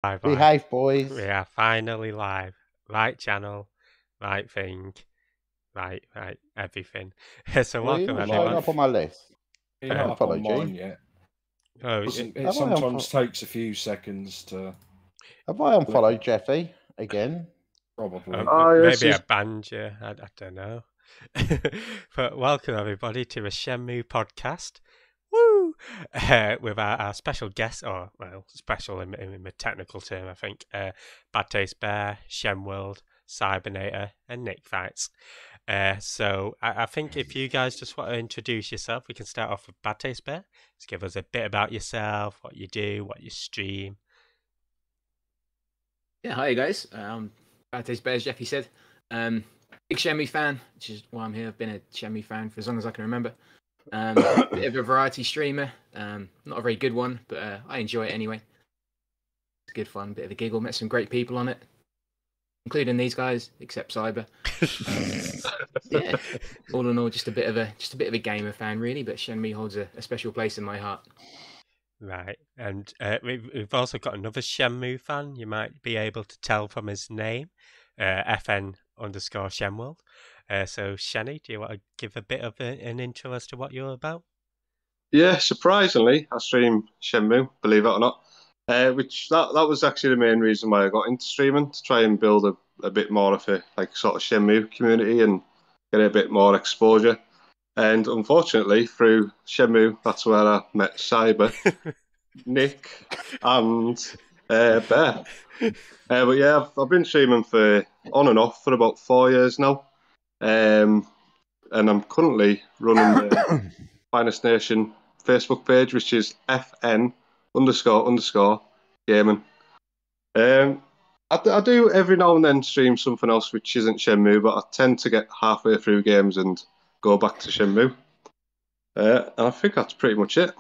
Live. Behave, boys. We are finally live. Right channel, right thing, right everything. So Well, you're welcome not showing everyone. up on my list. You're I not haven't up on followed mine you. yet. Oh, It Have I sometimes takes a few seconds to Have I unfollowed Jeffy again? probably. maybe a banned you. I don't know. But welcome everybody to a Shenmue podcast. Woo! With our special guest, or well, special in the technical term, I think. BadTasteBear, Shenworld, Cybernator, and NickFights. So I think if you guys just want to introduce yourself, we can start off with BadTasteBear. Just give us a bit about yourself, what you do, what you stream. Yeah, hi guys. BadTasteBear, as Jeffy said. Big Shenmue fan, which is why I'm here. I've been a Shenmue fan for as long as I can remember. Bit of a variety streamer. Not a very good one, but I enjoy it anyway. It's good fun, bit of a giggle. Met some great people on it, including these guys, except Cyber. Yeah, all in all, just a bit of a gamer fan, really. But Shenmue holds a special place in my heart. Right, and we've also got another Shenmue fan. You might be able to tell from his name, FN_Shenworld. So, Shenny, do you want to give a bit of an intro as to what you're about? Yeah, surprisingly, I stream Shenmue, believe it or not. Which that was actually the main reason why I got into streaming, to try and build a bit more of a sort of Shenmue community and get a bit more exposure. And unfortunately, through Shenmue, that's where I met Cyber, Nick, and Bear. But yeah, I've been streaming on and off for about 4 years now. And I'm currently running the Finest Nation Facebook page, which is FN__gaming. I do every now and then stream something else which isn't Shenmue, but I tend to get halfway through games and go back to Shenmue. And I think that's pretty much it.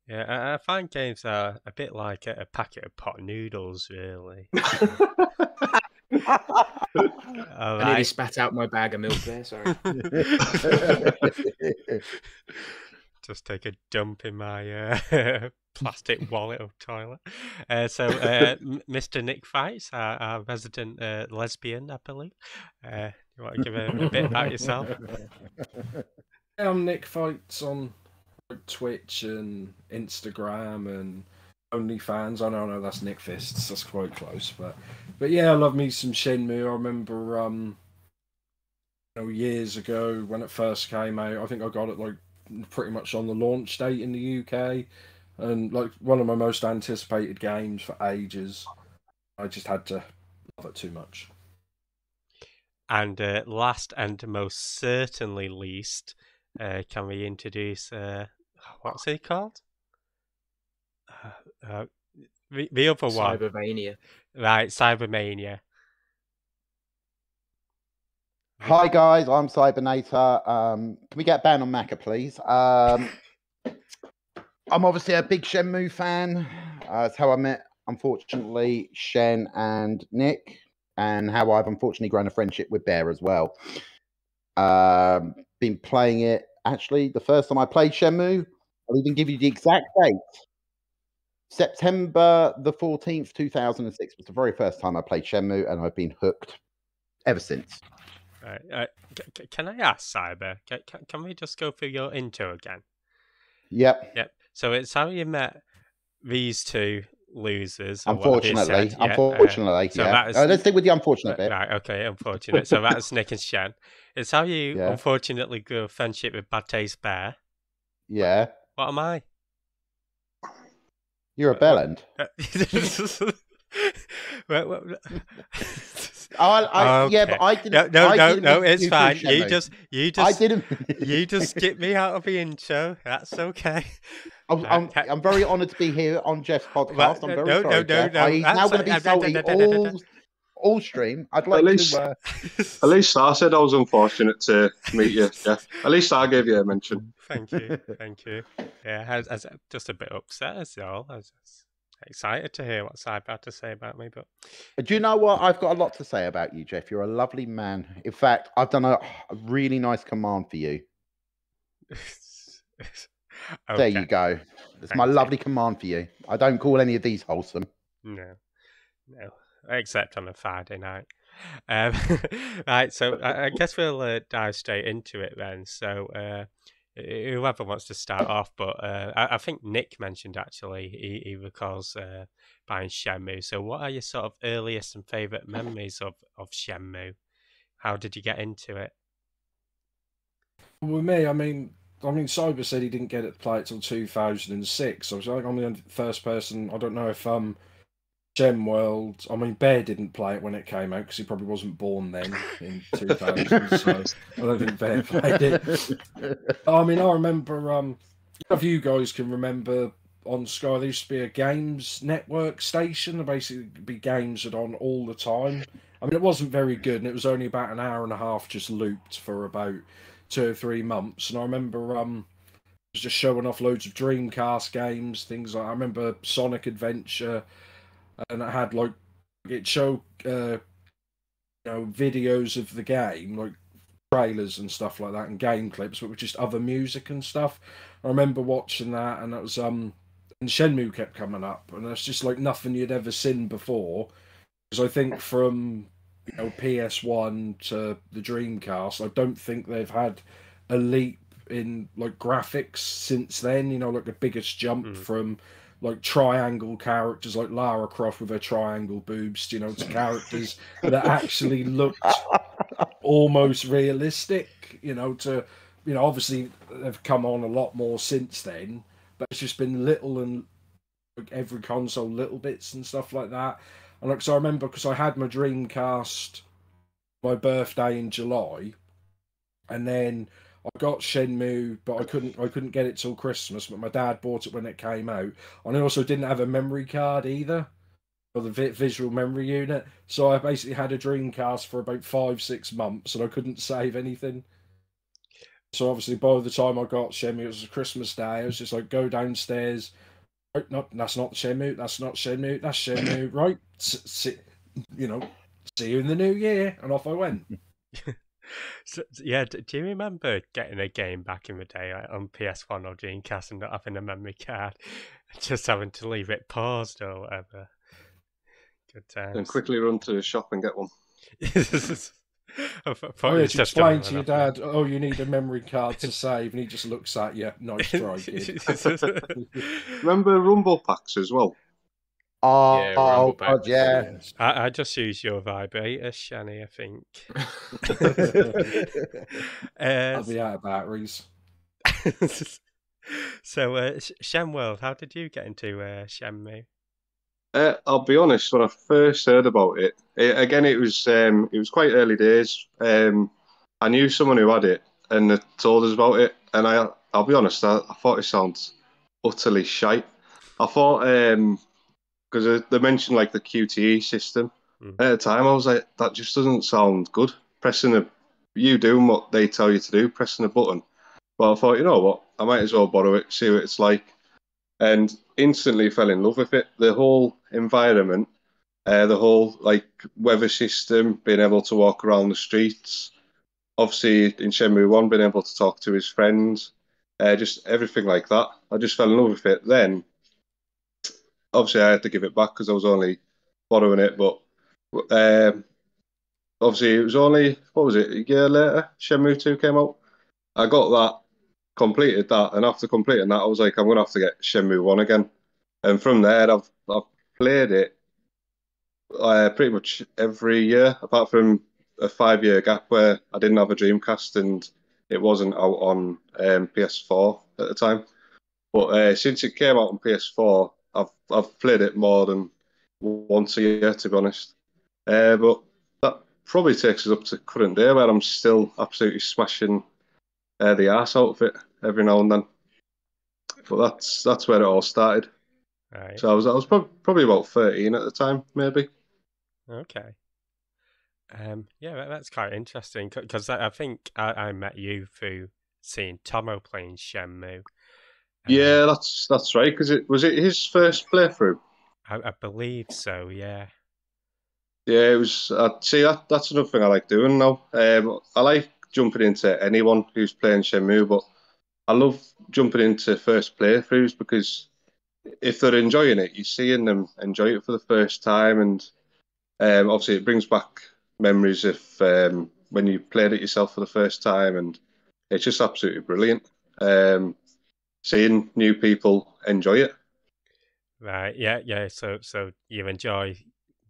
Yeah, I find games are a bit like a packet of pot noodles, really. I nearly spat out my bag of milk there, sorry. Just take a dump in my plastic wallet or toilet. So, Mr. NickFights, our resident lesbian, I believe. You want to give a bit about yourself? I'm NickFights on Twitch and Instagram and OnlyFans. I know that's Nick Fists. That's quite close, but yeah, I love me some Shenmue. I remember years ago when it first came out. I think I got it pretty much on the launch date in the UK, and one of my most anticipated games for ages. I just had to love it too much. And last and most certainly least, can we introduce what's he called? The other one. Cybermania. Right, Cybermania. Hi guys, I'm Cybernator. Can we get banned on Macca, please? I'm obviously a big Shenmue fan. That's how I met, unfortunately, Shen and Nick, and how I've unfortunately grown a friendship with Bear as well. Been playing it. Actually, the first time I played Shenmue, I'll even give you the exact date. September the 14th, 2006 was the very first time I played Shenmue, and I've been hooked ever since. Right. Can I ask, Cyber? Can we just go through your intro again? Yep. So it's how you met these two losers. Unfortunately, so yeah. Let's stick with the unfortunate bit. Right. Okay. Unfortunate. So that's Nick and Shen. It's how you unfortunately grew a friendship with BadTasteBear. Yeah. What am I? You're a bellend. Yeah, but I didn't. No, it's fine. You just skip me out of the intro. That's okay. I'm very honoured to be here on Jeff's podcast. I'm very sorry. No. He's now going to be salty all stream. I'd like to. At least I said I was unfortunate to meet you, Jeff. At least I gave you a mention. Thank you. Yeah, I was just a bit upset as well. I was just excited to hear what Cyber had to say about me, but do you know what? I've got a lot to say about you, Jeff. You're a lovely man. In fact, I've done a really nice command for you. There you go. It's my lovely command for you. I don't call any of these wholesome. No. No, except on a Friday night. Um, right, so I guess we'll dive straight into it then. So, whoever wants to start off, but I think Nick mentioned actually he recalls buying Shenmue. So, what are your sort of earliest and favourite memories of Shenmue? How did you get into it? With me, Cyber said he didn't get it to play it till 2006. So I was like, I'm the first person. I don't know if Gemworld. Bear didn't play it when it came out because he probably wasn't born then in 2000. So I don't think Bear played it. I remember. If you guys can remember on Sky, there used to be a games network station. There basically be games that on all the time. It wasn't very good, and it was only about an hour and a half just looped for about 2 or 3 months. And I remember it was just showing off loads of Dreamcast games, things like I remember Sonic Adventure, and it had like it showed videos of the game, like trailers and stuff like that, and game clips, but with just other music and stuff. I remember watching that, and that was and Shenmue kept coming up, and that's just like nothing you'd ever seen before. Because I think from PS1 to the Dreamcast, I don't think they've had a leap in like graphics since then. Like the biggest jump from like triangle characters like Lara Croft with her triangle boobs, to characters that actually looked almost realistic. Obviously they've come on a lot more since then, but it's just been little and like every console little bits and stuff like that. And like, so I remember because I had my Dreamcast my birthday in July, and then I got Shenmue, but I couldn't get it till Christmas. But my dad bought it when it came out, and I also didn't have a memory card either, or the visual memory unit. So I basically had a Dreamcast for about 5-6 months, and I couldn't save anything. So obviously, by the time I got Shenmue, it was Christmas Day. I was just like, go downstairs. Right, no, that's not Shenmue. That's not Shenmue. That's Shenmue. Right, see you in the new year, and off I went. So, yeah, do you remember getting a game back in the day on PS1 or Dreamcast and not having a memory card, just having to leave it paused or whatever? Good times. And quickly run to the shop and get one. To explain to your dad, you need a memory card to save, and he just looks at you. Nice try, kid. Remember Rumble Packs as well? Oh, Rumble God, Packs, yeah. I just use your vibrator, Shani, I think. I'll be out of batteries. So, Shenworld, how did you get into Shenmue? I'll be honest. When I first heard about it, it was quite early days. I knew someone who had it, and they told us about it. And I'll be honest, I thought it sounds utterly shite. I thought because they mentioned like the QTE system. At the time, I was like, that just doesn't sound good. You doing what they tell you to do, pressing a button. But I thought, you know what, I might as well borrow it, see what it's like, and instantly fell in love with it. The whole environment, the whole like weather system, being able to walk around the streets. Obviously, in Shenmue 1, being able to talk to his friends, just everything like that. I just fell in love with it. Then, obviously, I had to give it back because I was only borrowing it. But obviously, it was only, what was it, a year later, Shenmue 2 came out. I got that, completed that, and after completing that, I was like, I'm going to have to get Shenmue 1 again. And from there, I've played it pretty much every year, apart from a 5-year gap where I didn't have a Dreamcast and it wasn't out on PS4 at the time. But since it came out on PS4, I've played it more than once a year, to be honest. But that probably takes us up to current day, where I'm still absolutely smashing the arse out of it every now and then. But that's where it all started. Right. So I was probably about 13 at the time, maybe. Okay. Yeah, that's quite interesting because I think I met you through seeing Tomo playing Shenmue. Yeah, that's right. Because was it his first playthrough? I believe so. Yeah. Yeah, it was. See, that's another thing I like doing now. I like jumping into anyone who's playing Shenmue, but I love jumping into first playthroughs because if they're enjoying it, you're seeing them enjoy it for the first time, and Obviously, it brings back memories of when you played it yourself for the first time, and it's just absolutely brilliant. Seeing new people enjoy it. Right, yeah. So you enjoy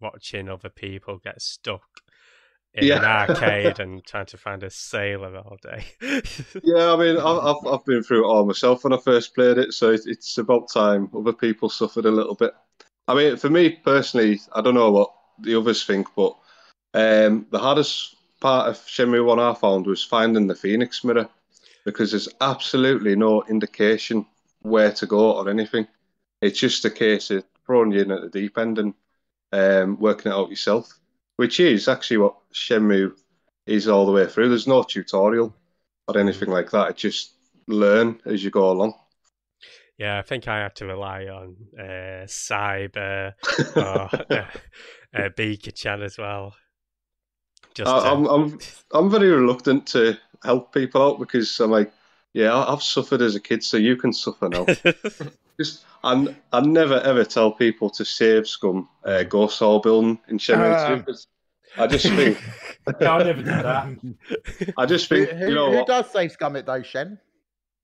watching other people get stuck in an arcade and trying to find a sailor all day. Yeah, I mean, I've been through it all myself when I first played it, so it's about time other people suffered a little bit. I mean, for me personally, I don't know what the others think, but the hardest part of Shenmue 1 I found was finding the Phoenix mirror, because there's absolutely no indication where to go or anything. It's just a case of throwing you in at the deep end and working it out yourself, which is actually what Shenmue is all the way through. There's no tutorial or anything like that. It's just learn as you go along. Yeah, I think I had to rely on Cyber or Beaker-chan as well. I'm very reluctant to help people out because I'm like, yeah, I've suffered as a kid, so you can suffer now. I never ever tell people to save scum Ghost Soul building in Shenmue 2 because I just think No, I never did that. I just think who does save scum it though, Shen?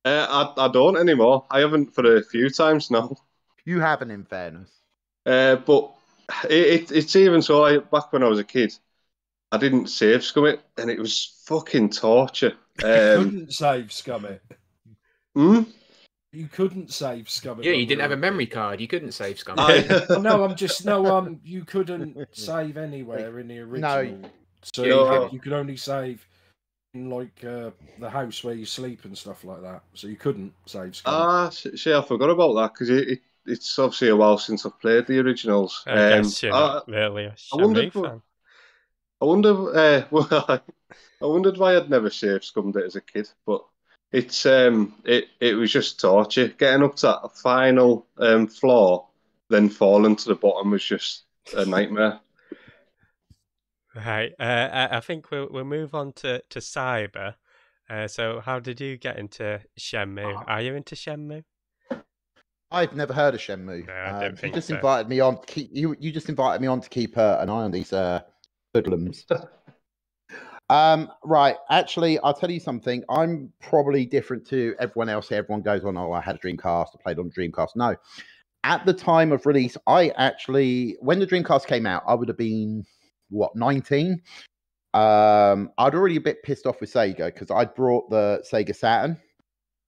I don't anymore. I haven't for a few times now. You haven't, in fairness. But it's even so. Back when I was a kid, I didn't save scum it, and it was fucking torture. You couldn't save scum it. Hmm? You couldn't save scum it. Yeah, you didn't have a memory card. You couldn't save scum. You couldn't save anywhere in the original. No. So you could only save in like the house where you sleep and stuff like that. So you couldn't save scum. See, I forgot about that because it's obviously a while since I've played the originals. I guess you're not really a Shenmue fan. I wondered why I'd never save scummed it as a kid, but it's it was just torture. Getting up to that final floor, then falling to the bottom was just a nightmare. Right, I think we'll move on to Cyber. So how did you get into Shenmue? Are you into Shenmue? I've never heard of Shenmue. No, I don't think you just so. invited me on. You just invited me on to keep an eye on these hoodlums. Right. Actually, I'll tell you something. I'm probably different to everyone else. Everyone goes on, oh, I had a Dreamcast. I played on Dreamcast. No. At the time of release, when the Dreamcast came out, I would have been, 19? I'd already a bit pissed off with Sega because I brought the Sega Saturn.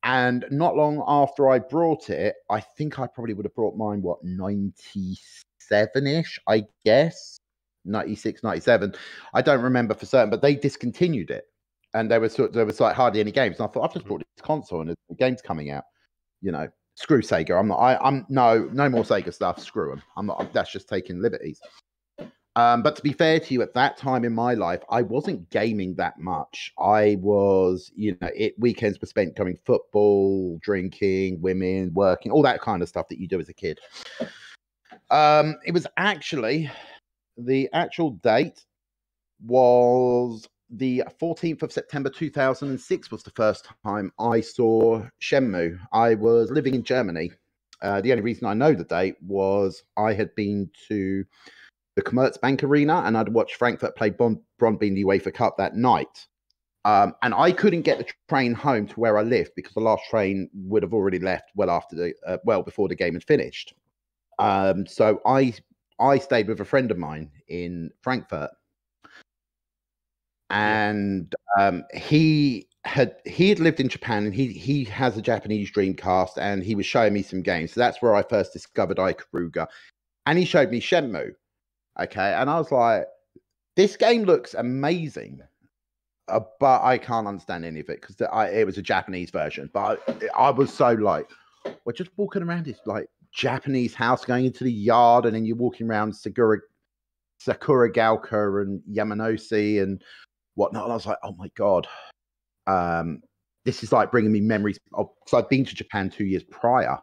And not long after I brought it, I think I probably would have brought mine, 97-ish, I guess. 96, 97. I don't remember for certain, but they discontinued it. And there was like hardly any games. And I thought, I've just bought this console and the game's coming out. Screw Sega. I'm no more Sega stuff. Screw them. I'm not, that's just taking liberties. But to be fair to you, at that time in my life, I wasn't gaming that much. I was, weekends were spent going football, drinking, women, working, all that kind of stuff that you do as a kid. It was actually, the actual date was the 14th of September 2006 was the first time I saw Shenmue. I was living in Germany. The only reason I know the date was I had been to the Commerzbank Arena and I'd watched Frankfurt play Brøndby in the UEFA Cup that night. And I couldn't get the train home to where I lived because the last train would have already left well before the game had finished. So I stayed with a friend of mine in Frankfurt, and he had lived in Japan, and he has a Japanese Dreamcast, and he was showing me some games. So that's where I first discovered Ikaruga, and he showed me Shenmue. Okay, and I was like, this game looks amazing, but I can't understand any of it because it was a Japanese version. But I was so like, we're just walking around this like Japanese house, going into the yard, and then you're walking around Sakuragaoka and Yamanoshi and whatnot. And I was like, oh my God, this is like bringing me memories of, because I'd been to Japan 2 years prior.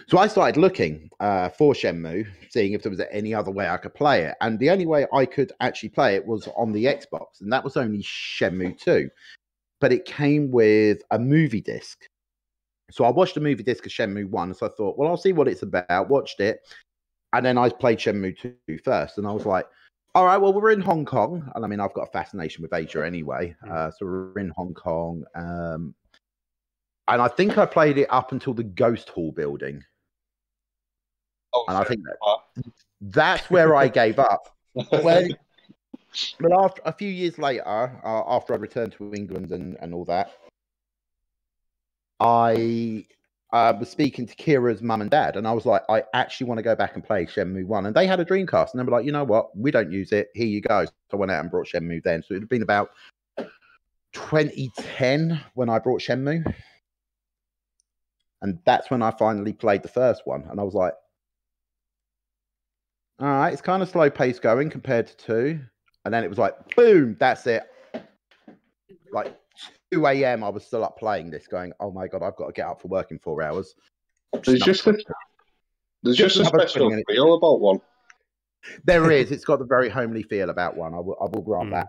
So I started looking for Shenmue, seeing if there was any other way I could play it. And the only way I could actually play it was on the Xbox, and that was only Shenmue 2. But it came with a movie disc. So I watched a movie disc of Shenmue 1, so I thought, well, I'll see what it's about. Watched it. And then I played Shenmue 2 first, and I was like, all right, well, we're in Hong Kong. And I mean, I've got a fascination with Asia anyway. So we're in Hong Kong. And I think I played it up until the Ghost Hall building. Oh, and I think that's where I gave up. But after a few years later, after I returned to England and all that, I was speaking to Kira's mum and dad, and I was like, I actually want to go back and play Shenmue 1. And they had a Dreamcast, and they were like, you know what? We don't use it. Here you go. So I went out and brought Shenmue then. So it had been about 2010 when I brought Shenmue. And that's when I finally played the first one. And I was like, all right, it's kind of slow pace going compared to 2. And then it was like, boom, that's it. Like 2 a.m. I was still up playing this, going, oh my God, I've got to get up for work in 4 hours. There's just a special feel about 1. There is. It's got the very homely feel about 1. I will grant that.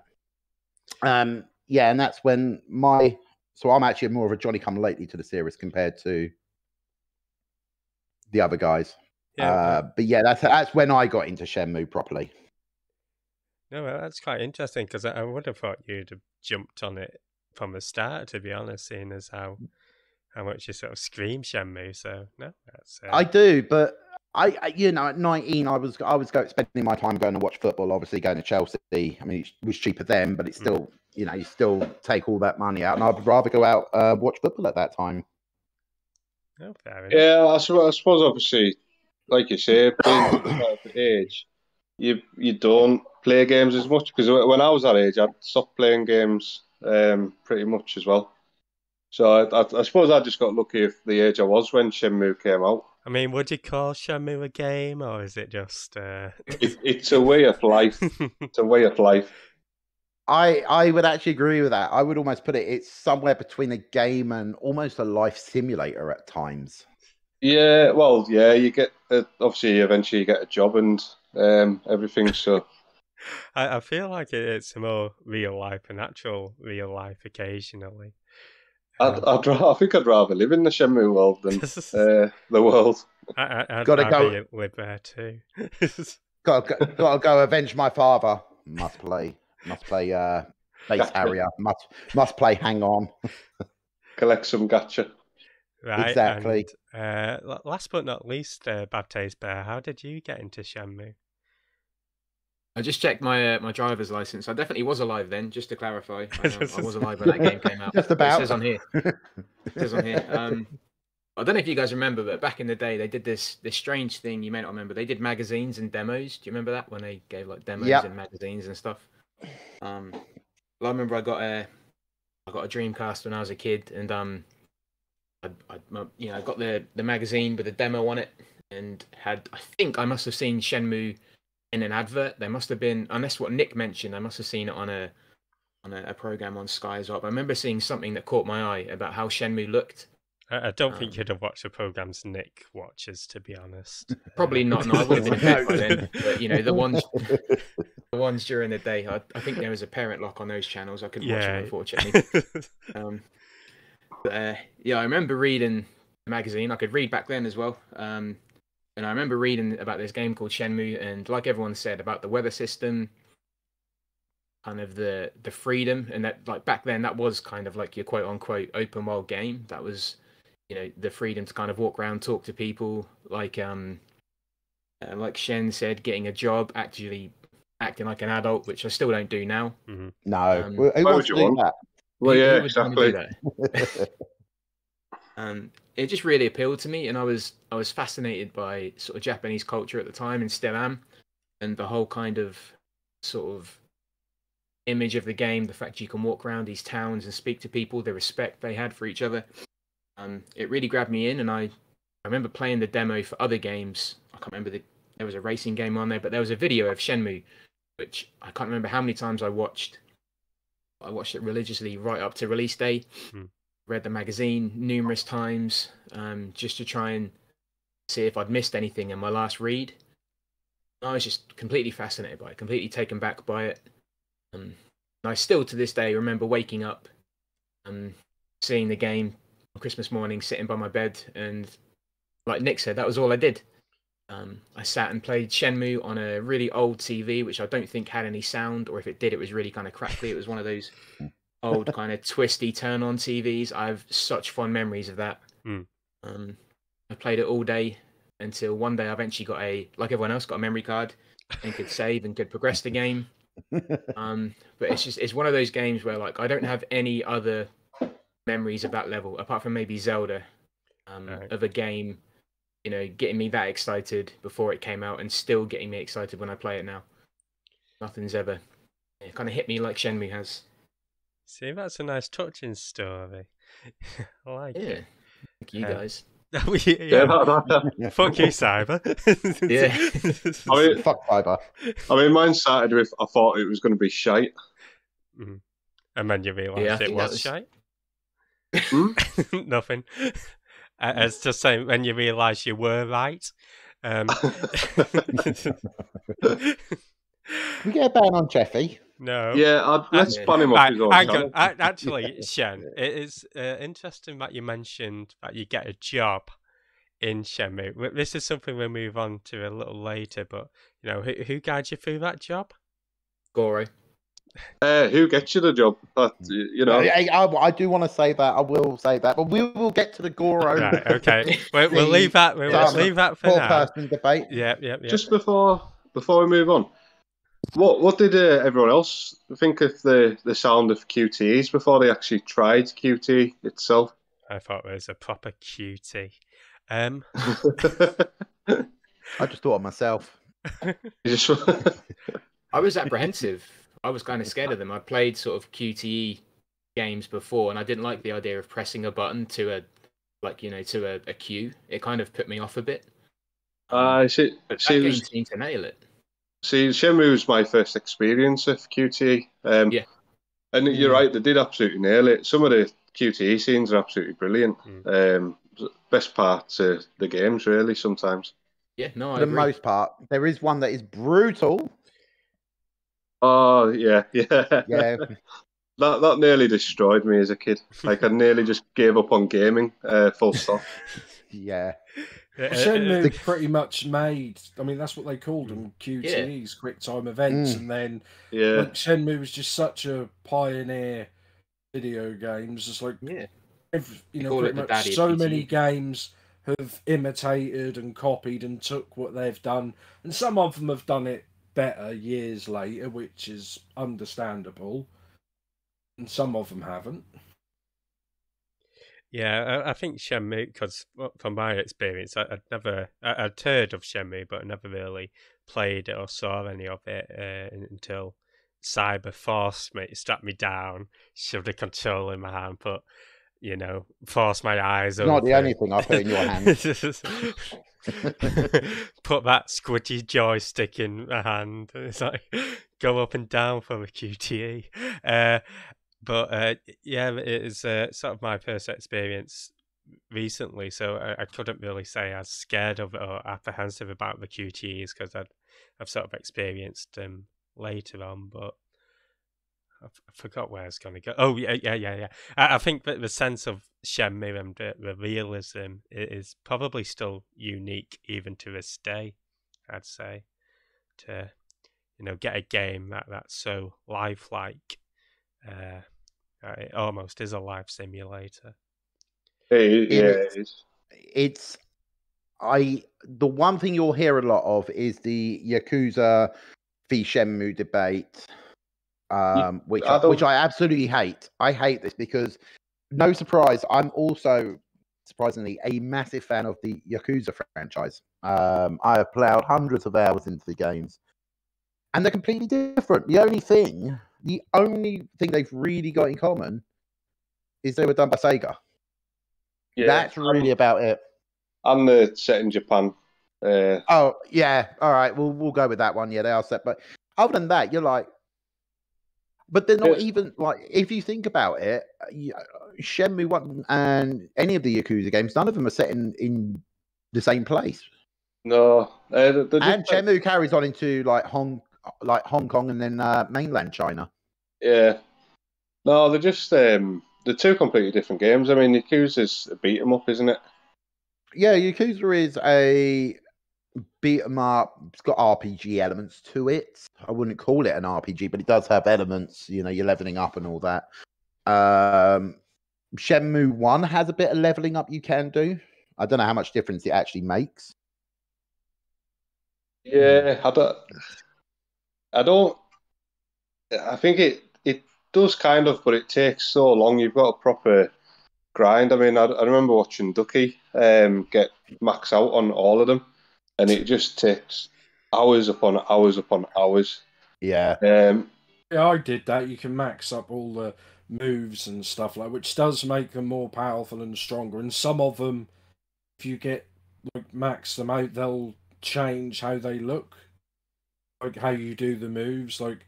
Yeah, and that's when so I'm actually more of a Johnny come lately to the series compared to the other guys. But yeah, that's when I got into Shenmue properly. No, well, that's quite interesting, because I would have thought you'd have jumped on it from the start, to be honest, seeing as how much you sort of scream Shenmue. So no, that's I do, but I you know, at 19, I was spending my time going to watch football. Obviously, going to Chelsea. I mean, it was cheaper then, but it's still, you know, you still take all that money out, and I'd rather go out watch football at that time. Oh, fair enough. Yeah, I suppose obviously, like you say, being the age, you don't play games as much, because when I was that age, I'd stopped playing games pretty much as well. So I suppose I just got lucky at the age I was when Shenmue came out. I mean, would you call Shenmue a game, or is it just... It's a way of life. It's a way of life. I would actually agree with that. I would almost put it's somewhere between a game and almost a life simulator at times. Yeah, well, yeah, you get obviously eventually you get a job and everything. So I feel like it's more real life and actual real life occasionally. I think I'd rather live in the Shenmue world than the world. I'd rather live there too. Gotta go avenge my father. Must play Base Harrier. Must play Hang On. Collect some gacha. Right, exactly. And, last but not least, BadTasteBear, how did you get into Shenmue? I just checked my my driver's license. I definitely was alive then, just to clarify. I was alive when that game came out. Just about. It says on here. It says on here. I don't know if you guys remember, but back in the day, they did this strange thing. You may not remember. They did magazines and demos. Do you remember that, when they gave like demos and magazines and stuff? Well, I remember I got a Dreamcast when I was a kid, and I got the magazine with a demo on it, and I think I must have seen Shenmue in an advert. They must have been, unless what Nick mentioned, I must have seen it on a program on Sky as well. But I remember seeing something that caught my eye about how Shenmue looked. I don't think you'd have watched the programs Nick watches, to be honest. Probably not. No, I would have been in bed by then. But you know, the ones during the day, I think there was a parent lock on those channels. I couldn't watch them, unfortunately. Yeah, I remember reading the magazine. I could read back then as well. And I remember reading about this game called Shenmue, and like everyone said, about the weather system, kind of the freedom, and that, like, back then that was kind of like your quote unquote open world game. That was, you know, the freedom to kind of walk around, talk to people, like Shen said, getting a job, actually acting like an adult, which I still don't do now. Mm-hmm. No, who wants to do that? Well, yeah, exactly. It just really appealed to me, and I was fascinated by sort of Japanese culture at the time, and still am, and the whole kind of sort of image of the game, the fact you can walk around these towns and speak to people, the respect they had for each other. It really grabbed me in, and I remember playing the demo for other games. I can't remember there was a racing game on there, but there was a video of Shenmue, which I can't remember how many times I watched. I watched it religiously right up to release day. Read the magazine numerous times, just to try and see if I'd missed anything in my last read. I was just completely fascinated by it, completely taken back by it. And I still, to this day, remember waking up and seeing the game on Christmas morning, sitting by my bed, and like Nick said, that was all I did. I sat and played Shenmue on a really old TV, which I don't think had any sound, or if it did, it was really kind of crackly. It was one of those old kind of twisty turn-on TVs. I have such fond memories of that. Mm. I played it all day until one day I eventually got like everyone else, got a memory card and could save and could progress the game. But it's one of those games where like I don't have any other memories of that level apart from maybe Zelda, Right. of a game, getting me that excited before it came out and still getting me excited when I play it now. Nothing's ever kind of hit me like Shenmue has. See, that's a nice touching story. I like Yeah, it. thank you guys. Yeah, fuck you, Cyber. Yeah. I mean, Fuck Fiber. mine started with I thought it was going to be shite. And then you realised Yeah, I it think was that shite. Hmm? Nothing. It's just saying when you realise you were right. We get a ban on Jeffy. No. Yeah, let's ban him off Right, his own hang channel. on. Actually, Shen, it is interesting that you mentioned that you get a job in Shenmue. This is something we'll move on to a little later, but who guides you through that job? Goro. Who gets you the job? I do want to say that. I will say that, but we will get to the Goro. Right, okay. We'll leave that. We'll leave that for now. Four-person debate. Yeah. Just before we move on, what did everyone else think of the sound of QTEs before they actually tried QT itself? I thought it was a proper cutie. I just thought of myself. I was apprehensive. I was kind of scared of them. I played sort of QTE games before, and I didn't like the idea of pressing a button to a cue. It kind of put me off a bit. But that game seemed to nail it. See, Shenmue was my first experience of QTE. Yeah. And you're right, they did absolutely nail it. Some of the QTE scenes are absolutely brilliant. Best parts of the games, really, sometimes. Yeah, no, I For the agree. most part, there is one that is brutal. Oh, yeah. Yeah. That nearly destroyed me as a kid. Like, I nearly just gave up on gaming, full stop. Yeah. Shenmue pretty much made. I mean, that's what they called them, QTEs, quick time events, and then like Shenmue was just such a pioneer video games. It's like pretty much so many games have imitated and copied and took what they've done, and some of them have done it better years later, which is understandable, and some of them haven't. Yeah, I think Shenmue, because from my experience, I'd heard of Shenmue, but I never really played it or saw any of it until Cyber strapped me down, shoved a controller in my hand, forced my eyes open. Not the only thing I put in your hand. Put that squidgy joystick in my hand, and it's like, go up and down for a QTE. But it is sort of my first experience recently, so I couldn't really say I was scared of it or apprehensive about the QTEs because I've sort of experienced them later on, but I forgot where I was going to go. Oh, yeah. I think that the sense of Shenmue and the realism is probably still unique even to this day, I'd say, to get a game that's so lifelike. It almost is a life simulator. The one thing you'll hear a lot of is the Yakuza v Shenmue debate, which I absolutely hate. I hate this because, no surprise, I'm also surprisingly a massive fan of the Yakuza franchise. I have plowed hundreds of hours into the games, and they're completely different. The only thing they've really got in common is they were done by Sega. Yeah, that's really about it. And they're set in Japan. Oh yeah, all right. We'll go with that one. Yeah, they are set, but other than that, you're like, but they're not even like. If you think about it, Shenmue 1 and any of the Yakuza games, none of them are set in the same place. No, and Shenmue carries on into like Hong Kong and then mainland China. Yeah, no, they're just they're two completely different games. I mean, Yakuza's a beat 'em up, isn't it? Yeah, Yakuza is a beat 'em up. It's got RPG elements to it. I wouldn't call it an RPG, but it does have elements. You know, you're leveling up and all that. Shenmue 1 has a bit of leveling up you can do. I don't know how much difference it actually makes. Yeah, I don't. I think it does kind of, but it takes so long. You've got a proper grind. I mean, I remember watching Ducky get max out on all of them, and it just takes hours upon hours upon hours. Yeah. Yeah, I did that. You can max up all the moves and stuff like, which does make them more powerful and stronger. And some of them, if you get like max them out, they'll change how they look, like how you do the moves. Like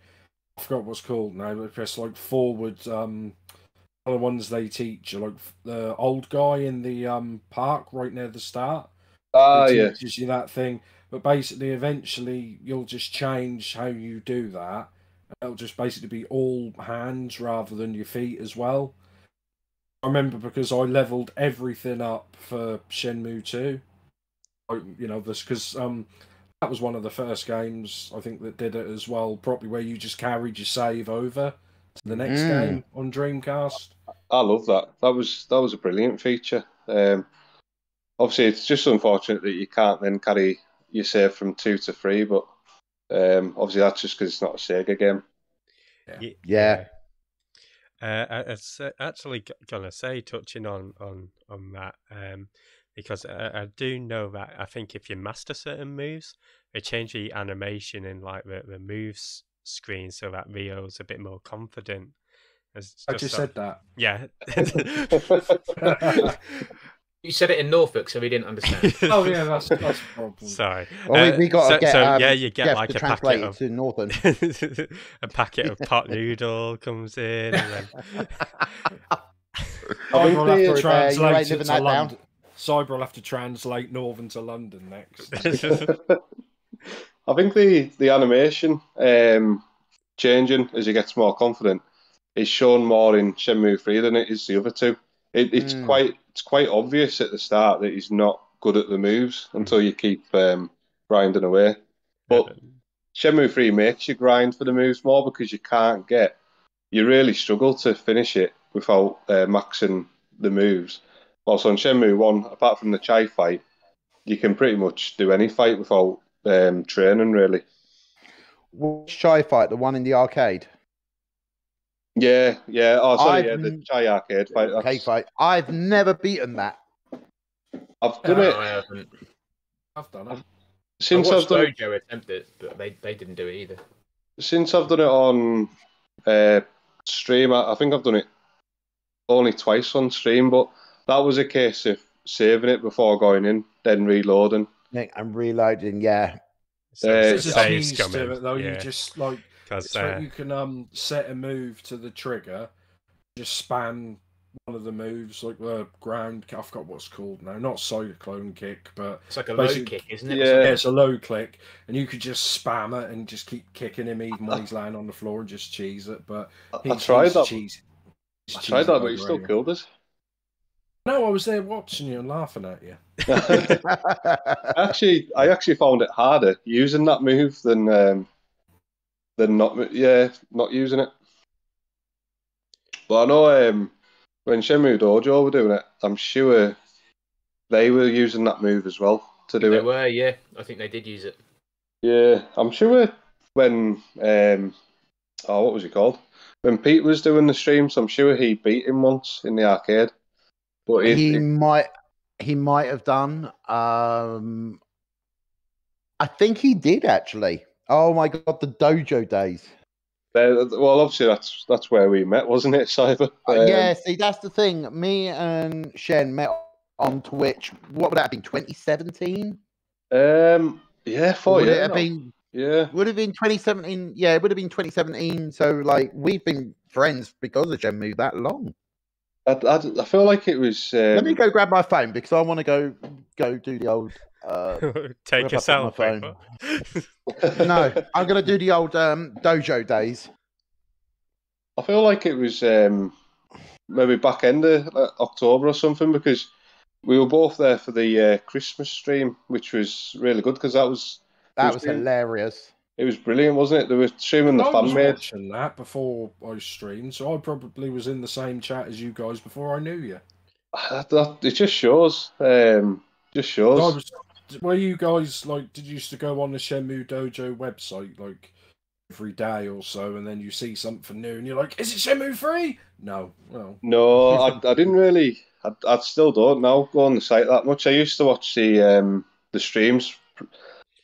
I forgot what's called now. But press like forward. The ones they teach are like the old guy in the park right near the start. It Yeah. teaches you that thing, but basically, eventually, you'll just change how you do that. It'll just basically be all hands rather than your feet as well. I remember because I leveled everything up for Shenmue 2. You know, this because that was one of the first games I think that did it as well, properly, where you just carried your save over to the next game on Dreamcast. I love that. That was a brilliant feature. Obviously, it's just unfortunate that you can't then carry your save from 2 to 3, but obviously that's just because it's not a Sega game. Yeah. I was actually gonna say, touching on that, because I do know that I think if you master certain moves, they change the animation in like the moves screen so that Rio's a bit more confident. I just said that. Yeah. You said it in Norfolk, so we didn't understand. Oh yeah, that's the problem. Sorry. Well, we got to get. yeah, you get Jeff like to a translate packet it to Northern. a packet of pot noodle comes in, and then Cyber will have to you ain't translate it living to that London. down. Cyber will have to translate Northern to London next. I think the animation changing as he gets more confident is shown more in Shenmue 3 than it is the other two. It's quite obvious at the start that he's not good at the moves until you keep grinding away. But Shenmue 3 makes you grind for the moves more because you really struggle to finish it without maxing the moves. Also, in Shenmue 1, apart from the Chai fight, you can pretty much do any fight without training, really. Which Chai fight? The one in the arcade? Yeah. Oh, sorry, the Chai arcade fight. Arcade fight. I've never beaten that. I've done it. I haven't. I've done it. Since I've done Dojo attempt it, but they didn't do it either. Since I've done it on stream, I think I've done it only twice on stream, but that was a case of saving it before going in, then reloading. I'm reloading, yeah. There's a saves cheese to coming, it though. yeah. You just like because you can set a move to the trigger, just spam one of the moves like the ground. I forgot what's called now. Not cyclone kick, but it's like a low kick, isn't it? Yeah, it's a low click, and you could just spam it and just keep kicking him even when he's lying on the floor and just cheese it. But I tried that. I tried that, but he still killed. killed us. No, I was there watching you and laughing at you. I actually found it harder using that move than not using it. But I know when Shenmue Dojo were doing it, I'm sure they were using that move as well to do it. They were, yeah. I think they did use it. Yeah, I'm sure when what was he called? When Pete was doing the streams, I'm sure he beat him once in the arcade. But he might have done. I think he did actually. Oh my god, the dojo days. Well, obviously that's where we met, wasn't it, Cyber? Yeah, see, that's the thing. Me and Shen met on Twitch. What would that have been? 2017? Yeah, 4 would years. It have been? Yeah, would have been 2017. Yeah, it would have been 2017. So, like, we've been friends because of Shenmue that long. I feel like it was. Let me go grab my phone because I want to go do the old. Take a selfie. No, I'm going to do the old dojo days. I feel like it was maybe back end of October or something because we were both there for the Christmas stream, which was really good because that was hilarious. It was brilliant, wasn't it? They were streaming the I was fan made. watching that before I streamed, so I probably was in the same chat as you guys before I knew you. It just shows. Just shows. Were you guys like? Did you used to go on the Shenmue Dojo website like every day or so, and then you see something new, and you're like, "Is it Shenmue 3?" No, well, No, I didn't really. I still don't now go on the site that much. I used to watch the streams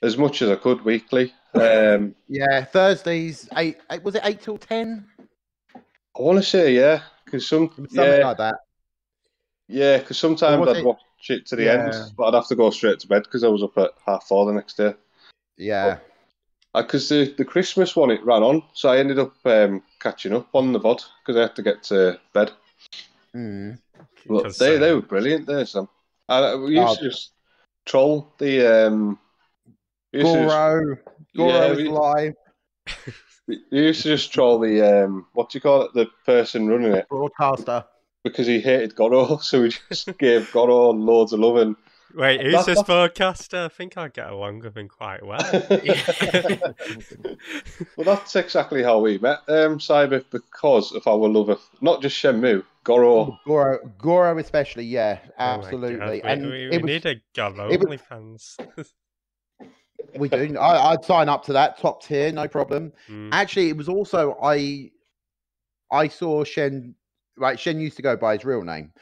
as much as I could weekly. Yeah, Thursdays 8. Was it 8 till 10? I want to say because Something like that. Yeah, because sometimes I'd watch it to the end, but I'd have to go straight to bed because I was up at 4:30 the next day. Yeah. Because the Christmas one, it ran on, so I ended up catching up on the VOD because I had to get to bed. Mm. But they were brilliant there, Sam. We used to just troll the... Goro is live. We used to just troll the... what do you call it? The person running it. Broadcaster. Because he hated Goro, so we just gave Goro loads of love. And wait, who's this broadcaster? I think I get along with him quite well. Well, that's exactly how we met, Cyber, because of our love of not just Shenmue, Goro. Goro especially, yeah, absolutely. Oh and we need a Goro OnlyFans. We do. I'd sign up to that top tier, no problem. Actually, it was also I saw Shen. Right, Shen used to go by his real name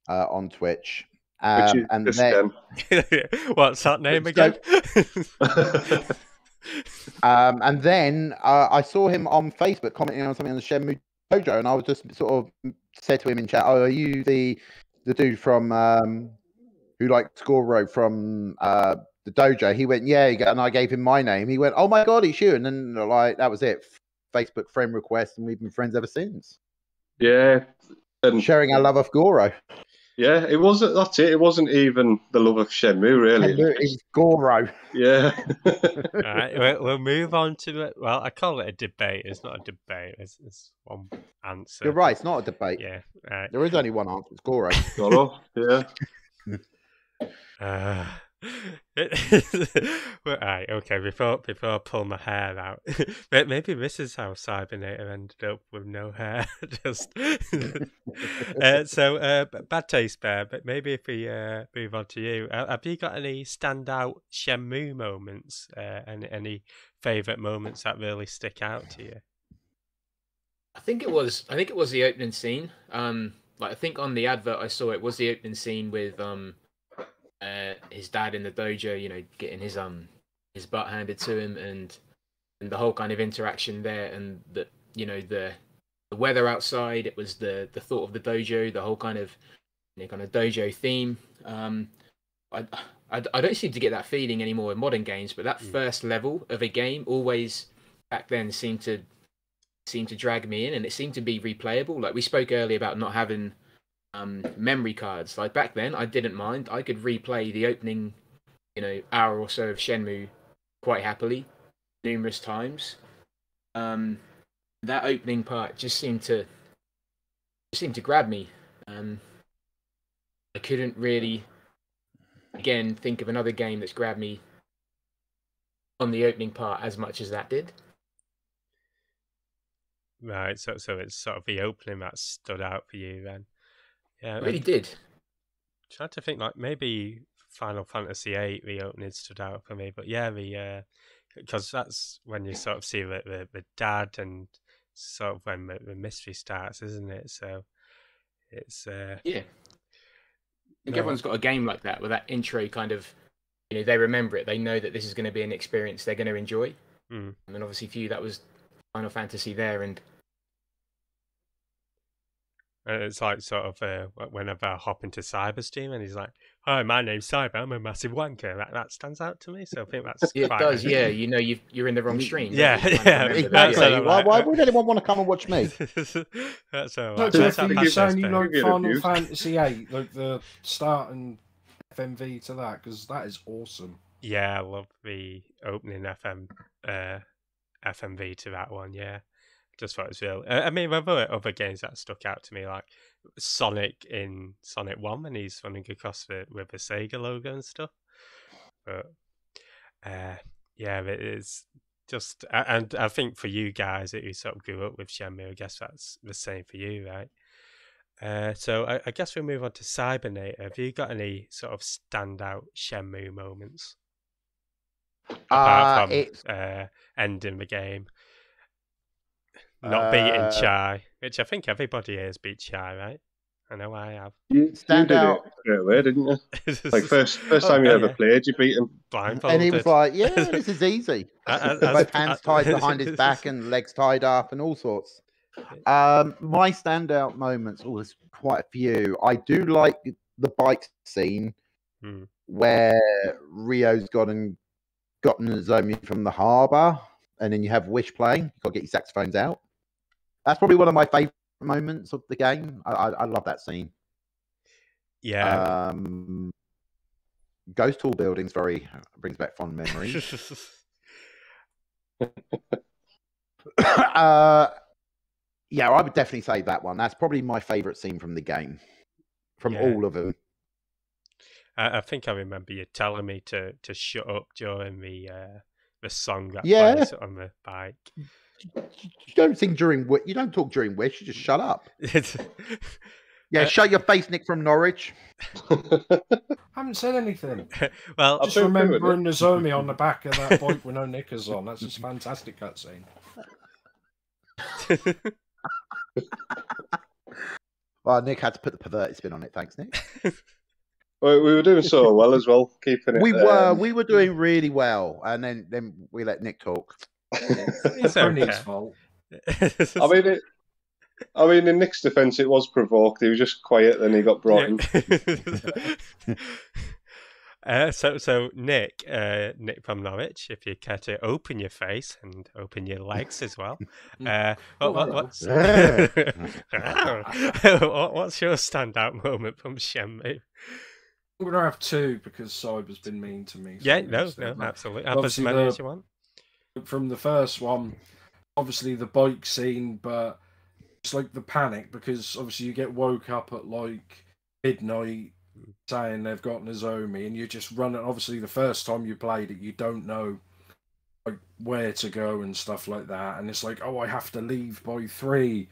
on Twitch. And then, what's that name again? And then I saw him on Facebook commenting on something on the Shenmue Dojo, and I was just sort of said to him in chat, "Oh, are you the dude from who likes Goro from the dojo?" He went, "Yeah," and I gave him my name. He went, "Oh my god, it's you!" And then like that was it. Facebook friend request, and we've been friends ever since. Yeah, and sharing our love of Goro. Yeah, it wasn't. That's it. It wasn't even the love of Shenmue, really. It was Goro. Yeah. All right, we'll move on to it. Well, I call it a debate. It's not a debate. It's one answer. You're right. It's not a debate. Yeah. There is only one answer. It's Goro. Goro. Yeah. Right, okay, before I pull my hair out, maybe this is how Cybernator ended up with no hair. Just so bad taste, Bear. But maybe if we move on to you, have you got any standout Shenmue moments? Any favourite moments that really stick out to you? I think it was the opening scene. Like I think on the advert I saw it was the opening scene with his dad in the dojo, you know, getting his butt handed to him, and the whole kind of interaction there, and the weather outside. It was the thought of the dojo, the whole kind of dojo theme. I don't seem to get that feeling anymore in modern games, but that first level of a game always back then seemed to drag me in, and it seemed to be replayable. Like we spoke earlier about not having memory cards. Like back then, I didn't mind. I could replay the opening, hour or so of Shenmue quite happily, numerous times. That opening part just seemed to grab me. I couldn't really, again, think of another game that's grabbed me on the opening part as much as that did. Right, so it's sort of the opening that stood out for you then. Yeah, it really did. Trying to think, like maybe Final Fantasy VIII, the opening stood out for me, but yeah, because that's when you sort of see the dad and sort of when the mystery starts, isn't it? So it's yeah. I think everyone's got a game like that, where that intro kind of, they remember it. They know that this is going to be an experience they're going to enjoy. And obviously for you, that was Final Fantasy there, and it's like sort of whenever I hop into Cybersteam and he's like, "Hi, my name's Cyber. I'm a massive wanker." That stands out to me. So I think that's it does. Yeah, you're in the wrong stream. Yeah, exactly. Why would anyone want to come and watch me? That's all right. That's you saying you like Final Fantasy VIII, like the start and FMV to that, because that is awesome. Yeah, I love the opening FMV to that one. Yeah, just thought it was real. I mean, there were other games that stuck out to me, like Sonic in Sonic 1 when he's running across with the Sega logo and stuff. But yeah, it is just, and I think for you guys who sort of grew up with Shenmue, I guess that's the same for you, right? So I guess we'll move on to Cybernator. Have you got any sort of standout Shenmue moments? Apart from ending the game. Not beating Chai, which I think everybody has beat Chai, right? I know I have. You did out. it straight away, didn't you? Like first time you ever played, you beat him. Blindfolded. And he was like, yeah, this is easy. Both hands tied behind his back and legs tied up and all sorts. My standout moments, there's quite a few. I do like the bike scene where Rio's gotten Nozomi from the harbour, and then you have Wish playing. You've got to get your saxophones out. That's probably one of my favourite moments of the game. I love that scene. Yeah. Ghost Hall buildings brings back fond memories. Yeah, I would definitely say that one. That's probably my favourite scene from the game, from all of them. I think I remember you telling me to shut up during the song that plays on the bike. You don't sing you don't talk during Wish. You just shut up. Shut your face, Nick from Norwich. I haven't said anything. Well, just remembering Nozomi on the back of that bike with no knickers on. That's just a fantastic cutscene. Well, Nick had to put the perverted spin on it. Thanks, Nick. We were doing so well as well, keeping it. We were doing really well, and then we let Nick talk. It's Nick's fault. I mean, in Nick's defence, it was provoked. He was just quiet, then he got brought in. So Nick from Norwich, if you care to open your face and open your legs as well, what's your standout moment from Shenmue? I'm gonna have two because Cyber's been mean to me. So no, absolutely. Have as many as you want. From the first one, obviously the bike scene, but it's like the panic because obviously you get woke up at like midnight saying they've got Nozomi, and you're just running. Obviously, the first time you played it, you don't know like where to go and stuff like that, and it's like, oh, I have to leave by 3.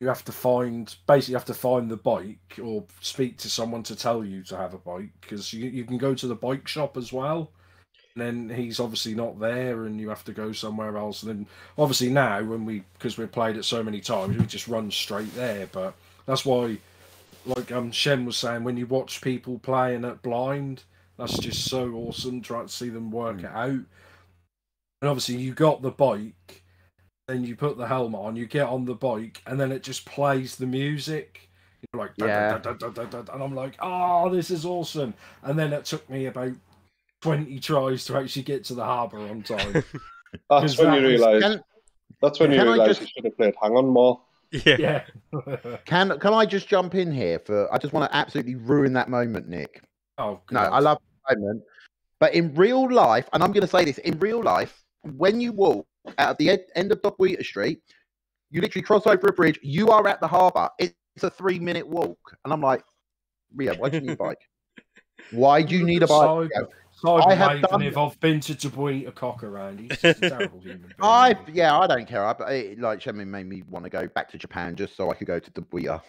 You have to find the bike or speak to someone to tell you to have a bike because you can go to the bike shop as well. And then he's obviously not there, and you have to go somewhere else. And then obviously now, because we've played it so many times, we just run straight there. But that's why, like Shen was saying, when you watch people playing at blind, that's just so awesome. Trying to see them work it out. And obviously, you got the bike. Then you put the helmet on, you get on the bike, and then it just plays the music. You're like, and I'm like, oh, this is awesome. And then it took me about 20 tries to actually get to the harbour on time. That's when you realise. That's when you realise you should have played Hang On more. Yeah. Can I just jump in here I just want to absolutely ruin that moment, Nick. Oh, God. No, I love the moment. But in real life, and I'm going to say this, in real life, when you walk out of the end of Dockwheater Street, you literally cross over a bridge, you are at the harbour. It's a 3-minute walk. And I'm like, Ria, why do you need a bike? Why do you need a bike? I've been to Dockwheater cock around. He's just a terrible human being. I don't care. Shenmue made me want to go back to Japan just so I could go to Dockwheater.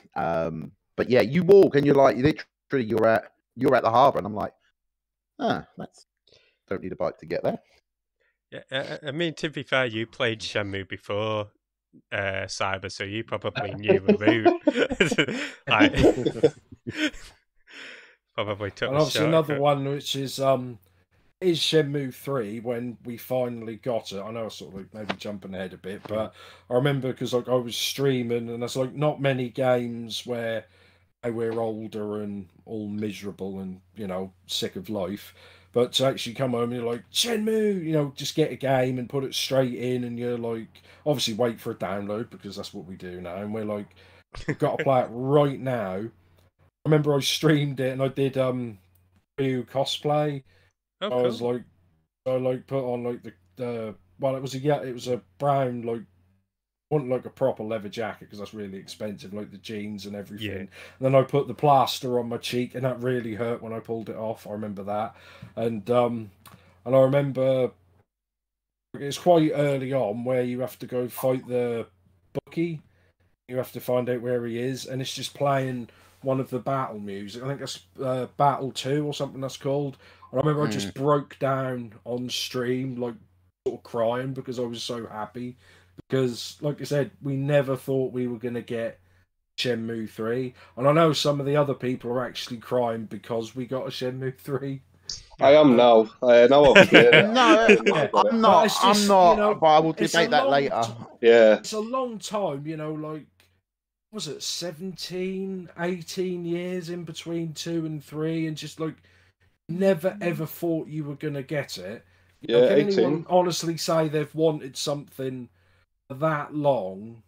But yeah, you walk and you're like, literally, you're at the harbour, and I'm like, don't need a bike to get there. Yeah, I mean, to be fair, you played Shenmue before Cyber, so you probably knew the route. Probably took. And obviously another one which is Shenmue 3 when we finally got it. I know I sort of like maybe jumping ahead a bit, but I remember because like I was streaming, and there's like not many games where we're older and all miserable and sick of life. But to actually come home and you're like, Shenmue, just get a game and put it straight in, and you're like, obviously wait for a download because that's what we do now. And we're like, we've got to play it right now. I remember I streamed it and I did Ryu cosplay. Oh, I cool. was like, I put on like the it was a brown like want like a proper leather jacket because that's really expensive, like the jeans and everything. Yeah. And then I put the plaster on my cheek, and that really hurt when I pulled it off. I remember that, and I remember it's quite early on where you have to go fight the bookie. You have to find out where he is, and it's just playing one of the battle music. I think that's Battle 2 or something that's called. And I remember I just broke down on stream, like sort of crying because I was so happy. Because, like I said, we never thought we were going to get Shenmue 3. And I know some of the other people are actually crying because we got a Shenmue 3. I am now. Now I've played it. No, I'm not. I'm not. You know, but I will debate that later. Yeah. It's a long time, you know, like, was it 17, 18 years in between 2 and 3, and just like never ever thought you were going to get it. You know, Yeah, can 18. anyone honestly say they've wanted something that long,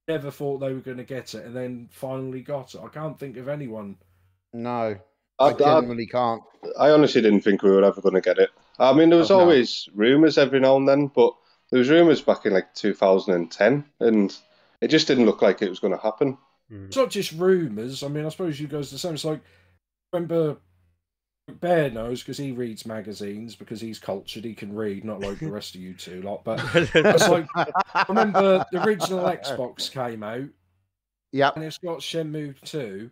never thought they were going to get it, and then finally got it? I can't think of anyone. No, I genuinely can't. I honestly didn't think we were ever going to get it. I mean, there was always rumours every now and then, but there was rumours back in like 2010, and it just didn't look like it was going to happen. It's not just rumours. I mean, I suppose you guys the same. It's like, remember, Bear knows because he reads magazines, because he's cultured, he can read, not like the rest of you two lot. But it's like, remember the original Xbox came out, Yep. and it's got Shenmue 2.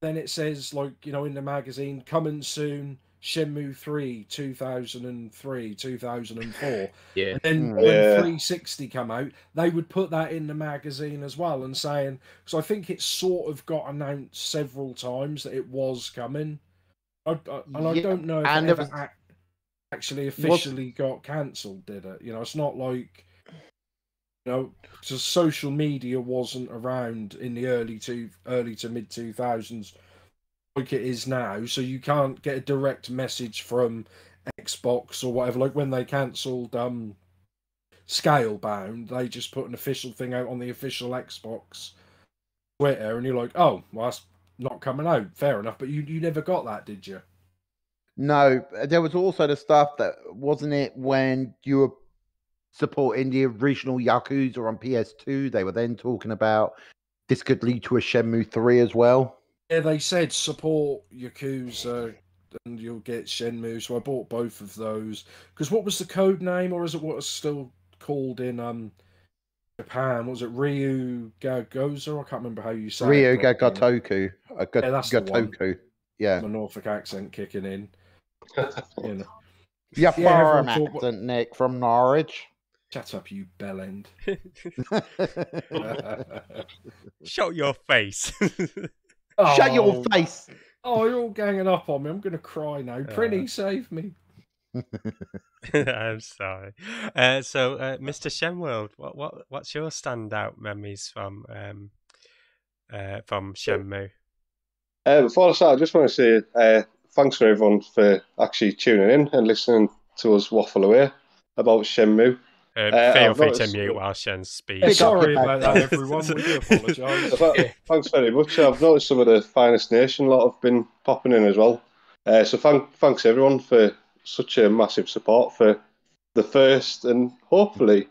Then it says, like, you know, in the magazine, coming soon, Shenmue 3, 2003, 2004. Yeah. And then when 360 come out, they would put that in the magazine as well, and saying, so I think it sort of got announced several times that it was coming. I don't know if it ever actually officially got cancelled, did it? You know, it's not like, you know, because social media wasn't around in the early to mid 2000s like it is now, so you can't get a direct message from Xbox or whatever. Like when they cancelled Scalebound, they just put an official thing out on the official Xbox Twitter, and you're like, oh, well, that's not coming out. Fair enough, but you never got that, did you? No, there was also the stuff that wasn't it when you were supporting the original Yakuza on PS2. They were then talking about this could lead to a Shenmue 3 as well. Yeah, they said support Yakuza and you'll get Shenmue, so I bought both of those. Because what was the code name, or is it what it's still called in Japan? Was it Ryu Gagoza? I can't remember how you say Ryu it. Gagotoku. Yeah, that's the one. Gotoku. Yeah. My Norfolk accent kicking in. You know. Your foreign everyone accent, Nick, from Norwich. Shut up, you bellend. Shut your face. Shut your face. Oh, you're all ganging up on me. I'm going to cry now. Prinny, save me. I'm sorry. So, Mr. Shenworld, what's your standout memories from Shenmue? Before I start, I just want to say thanks for everyone for actually tuning in and listening to us waffle away about Shenmue. Feel free to mute while Shen speaks. Sorry about that, everyone. We do apologise. Thanks very much. I've noticed some of the Finest Nation lot have been popping in as well. So thanks everyone for such a massive support for the first and hopefully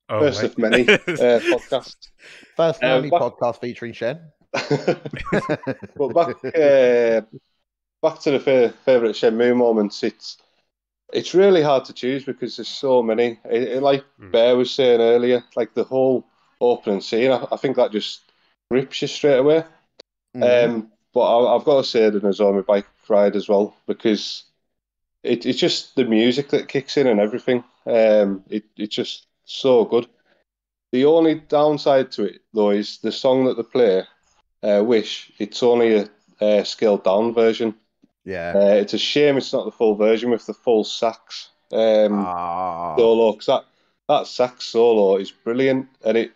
first of many podcasts. First and only podcast featuring Shen. But back to the favourite Shenmue moments. It's really hard to choose because there's so many. Like Bear was saying earlier, like the whole opening scene, I think that just grips you straight away. But I've got to say the Nozomi bike ride as well, because it's just the music that kicks in and everything. It's just so good. The only downside to it, though, is the song that they play, Wish. It's only a scaled down version. Yeah, it's a shame it's not the full version with the full sax solo, because that sax solo is brilliant, and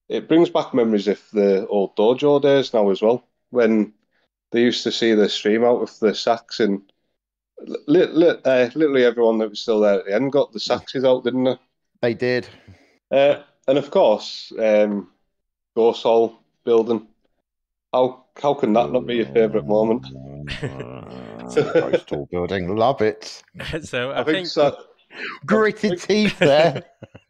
it brings back memories of the old dojo days now as well, when they used to see the stream out with the sax, and literally everyone that was still there at the end got the saxes out, didn't they? They did. And of course, Ghost Hall building. How can that not be your favourite moment? Ghost Hall building, love it. So I think gritted teeth there.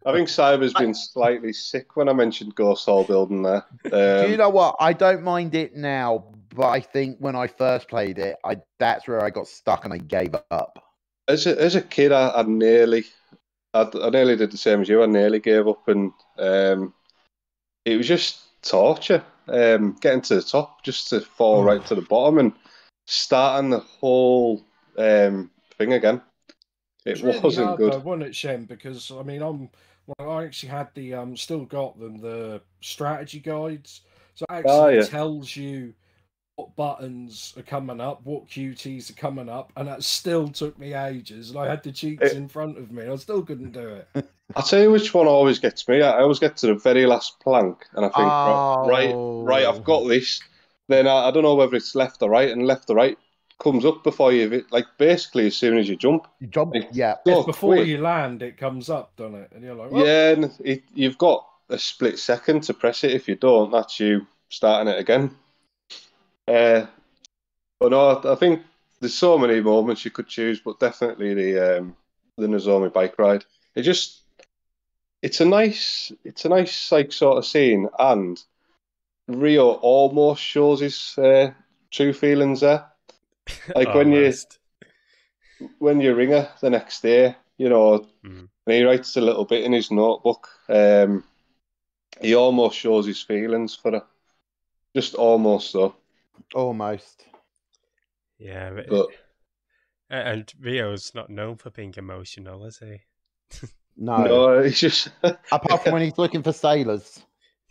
I think Cyber's been slightly sick when I mentioned Ghost Hall building there. Do you know what? I don't mind it now, but I think when I first played it, that's where I got stuck and I gave up. As a kid, I nearly did the same as you. I nearly gave up, and it was just torture. Getting to the top, just to fall right to the bottom, and starting the whole thing again. It really wasn't hard, good. though, wasn't it, Shem? Because I mean, I actually had the still got them, the strategy guides. So it actually tells you what buttons are coming up, what QTs are coming up, and that still took me ages. And I had the cheats in front of me, I still couldn't do it. I'll tell you which one always gets me. I always get to the very last plank, and I think, right, I've got this. Then I don't know whether it's left or right, and left or right comes up before you, like basically as soon as you jump. You jump, like, yeah. So before you land, it comes up, doesn't it? And you're like, oh. Yeah, and you've got a split second to press it. If you don't, that's you starting it again. But no, I think there's so many moments you could choose, but definitely the Nozomi bike ride. It's a nice like sort of scene, and Rio almost shows his true feelings there. Like when you ring her the next day, and he writes a little bit in his notebook. He almost shows his feelings for her, just almost though. Almost. Yeah, but and Rio's not known for being emotional, is he? No, he's just apart from when he's looking for sailors.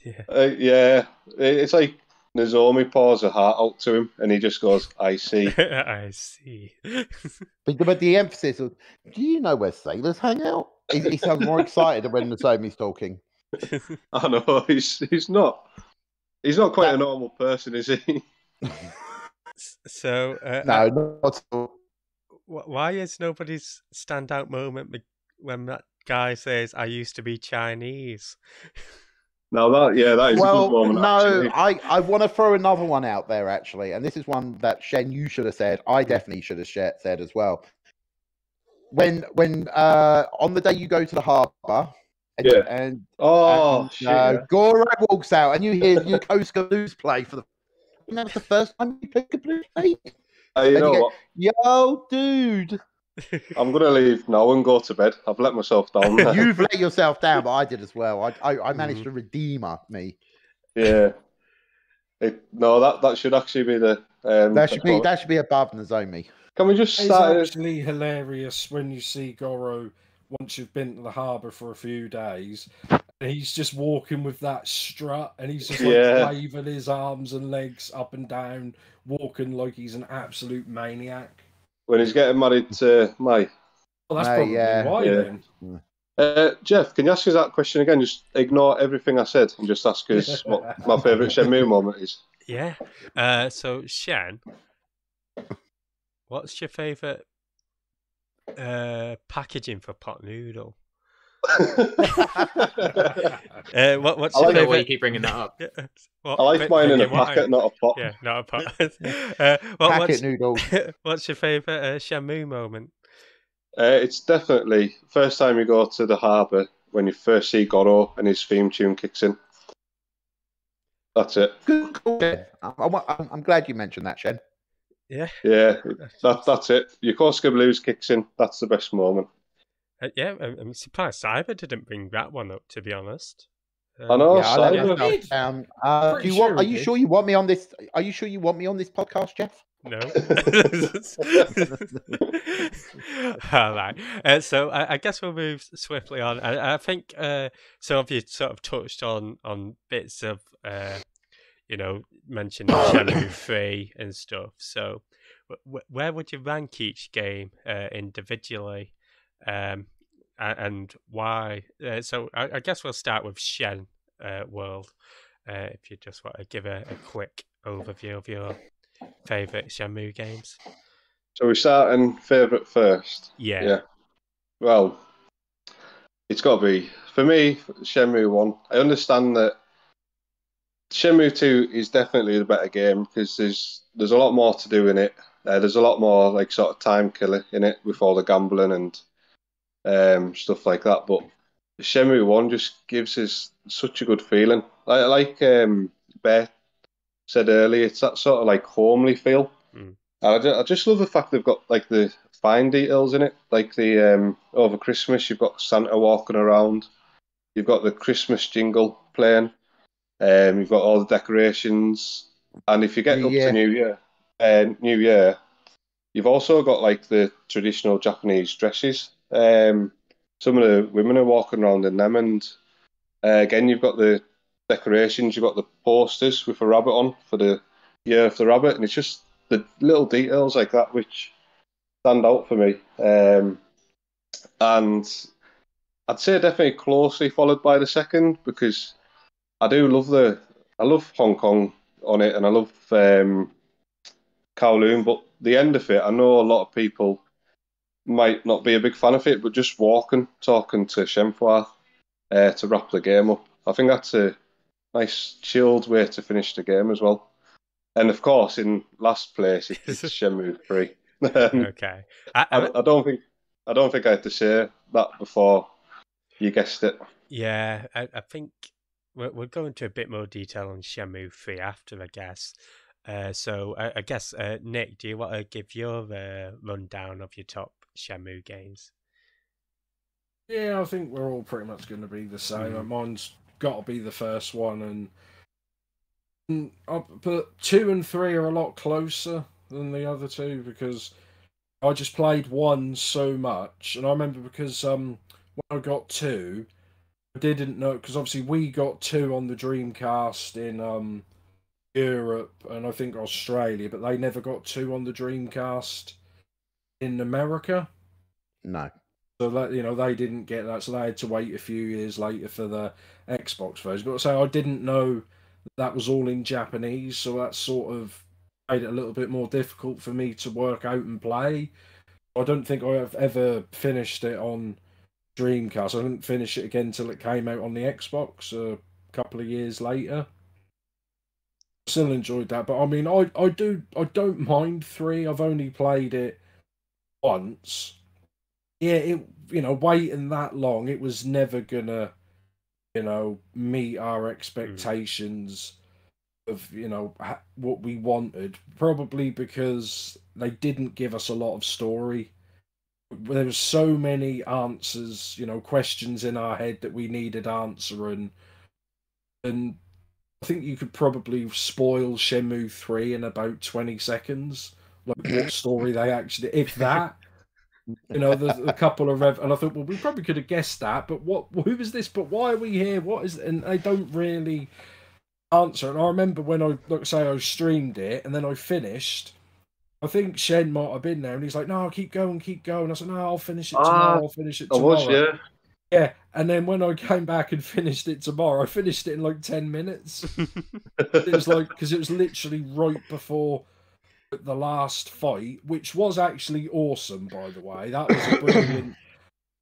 Yeah, it's like Nozomi pours her heart out to him, and he just goes, "I see." I see. But the emphasis of, do you know where sailors hang out? He sounds more excited when Nozomi's talking. I know he's not quite a normal person, is he? So no, not at all. Why is nobody's standout moment when that guy says, "I used to be Chinese"? No, that is a good moment. No, I want to throw another one out there actually, and this is one that Shen, you should have said. I definitely should have said as well. When on the day you go to the harbour, and Goro walks out, and you hear Yokosuka Blues play for the. That was the first time you picked a blues play. You know what? Yo, dude. I'm gonna leave now and go to bed. I've let myself down. You've let yourself down, but I did as well. I managed to redeem me. Yeah. That should actually be the. That should be above Nozomi. Can we just start? It's actually hilarious when you see Goro once you've been to the harbour for a few days. And he's just walking with that strut, and he's just like waving his arms and legs up and down, walking like he's an absolute maniac. When he's getting married to Mai. Well, that's probably why then. Jeff, can you ask us that question again? Just ignore everything I said and just ask us what my favourite Shenmue moment is. Yeah. So, Shen, what's your favourite packaging for pot noodle? What's your favourite? Why you keep bringing that up? I like mine in a packet, not a pot. Yeah, not a pot. Packet noodles. What's your favourite Shenmue moment? It's definitely first time you go to the harbour when you first see Goro and his theme tune kicks in. That's it. Good call, Shen. I'm glad you mentioned that, Shen. Yeah. Yeah, that's it. Yokosuka Blues kicks in. That's the best moment. Yeah, I'm surprised Cyber didn't bring that one up, to be honest. I know. Cyber. Are you sure you want me on this? Are you sure you want me on this podcast, Jeff? No. All right. So I guess we'll move swiftly on. I think some of you sort of touched on bits of, mentioned Shenmue 3 and stuff. So where would you rank each game individually? And why? So I guess we'll start with Shen World. If you just want to give a quick overview of your favourite Shenmue games. So we start in favourite first. Yeah. Well, it's got to be for me Shenmue 1. I understand that Shenmue 2 is definitely the better game because there's a lot more to do in it. There's a lot more like sort of time killer in it with all the gambling and stuff like that. But Shenmue 1 just gives us such a good feeling. Like Bear said earlier, it's that sort of like homely feel. Mm. And I just love the fact they've got like the fine details in it. Like the over Christmas, you've got Santa walking around. You've got the Christmas jingle playing. You've got all the decorations. And if you get up to New Year, you've also got like the traditional Japanese dresses. Some of the women are walking around in them, and again, you've got the decorations, you've got the posters with a rabbit on for the Year of the Rabbit, and it's just the little details like that which stand out for me. And I'd say definitely closely followed by the second, because I love Hong Kong on it, and I love Kowloon, but the end of it, I know a lot of people might not be a big fan of it, but just talking to Shenhua to wrap the game up, I think that's a nice chilled way to finish the game as well. And of course, in last place, it's Shenmue 3. Okay. I don't think I had to say that before you guessed it. Yeah, I think we'll go into a bit more detail on Shenmue 3 after, I guess. So I guess, Nick, do you want to give your rundown of your top Shenmue games? Yeah, I think we're all pretty much going to be the same. Mine's got to be the first one, but 2 and 3 are a lot closer than the other two, because I just played 1 so much, and I remember because when I got 2, I didn't know, because obviously we got 2 on the Dreamcast in Europe and I think Australia, but they never got 2 on the Dreamcast in America. No. So that, they didn't get that, so they had to wait a few years later for the Xbox version. But so I didn't know that was all in Japanese, so that sort of made it a little bit more difficult for me to work out and play. I don't think I have ever finished it on Dreamcast. I didn't finish it again until it came out on the Xbox a couple of years later. Still enjoyed that, but I mean, I don't mind 3. I've only played it once. Yeah, waiting that long, it was never gonna, meet our expectations of, what we wanted. Probably because they didn't give us a lot of story. There were so many answers, questions in our head that we needed answering, and I think you could probably spoil Shenmue 3 in about 20 seconds. Like what story they actually, if that. There's a couple of and I thought, well, we probably could have guessed that, but who is this? But why are we here? What is? And they don't really answer. And I remember when I streamed it and then I finished. I think Shen might have been there, and he's like, "No, keep going, keep going." I said, "No, I'll finish it tomorrow. I'll finish it tomorrow." I was, yeah. Yeah, and then when I came back and finished it tomorrow, I finished it in like 10 minutes. It was like, because it was literally right before the last fight, which was actually awesome, by the way. That was a brilliant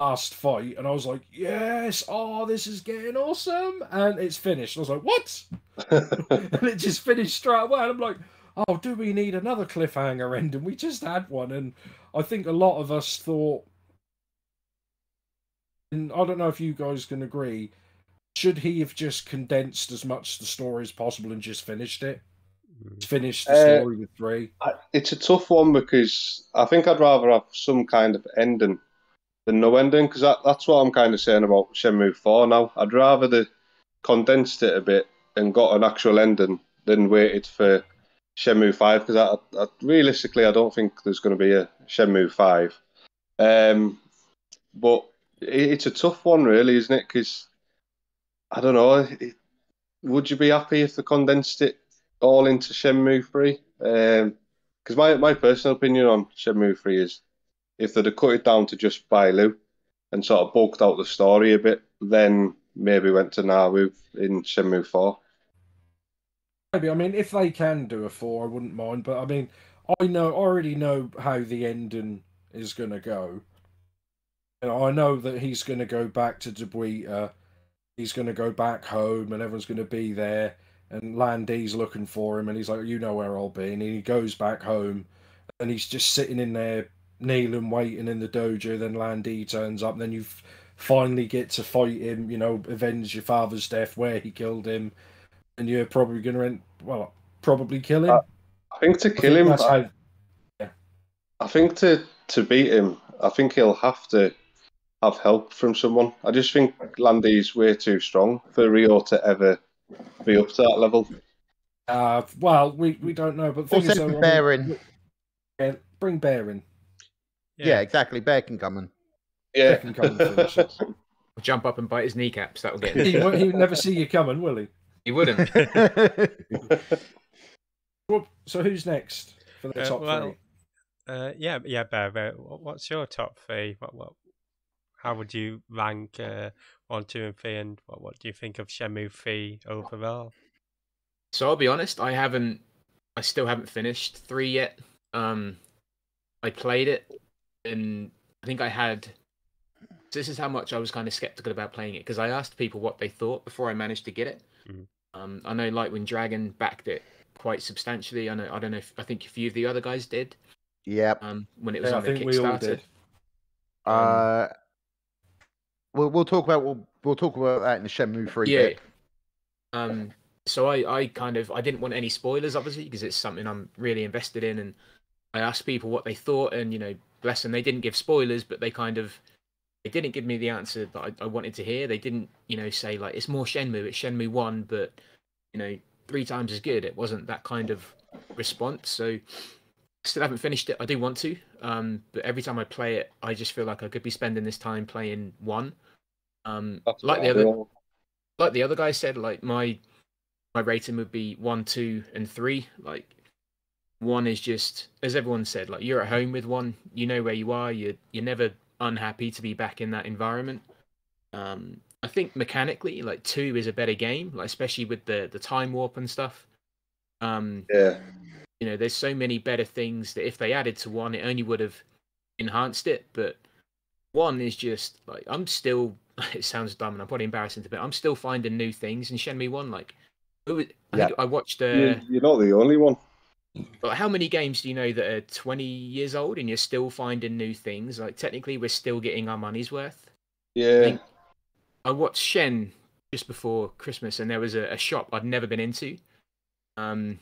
last fight, and I was like, yes, oh, this is getting awesome, and it's finished. I was like, what? And it just finished straight away, and I'm like, oh, do we need another cliffhanger ending? We just had one, and I think a lot of us thought, and I don't know if you guys can agree, should he have just condensed as much the story as possible and just finished it? Finished the story with 3? It's a tough one, because I think I'd rather have some kind of ending than no ending, because that's what I'm kind of saying about Shenmue 4 now. I'd rather they condensed it a bit and got an actual ending than waited for Shenmue 5, because I realistically, I don't think there's going to be a Shenmue 5. But it's a tough one, really, isn't it? Because, I don't know, would you be happy if they condensed it all into Shenmue 3? Because my personal opinion on Shenmue 3 is, if they'd have cut it down to just Bailu and sort of bulked out the story a bit, then maybe went to Naru in Shenmue 4. Maybe. I mean, if they can do a 4, I wouldn't mind. But I mean, I already know how the ending is going to go. I know that he's going to go back to Debuita. He's going to go back home, and everyone's going to be there. And Landy's looking for him, and he's like, "You know where I'll be." And he goes back home, and he's just sitting in there, kneeling, waiting in the dojo. Then Landy turns up, and then you finally get to fight him, you know, avenge your father's death where he killed him, and you're probably going to probably kill him. I think to kill him, that's how. I think to beat him, I think he'll have to have help from someone. I just think Landy's way too strong for Rio to ever be up to that level. Well, we don't know, but the thing is, though, Bear in. Bring Bear in. Yeah, exactly. Bear can come in. Yeah, Bear can come and finish it. Jump up and bite his kneecaps. That'll get him. He would never see you coming, will he? He wouldn't. So who's next for the top three? Yeah, Bear. What's your top three? How would you rank 1, 2, and 3, and what do you think of Shenmue 3 overall? So I'll be honest, I still haven't finished 3 yet. I played it, and I think I had. This is how much I was kind of skeptical about playing it, because I asked people what they thought before I managed to get it. Mm. I know Lightwing Dragon backed it quite substantially. I don't know. I think a few of the other guys did. Yep. When it was on the Kickstarter. We all did. We'll talk about that in the Shenmue 3 bit. So I didn't want any spoilers, obviously, because it's something I'm really invested in, and I asked people what they thought, and you know, bless them, they didn't give spoilers, but they didn't give me the answer that I wanted to hear. They didn't, you know, say like it's more Shenmue, it's Shenmue 1, but you know, 3 times as good. It wasn't that kind of response. So still haven't finished it. I do want to, but every time I play it, I just feel like I could be spending this time playing 1. Like the other guy said, like my rating would be 1, 2, and 3. Like 1 is just, as everyone said, like you're at home with 1. You know where you are. You're never unhappy to be back in that environment. I think mechanically, like 2 is a better game, like especially with the time warp and stuff. You know, there's so many better things that if they added to 1, it only would have enhanced it. But 1 is just like, I'm still. It sounds dumb, and I'm probably embarrassing to, but I'm still finding new things in Shenmue 1. Like, I watched. You're not the only one. But how many games do you know that are 20 years old and you're still finding new things? Like, technically, we're still getting our money's worth. Yeah. I watched Shen just before Christmas, and there was a shop I'd never been into. And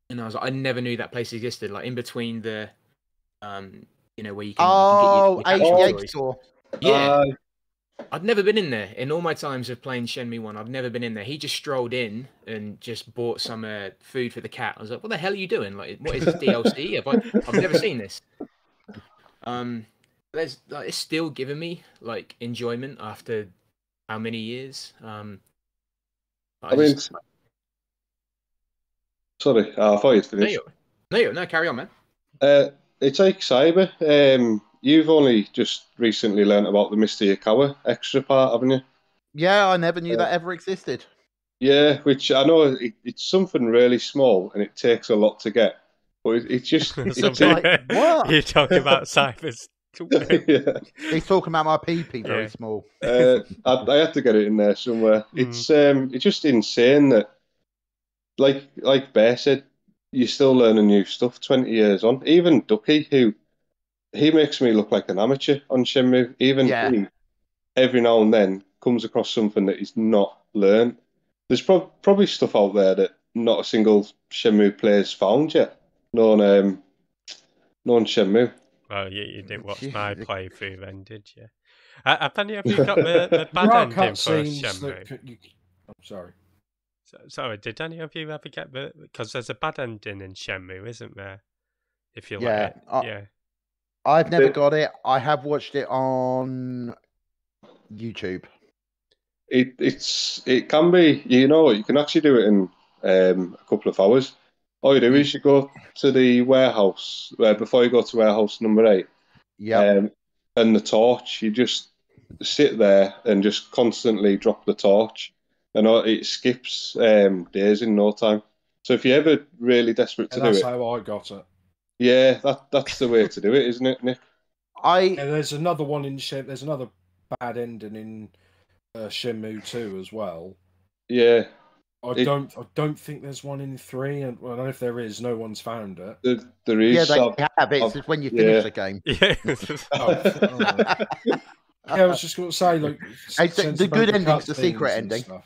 I was like, I never knew that place existed. Like, in between the, you know, where you can get your Asian store. Yeah. I'd never been in there. In all my times of playing Shenmue 1, I've never been in there. He just strolled in and just bought some food for the cat. I was like, what the hell are you doing? Like, what is this DLC? I've never seen this. It's still giving me, like, enjoyment after how many years? Sorry, I thought you'd finished. No, carry on, man. It's like Cyber. You've only just recently learnt about the Mr. Yukawa extra part, haven't you? Yeah, I never knew that ever existed. Yeah, which I know it's something really small and it takes a lot to get. But it's just... It's like, what? You're talking about Cyber's... Yeah. He's talking about my pee-pee, very small. I had to get it in there somewhere. It's just insane that, like Bear said, you're still learning new stuff 20 years on. Even Ducky, who... He makes me look like an amateur on Shenmue. Even he, every now and then, comes across something that he's not learned. There's probably stuff out there that not a single Shenmue player's found yet. No on Shenmue. Well, you didn't watch my playthrough then, did you? Have any of you got the bad ending for Shenmue? I'm sorry. Sorry, did any of you ever get the... Because there's a bad ending in Shenmue, isn't there? If you like it. I've never got it. I have watched it on YouTube. It can be, you know, you can actually do it in a couple of hours. All you do is you go to the warehouse before you go to warehouse number 8. Yeah. And the torch, you just sit there and just constantly drop the torch, and it skips days in no time. So if you're ever really desperate to do it, that's how I got it. Yeah, that's the way to do it, isn't it, Nick? There's another one in There's another bad ending in Shenmue 2 as well. Yeah. I don't think there's one in 3, and well, I don't know if there is. No one's found it. There is. Yeah, they have it. It's when you finish the game. Yeah. Yeah, I was just going to say, like, the good ending's the secret ending. Stuff.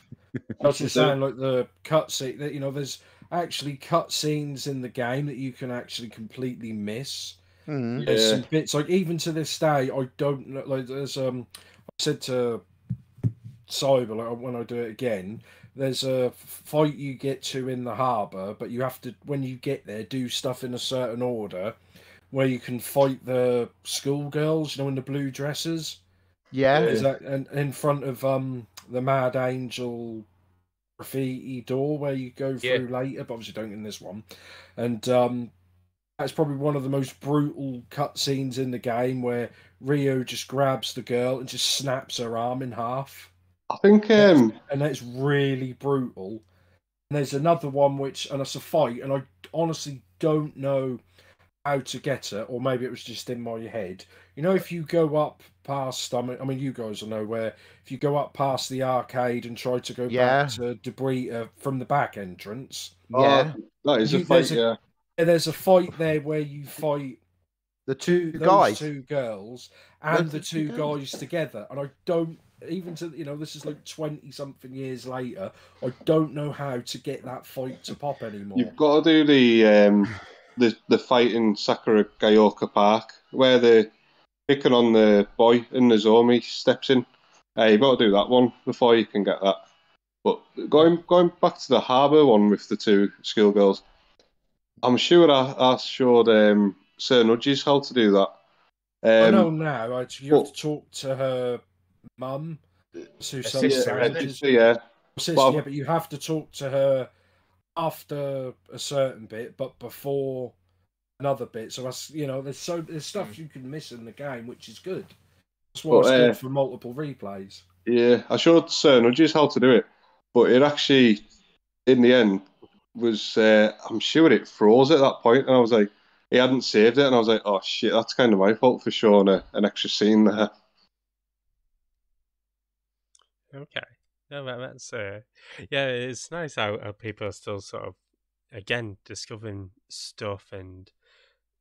I was just saying, like, the cutscene that, you know, there's actually cutscenes in the game that you can actually completely miss. Mm. There's some bits, like, even to this day, I don't know, like, there's, I said to Cyber, like, when I do it again, there's a fight you get to in the harbour, but you have to, when you get there, do stuff in a certain order where you can fight the schoolgirls, you know, in the blue dresses. Yeah. Is that and in front of the Mad Angel graffiti door where you go through later, but obviously don't in this one. And that's probably one of the most brutal cutscenes in the game, where Rio just grabs the girl and just snaps her arm in half. I think, and that's really brutal. And there's another one and it's a fight, and I honestly don't know how to get it, or maybe it was just in my head. You know, if you go up past, I mean, you guys will know where, if you go up past the arcade and try to go back to Debris from the back entrance. Yeah. That is a fight, there's a fight there where you fight those two girls and the two guys together. And I don't, even to, you know, this is like 20 something years later, I don't know how to get that fight to pop anymore. You've got to do the fight in Sakura Gaoka Park where they're picking on the boy and Nozomi steps in. You've got to do that one before you can get that. But going back to the harbour one with the two schoolgirls, I'm sure I showed Sir Nudges how to do that. I know now. You have to talk to her mum. Yeah, but you have to talk to her after a certain bit, but before another bit. So that's, you know, there's stuff you can miss in the game, which is good. That's why it's good for multiple replays. Yeah, I showed Sir Nudges how to do it, but it actually, in the end, was I'm sure it froze at that point, and I was like, he hadn't saved it, and I was like, oh shit, that's kind of my fault for showing an extra scene there. Okay. No, that's yeah, it's nice how people are still sort of, again, discovering stuff and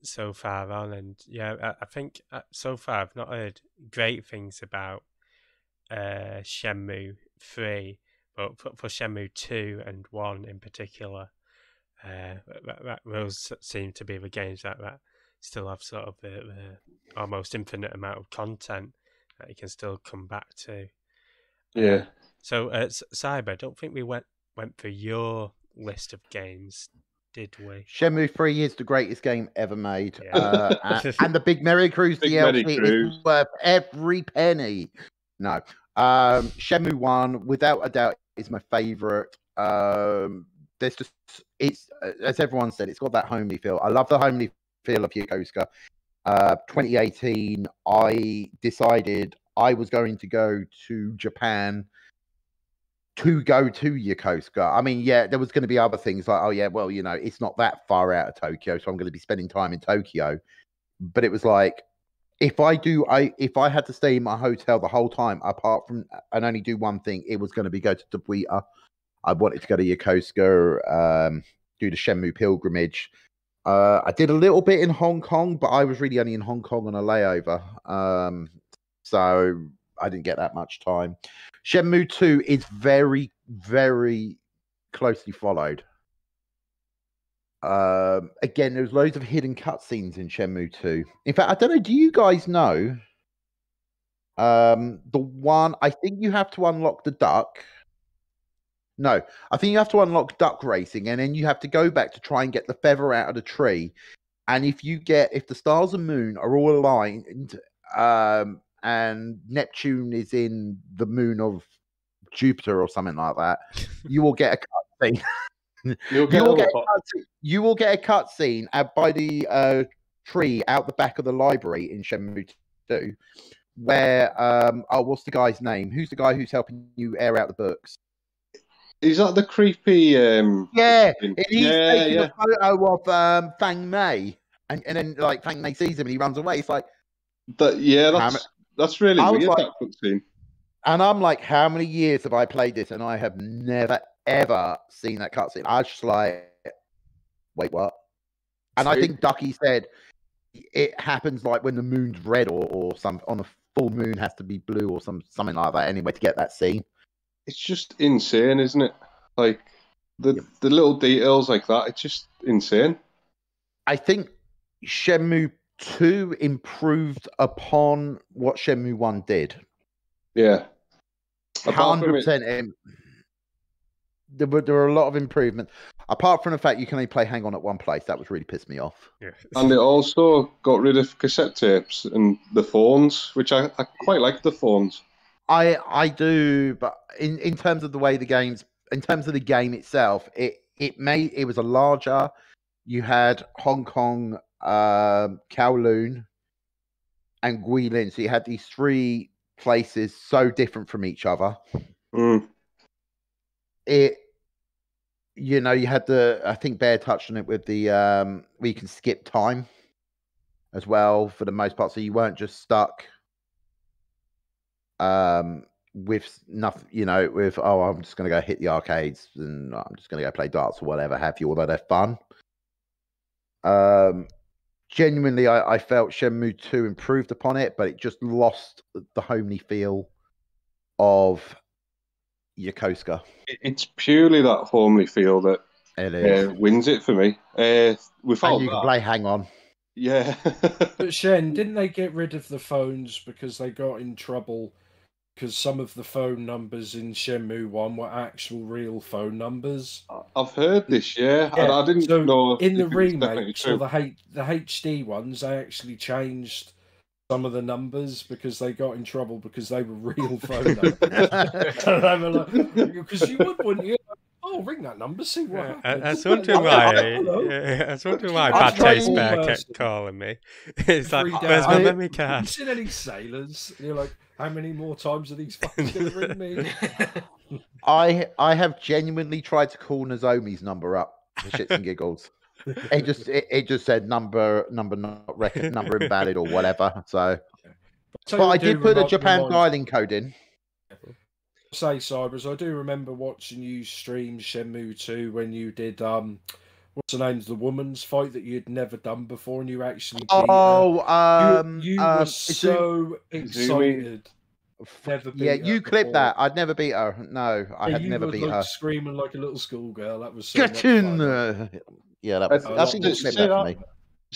so far on. And yeah, I think so far I've not heard great things about Shenmue 3, but for Shenmue 2 and 1 in particular, those seem to be the games that still have sort of the almost infinite amount of content that you can still come back to. Yeah. So, Cyber, I don't think we went through your list of games, did we? Shenmue 3 is the greatest game ever made. Yeah. And the Big Merry Cruise DLC is worth every penny. No. Shenmue 1, without a doubt, is my favourite. It's as everyone said, it's got that homely feel. I love the homely feel of Yokosuka. 2018, I decided I was going to go to Japan to go to Yokosuka. I mean, yeah, there was going to be other things like, oh yeah, well, you know, it's not that far out of Tokyo, so I'm going to be spending time in Tokyo. But it was like, if I had to stay in my hotel the whole time, apart from and only do one thing, it was going to be go to Dobuita. I wanted to go to Yokosuka, do the Shenmue pilgrimage. I did a little bit in Hong Kong, but I was really only in Hong Kong on a layover. So I didn't get that much time. Shenmue 2 is very, very closely followed. Again, there's loads of hidden cutscenes in Shenmue 2. In fact, I don't know, do you guys know the one, I think you have to unlock the duck. No, I think you have to unlock duck racing, and then you have to go back to try and get the feather out of the tree. And if the stars and moon are all aligned, and Neptune is in the moon of Jupiter or something like that, you will get a cutscene. You will get a cutscene by the tree out the back of the library in Shenmue 2, where what's the guy's name? Who's the guy who's helping you air out the books? Is that the creepy? Yeah, he's taking a photo of Fang Mei, and then like Fang Mei sees him and he runs away. It's like that's really weird, like, that cutscene. And I'm like, how many years have I played this, and I have never ever seen that cutscene? I was just like, wait, what? And I think Ducky said it happens like when the moon's red or some on a full moon has to be blue or something like that anyway to get that scene. It's just insane, isn't it? Like the little details like that. It's just insane. I think Shenmue 2 improved upon what Shenmue 1 did. Yeah. 100%. There were a lot of improvement. Apart from the fact you can only play Hang On at one place, that was really pissed me off. Yeah. And it also got rid of cassette tapes and the phones, which I quite like the phones. I do, but in terms of the way the games, in terms of the game itself, it was a larger. You had Hong Kong, Kowloon, and Guilin. So you had these three places so different from each other. Mm. You had I think Bear touched on it with the where you can skip time as well for the most part, so you weren't just stuck with nothing, with I'm just going to go hit the arcades and I'm just going to go play darts or whatever have you, although they're fun. Genuinely, I felt Shenmue 2 improved upon it, but it just lost the homely feel of Yokosuka. It's purely that homely feel that It is. wins it for me. Without And you can play Hang On. Yeah. But Shen, didn't they get rid of the phones because they got in trouble because some of the phone numbers in Shenmue 1 were actual real phone numbers? I've heard this, yeah. Yeah, I didn't know. In the if it was definitely remakes true. or the HD ones, they actually changed some of the numbers because they got in trouble because they were real phone numbers. So they were like, because you wouldn't you? Oh, ring that number, see what happens. I was wondering why BadTasteBear kept calling me. It's like, where's my memory card? Have you seen any sailors? And you're like, how many more times are these fuckers going to ring me? I have genuinely tried to call Nozomi's number up for shits and giggles. It just said number invalid or whatever. So, but I did put a Japan dialing code in. Say, Cybers, I do remember watching you stream Shenmue 2 when you did what's the name? The woman's fight that you'd never done before, and you actually beat her. You were so excited. Never beat her you clipped that. I'd never beat her. No, I had never beat her. Screaming like a little schoolgirl. That was so much fun. Yeah, that was. I think you clipped that for me.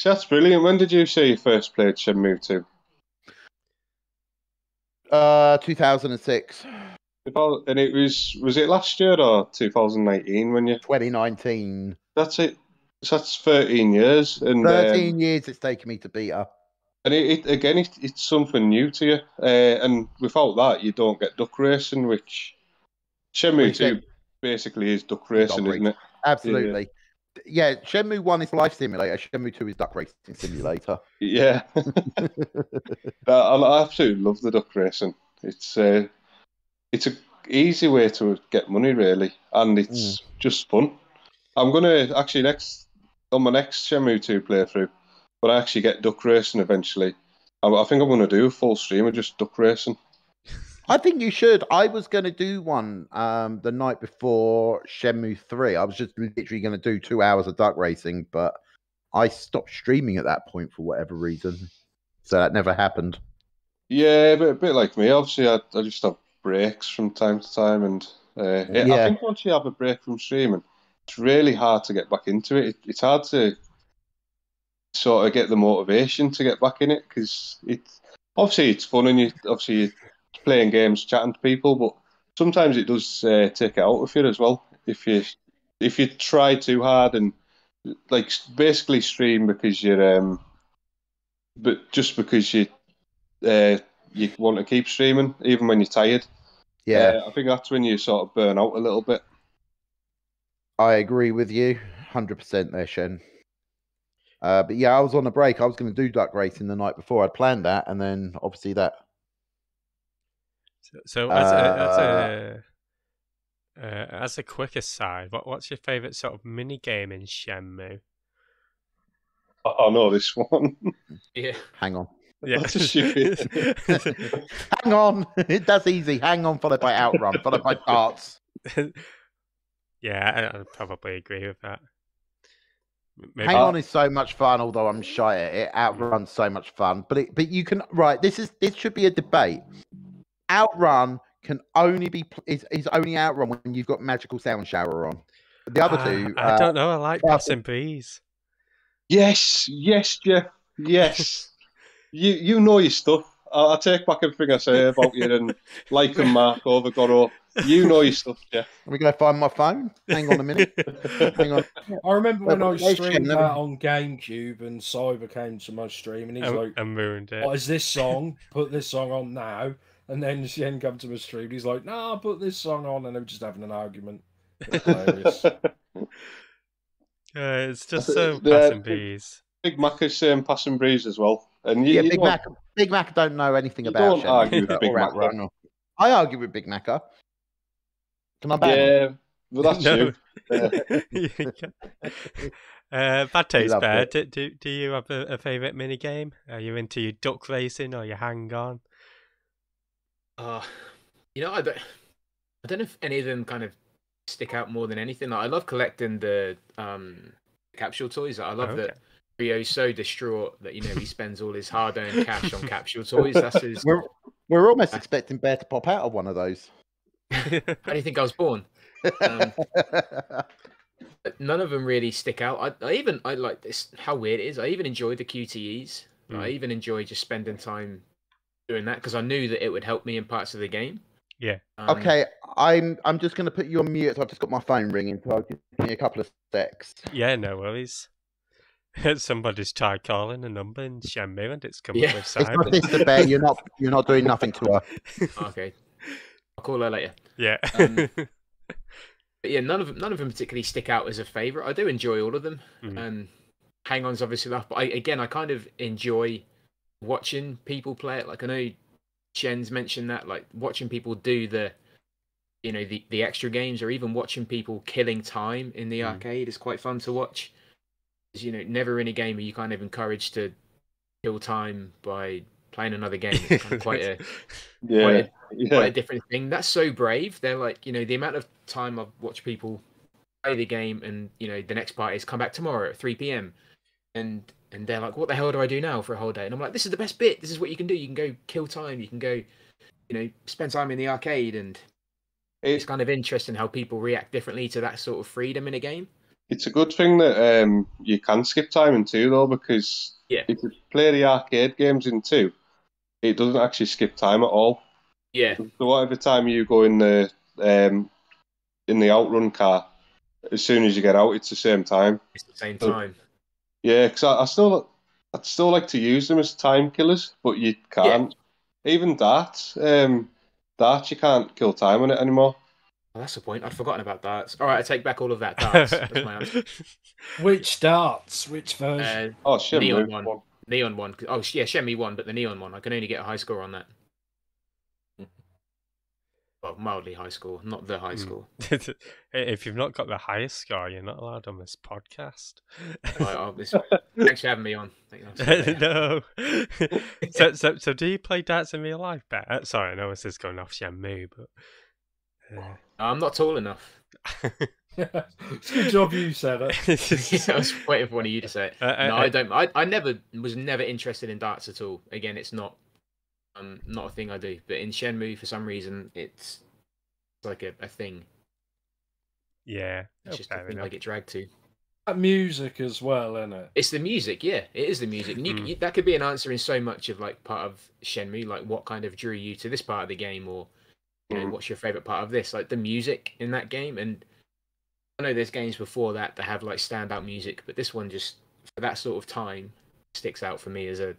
That's brilliant. When did you say you first played Shenmue 2? 2006. And it was it last year or 2019 when you? 2019. That's it. So that's 13 years. And 13 years it's taken me to beat her. And it's something new to you. And without that, you don't get duck racing, which Shenmue 2 basically is duck racing, isn't it? Absolutely. Yeah, Shenmue 1 is life simulator. Shenmue 2 is duck racing simulator. Yeah. I absolutely love the duck racing. It's a easy way to get money, really, and it's just fun. I'm gonna actually on my next Shenmue 2 playthrough, when I actually get duck racing eventually, I think I'm gonna do a full stream of just duck racing. I think you should. I was going to do one the night before Shenmue 3. I was just literally going to do 2 hours of duck racing, but I stopped streaming at that point for whatever reason. So that never happened. Yeah, a bit like me. Obviously, I just have breaks from time to time. And I think once you have a break from streaming, it's really hard to get back into it. It's hard to sort of get the motivation to get back in it because it's fun and you're playing games, chatting to people, but sometimes it does take it out of you as well. If you try too hard and like basically stream because you're but just because you want to keep streaming even when you're tired. Yeah, I think that's when you sort of burn out a little bit. I agree with you 100% there, Shen. But yeah, I was on a break. I was going to do duck racing the night before. I'd planned that, and then obviously that. So as a quick aside, what's your favourite sort of mini game in Shenmue? I know this one. Yeah. Hang on. Yeah. That's stupid. Hang on. That's easy. Hang on, followed by outrun, followed by darts. Yeah, I'd probably agree with that. Maybe. Hang On is so much fun, although I'm shy at it. Outrun's so much fun, but you can This should be a debate. Outrun can only be is only Outrun when you've got Magical Sound Shower on. The other two, I don't know. I like Fast Passing Breeze. Yes, Jeff. Yes. you know your stuff. I take back everything I say about you and like and Mark over Goro. You know your stuff, Jeff. Let me go find my phone. Hang on a minute. Hang on. I remember when I Where's streamed Shen? that on GameCube and Cyber came to my stream and he's like, and ruined it. "What is this song? Put this song on now." And then Shen come to my stream. He's like, "Nah, put this song on," and they were just having an argument. It's hilarious. It's just so Passing Breeze. Big Mac is saying Passing Breeze as well. And Big Mac don't know anything about don't Shen argue with or Big Mac. Outrun. I argue with Big Mac. Can I ban him? Yeah, well, that's No. you. Bad Taste love Bear, it. do you have a favourite mini game? Are you into your duck racing or your hang on? I don't know if any of them kind of stick out more than anything. Like, I love collecting the capsule toys. I love that Rio's so distraught that he spends all his hard-earned cash on capsule toys. That's his. We're almost expecting Bear to pop out of one of those. How do you think I was born? None of them really stick out. I like this. How weird it is. I even enjoy the QTEs. I even enjoy just spending time doing that because I knew that it would help me in parts of the game. Yeah. Okay, I'm just going to put you on mute. I've just got my phone ringing, so I'll give me a couple of secs. Yeah, no worries. Somebody's tried calling a number in Shenmue and it's come up with It's my Cyber. sister Bear. You're not doing nothing to her. Okay, I'll call her later. Yeah. But yeah, none of them particularly stick out as a favorite. I do enjoy all of them. Hang On's obviously that, but I kind of enjoy watching people play it. Like I know Shen's mentioned that, like watching people do the extra games, or even watching people killing time in the arcade is quite fun to watch. Never in a game are you kind of encouraged to kill time by playing another game. It's kind of quite a different thing. That's so brave. They're like, the amount of time I've watched people play the game and, the next part is come back tomorrow at 3 p.m. And they're like, what the hell do I do now for a whole day? And I'm like, this is the best bit. This is what you can do. You can go kill time. You can go, spend time in the arcade. And it's kind of interesting how people react differently to that sort of freedom in a game. It's a good thing that you can skip time in 2, though, because if you play the arcade games in 2, it doesn't actually skip time at all. Yeah. So whatever time you go in the outrun car, as soon as you get out, it's the same time. It's the same time. Yeah, because I'd still like to use them as time killers, but you can't. Yeah. Even darts, you can't kill time on it anymore. Oh, that's the point. I'd forgotten about darts. All right, I take back all of that. Darts. That's my answer. Which darts? Which version? Shenmue Neon one. Neon one. Oh, yeah, Shenmue 1, but the Neon one. I can only get a high score on that. Well, mildly high score, not the high score. If you've not got the highest score, you're not allowed on this podcast. Thanks for having me on. No. So do you play darts in real life, Bet? Sorry, I know this is going off Shenmue, but... I'm not tall enough. Good job you said it. I was waiting for one of you to say it. No, I don't. I was never interested in darts at all. Again, it's not a thing I do. But in Shenmue, for some reason, it's like a thing. Yeah, it's just a thing I get dragged to. That music as well, isn't it? It's the music, yeah. It is the music. And that could be an answer in so much of like part of Shenmue, like what kind of drew you to this part of the game, or what's your favorite part of this? Like the music in that game. And I know there's games before that have like standout music, but this one just for that sort of time sticks out for me as a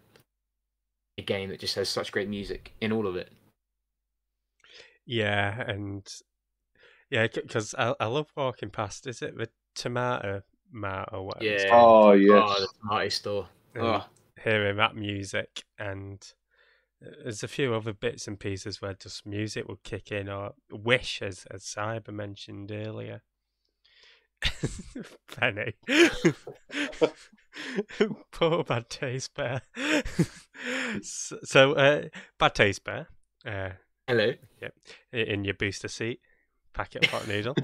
game that just has such great music in all of it. Yeah, and because I love walking past. Is it the Tomato Mart or whatever? Yeah. Oh yes. Oh, the tomato store. Hearing that music, and there's a few other bits and pieces where just music will kick in, or Wish, as Cyber mentioned earlier. Penny. Poor Bad Taste Bear. So Bad Taste Bear. Hello. Yep. In your booster seat. Packet of pot noodle.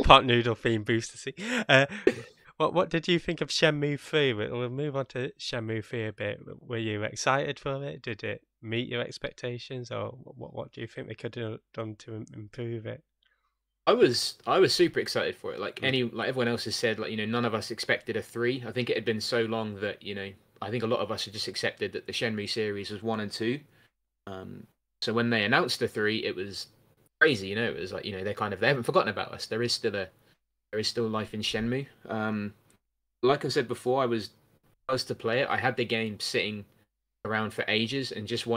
Pot noodle themed booster seat. What did you think of Shenmue 3? We'll move on to Shenmue 3 a bit. Were you excited for it? Did it meet your expectations, or what do you think they could have done to improve it? I was super excited for it. Like everyone else has said, like, none of us expected a 3. I think it had been so long that, I think a lot of us had just accepted that the Shenmue series was 1 and 2. So when they announced the 3, it was crazy. It was like, they haven't forgotten about us. There is still life in Shenmue. Like I said before, I was to play it. I had the game sitting around for ages and just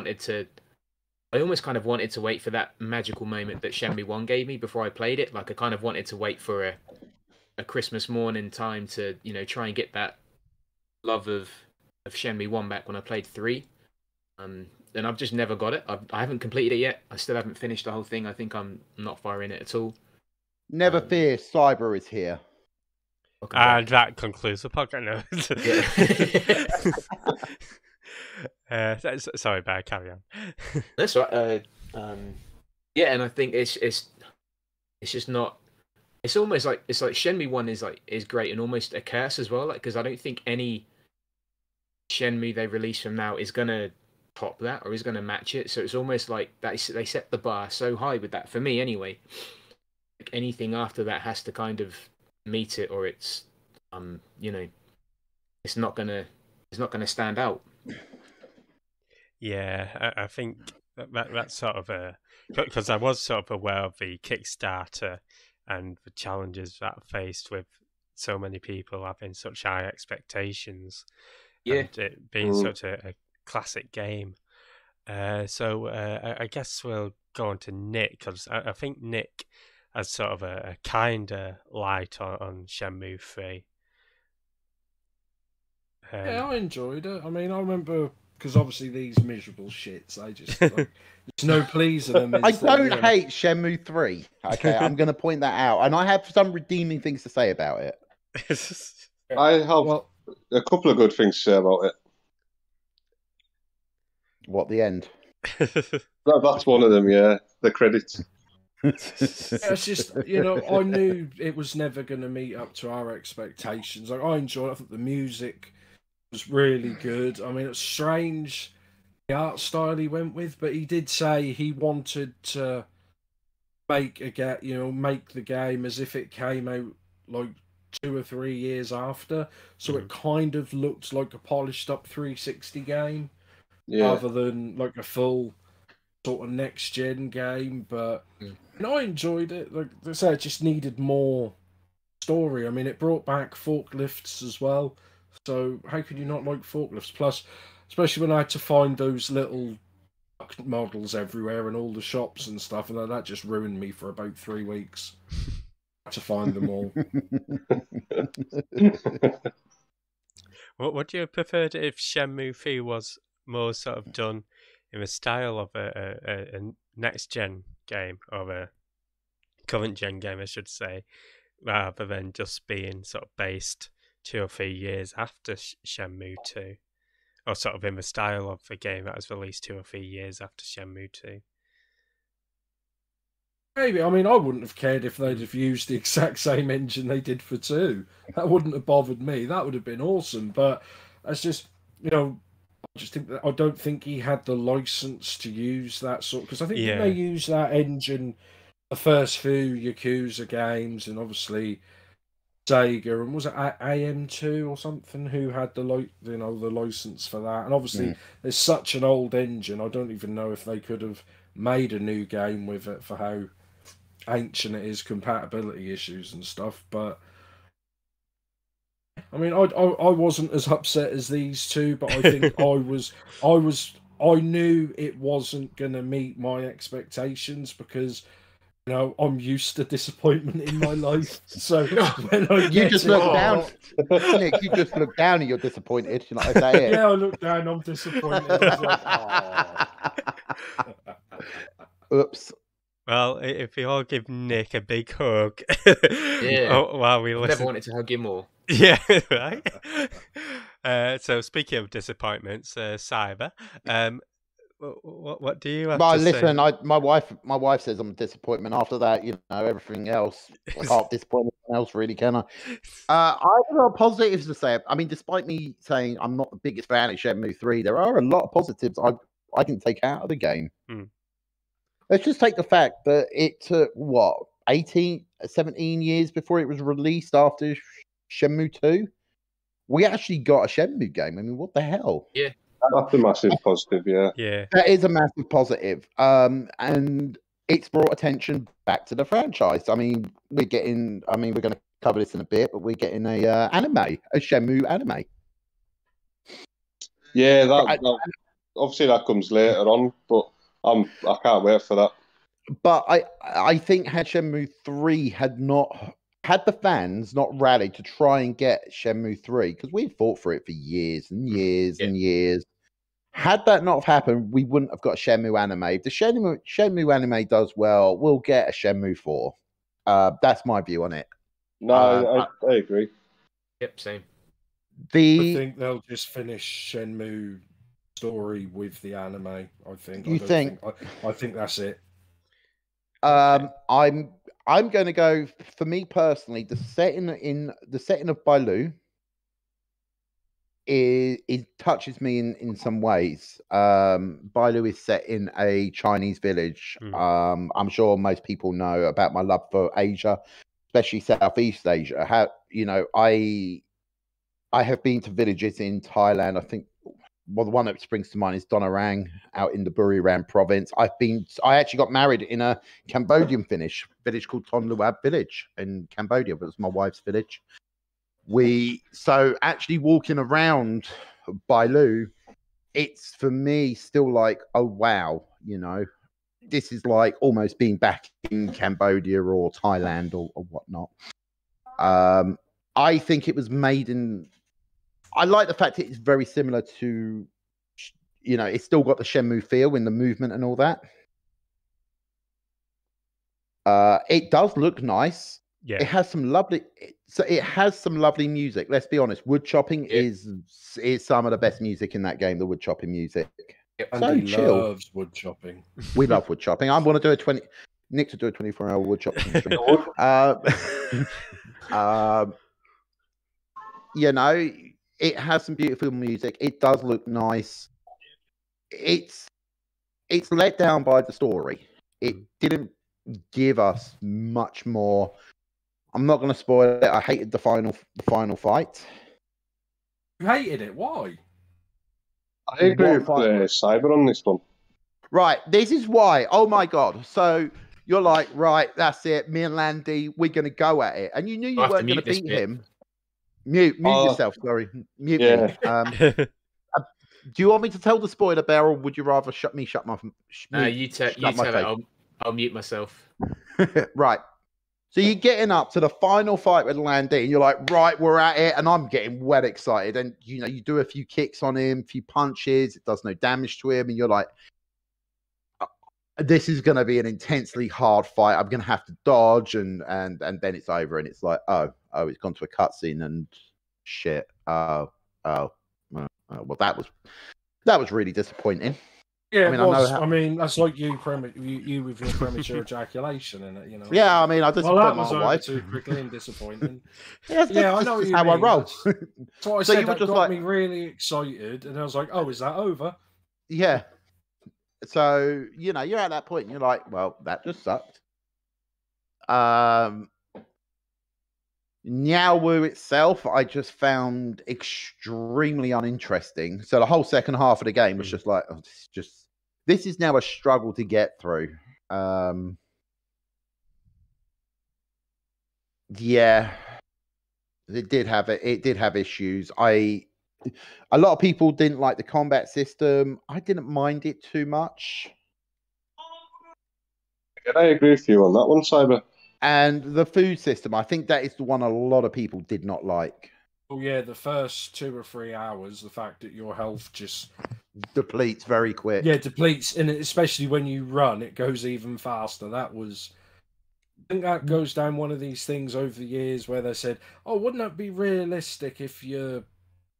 I almost kind of wanted to wait for that magical moment that Shenmue 1 gave me before I played it. Like, I kind of wanted to wait for a Christmas morning time to, try and get that love of Shenmue 1 back when I played 3. And I've just never got it. I haven't completed it yet. I still haven't finished the whole thing. I think I'm not far in it at all. Never fear, Cyber is here. And that concludes the podcast. Sorry, Bear, carry on. That's right. Yeah, and I think it's just not. It's almost like Shenmue 1 is great and almost a curse as well. Like, because I don't think any Shenmue they release from now is gonna top that or is gonna match it. So it's almost like they set the bar so high with that, for me anyway. Like, anything after that has to kind of meet it, or it's it's not gonna stand out. Yeah, I think that's sort of because I was sort of aware of the Kickstarter and the challenges that faced with so many people having such high expectations, and it being such a classic game. So I guess we'll go on to Nick, because I think Nick has sort of a kinder light on Shenmue 3. Yeah, I enjoyed it. I mean, I remember, because obviously these miserable shits, they just there's no pleasing them. I don't hate Shenmue 3. Okay, I'm going to point that out, and I have some redeeming things to say about it. I have a couple of good things to say about it. What, the end? That's one of them, yeah. The credits. It's just, I knew it was never going to meet up to our expectations. Like, I enjoyed it. I thought the music was really good. I mean, it's strange the art style he went with, but he did say he wanted to make the game as if it came out like 2 or 3 years after, so it kind of looked like a polished up 360 game rather than like a full sort of next gen game. But I enjoyed it. Like I said, it just needed more story. I mean, it brought back forklifts as well, so how could you not like forklifts? Plus, especially when I had to find those little models everywhere in all the shops and stuff, and that just ruined me for about 3 weeks to find them all. What would you have preferred if Shenmue 3 was more sort of done in the style of a next gen game, or a current gen game, I should say, rather than just being sort of based 2 or 3 years after Shenmue 2, or sort of in the style of a game that was released 2 or 3 years after Shenmue 2? Maybe. I mean, I wouldn't have cared if they'd have used the exact same engine they did for 2. That wouldn't have bothered me. That would have been awesome. But that's just, I just think that I don't think he had the license to use that sort, because I think they used that engine the first few Yakuza games, and obviously Sega, and was it AM2 or something who had the license for that? And obviously there's such an old engine, I don't even know if they could have made a new game with it for how ancient it is, compatibility issues and stuff. But I mean, I wasn't as upset as these two, but I think I knew it wasn't going to meet my expectations, because I'm used to disappointment in my life. So when I You just look down, Nick. You just look down and you're disappointed. You're not say it. Yeah, I look down. I'm disappointed. I was like, Oops. Well, if we all give Nick a big hug, while we listen. Never wanted to hug him more. Yeah, right. So speaking of disappointments, Cyber, What do you have But to listen, say? my wife says I'm a disappointment. After that, everything else, I can't disappoint anyone else, really, can I? I have a lot of positives to say. I mean, despite me saying I'm not the biggest fan of Shenmue 3, there are a lot of positives I can take out of the game. Hmm. Let's just take the fact that it took, 17 years before it was released after Shenmue 2? We actually got a Shenmue game. I mean, what the hell? Yeah. That's a massive positive, yeah. Yeah. That is a massive positive. And it's brought attention back to the franchise. I mean, we're going to cover this in a bit, but we're getting a Shenmue anime. Yeah, obviously that comes later on, but I can't wait for that. But I think had Shenmue 3 had the fans not rallied to try and get Shenmue 3, because we fought for it for years and years and years. Had that not have happened, we wouldn't have got a Shenmue anime. If the Shenmue anime does well, we'll get a Shenmue 4. That's my view on it. No, I agree. Yep, same. I think they'll just finish Shenmue story with the anime. I think. I think that's it. I'm going to go, for me personally, the setting of Bailu it touches me in some ways. Bailu is set in a Chinese village. I'm sure most people know about my love for Asia, especially Southeast Asia. I have been to villages in Thailand. I think the one that springs to mind is Donarang out in the Buriram province. I actually got married in a Cambodian village called Ton Luab village in Cambodia, but it was my wife's village. So actually walking around Bailu, it's for me still like, oh wow, this is like almost being back in Cambodia or Thailand or whatnot. I think it was made in. I like the fact it's very similar to, it's still got the Shenmue feel in the movement and all that. It does look nice. Yeah. It has some lovely music. Let's be honest. Wood chopping is some of the best music in that game. The wood chopping music. And so chill. Loves wood chopping. We love wood chopping. I want to do Nick to do a 24-hour wood chopping stream. It has some beautiful music. It does look nice. It's let down by the story. It didn't give us much more. I'm not going to spoil it. I hated the final fight. You hated it? Why? I agree with Cyber on this one. Right, this is why. Oh my god! So you're like, right, that's it. Me and Landy, we're going to go at it, and you knew you weren't going to beat him. Mute yourself. Sorry, mute me. Do you want me to tell the spoiler bear, or would you rather shut my? You tell it. I'll mute myself. Right. So you're getting up to the final fight with Landy, and you're like, right, we're at it, and I'm getting well excited. And you do a few kicks on him, a few punches, it does no damage to him, and you're like, this is going to be an intensely hard fight. I'm going to have to dodge, and then it's over, and it's like, oh, it's gone to a cutscene, and shit. Well, that was really disappointing. Yeah, I mean, that's like you with your premature ejaculation in it, Yeah, I mean, I disappointed my wife too quickly and disappointing. Yeah, I know what you mean. I roll. So I said that got me really excited, and I was like, "Oh, is that over?" Yeah. So you're at that point, and you're like, "Well, that just sucked." Nyawu itself, I just found extremely uninteresting. So the whole second half of the game was just like, this is now a struggle to get through. Yeah, it did have issues. A lot of people didn't like the combat system. I didn't mind it too much. I agree with you on that one, Cyber. And the food system, I think that is the one a lot of people did not like. Oh yeah, the first 2 or 3 hours, the fact that your health just depletes very quick. Yeah, depletes, and especially when you run, it goes even faster. I think that goes down one of these things over the years where they said, "Oh, wouldn't it be realistic if your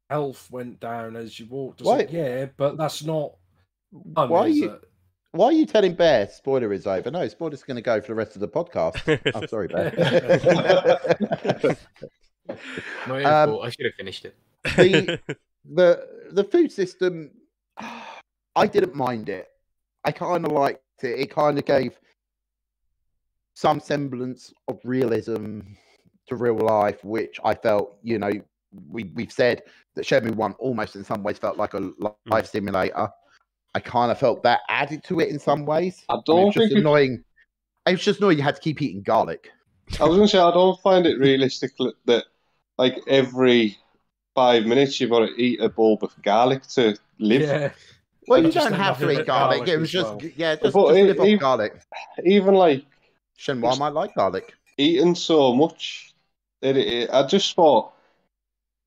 health went down as you walked?" I was like, yeah, but that's not Why are you? Why are you telling Bear spoiler is over? No, spoiler's going to go for the rest of the podcast. Oh, sorry, Bear. My own fault. I should have finished it. The food system, I didn't mind it. I kind of liked it. It kind of gave some semblance of realism to real life, which I felt, you know, we've said that Shenmue 1 almost in some ways felt like a life simulator. I kind of felt that added to it in some ways. I don't it's just annoying. It was just annoying you had to keep eating garlic. I was going to say, I don't find it realistic that, like, every 5 minutes you've got to eat a bulb of garlic to live. Yeah. Well, you don't have to eat garlic. It was just, just But live off garlic. Even like Shenmue might like garlic. Eating so much, I just thought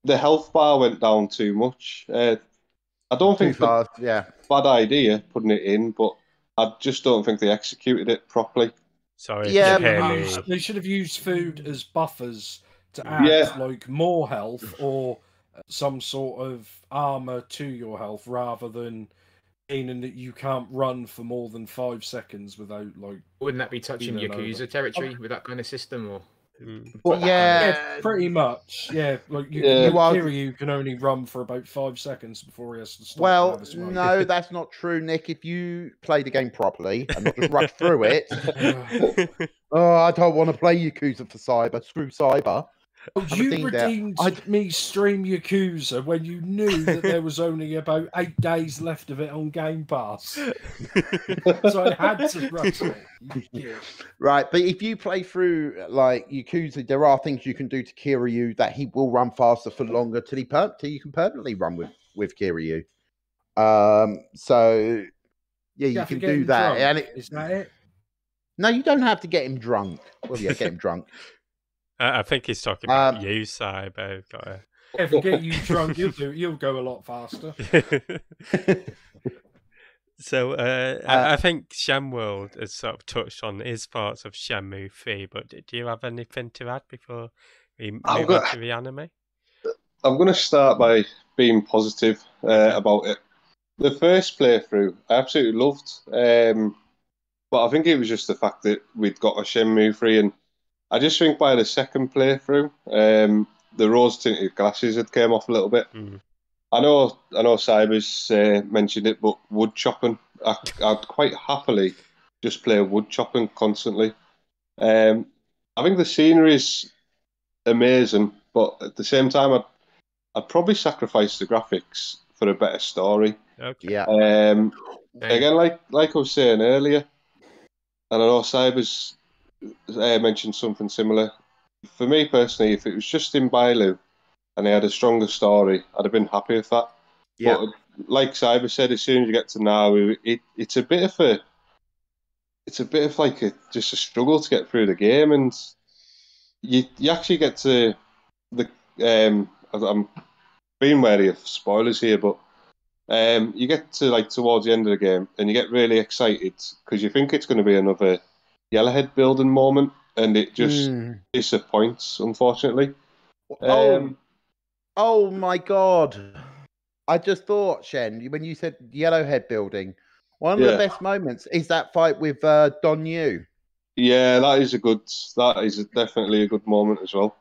the health bar went down too much. I don't think fast, bad idea putting it in, but I just don't think they executed it properly. Sorry, they should have used food as buffers to add like more health or some sort of armor to your health, rather than meaning that you can't run for more than 5 seconds without like. Wouldn't that be touching Yakuza territory with that kind of system, or? Well, yeah, pretty much. Yeah, like Kiryu can only run for about 5 seconds before he has to stop. Well, no, that's not true, Nick. If you play the game properly and not just rush through it, I don't want to play Yakuza for cyber. Screw cyber. You redeemed me stream Yakuza when you knew that there was only about 8 days left of it on Game Pass. So I had to rush it. Right, but if you play through like Yakuza, there are things you can do to Kiryu that he will run faster for longer till you can permanently run with Kiryu. So yeah, you can do that. And is that it? No, you don't have to get him drunk. Well, yeah, get him drunk. I think he's talking about you, Cyber. If we get you drunk, you'll go a lot faster. So I think Shenworld has sort of touched on his parts of Shenmue 3, but do you have anything to add before we move on to the anime? I'm going to start by being positive about it. The first playthrough, I absolutely loved, but I think it was just the fact that we'd got a Shenmue 3, and I just think by the second playthrough, the rose-tinted glasses had came off a little bit. I know Cyber's mentioned it, but wood chopping, I'd quite happily just play wood chopping constantly. I think the scenery is amazing, but at the same time, I'd probably sacrifice the graphics for a better story. Okay. Yeah. Again, like I was saying earlier, and I know Cyber's mentioned something similar. For me personally, if it was just in Bailu and they had a stronger story, I'd have been happy with that. Yeah. But like Cyber said, as soon as you get to now, it's a bit of like just a struggle to get through the game, and you actually get to the I'm being wary of spoilers here, but you get to like towards the end of the game and you get really excited because you think it's going to be another Yellowhead building moment, and it just disappoints, unfortunately. Oh my god! I just thought, Shen, when you said Yellowhead building, one of the best moments is that fight with Don Yu. Yeah, that is definitely a good moment as well.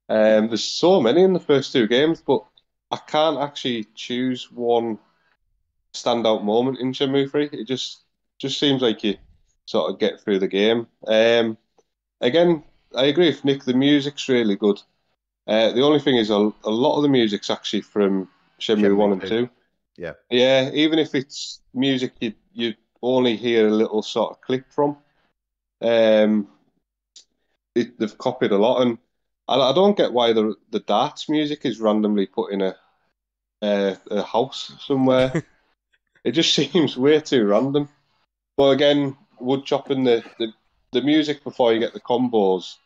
There's so many in the first 2 games, but I can't actually choose one standout moment in Shenmue 3. It just seems like you sort of get through the game. Again, I agree with Nick. The music's really good. The only thing is a lot of the music's actually from Shenmue 1 and 2. Yeah. Yeah, even if it's music you only hear a little sort of clip from. They've copied a lot, and I don't get why the darts music is randomly put in a house somewhere. It just seems way too random. But again, wood chopping, the music before you get the combos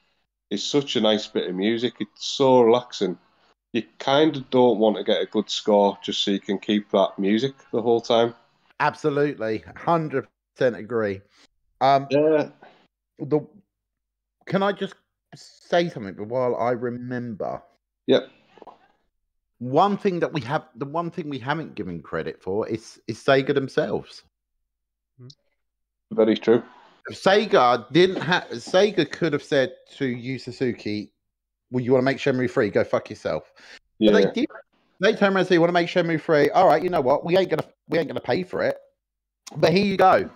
is such a nice bit of music. It's so relaxing. You kind of don't want to get a good score just so you can keep that music the whole time. Absolutely, 100% agree. Yeah. Can I just say something while I remember? Yep. one thing that the one thing we haven't given credit for is Sega themselves. Very true. Sega could have said to Yu Suzuki, "Well, you want to make Shenmue 3? Go fuck yourself." But they did. They turned around and said, "You want to make Shenmue 3? All right, you know what? We ain't gonna pay for it. But here you go.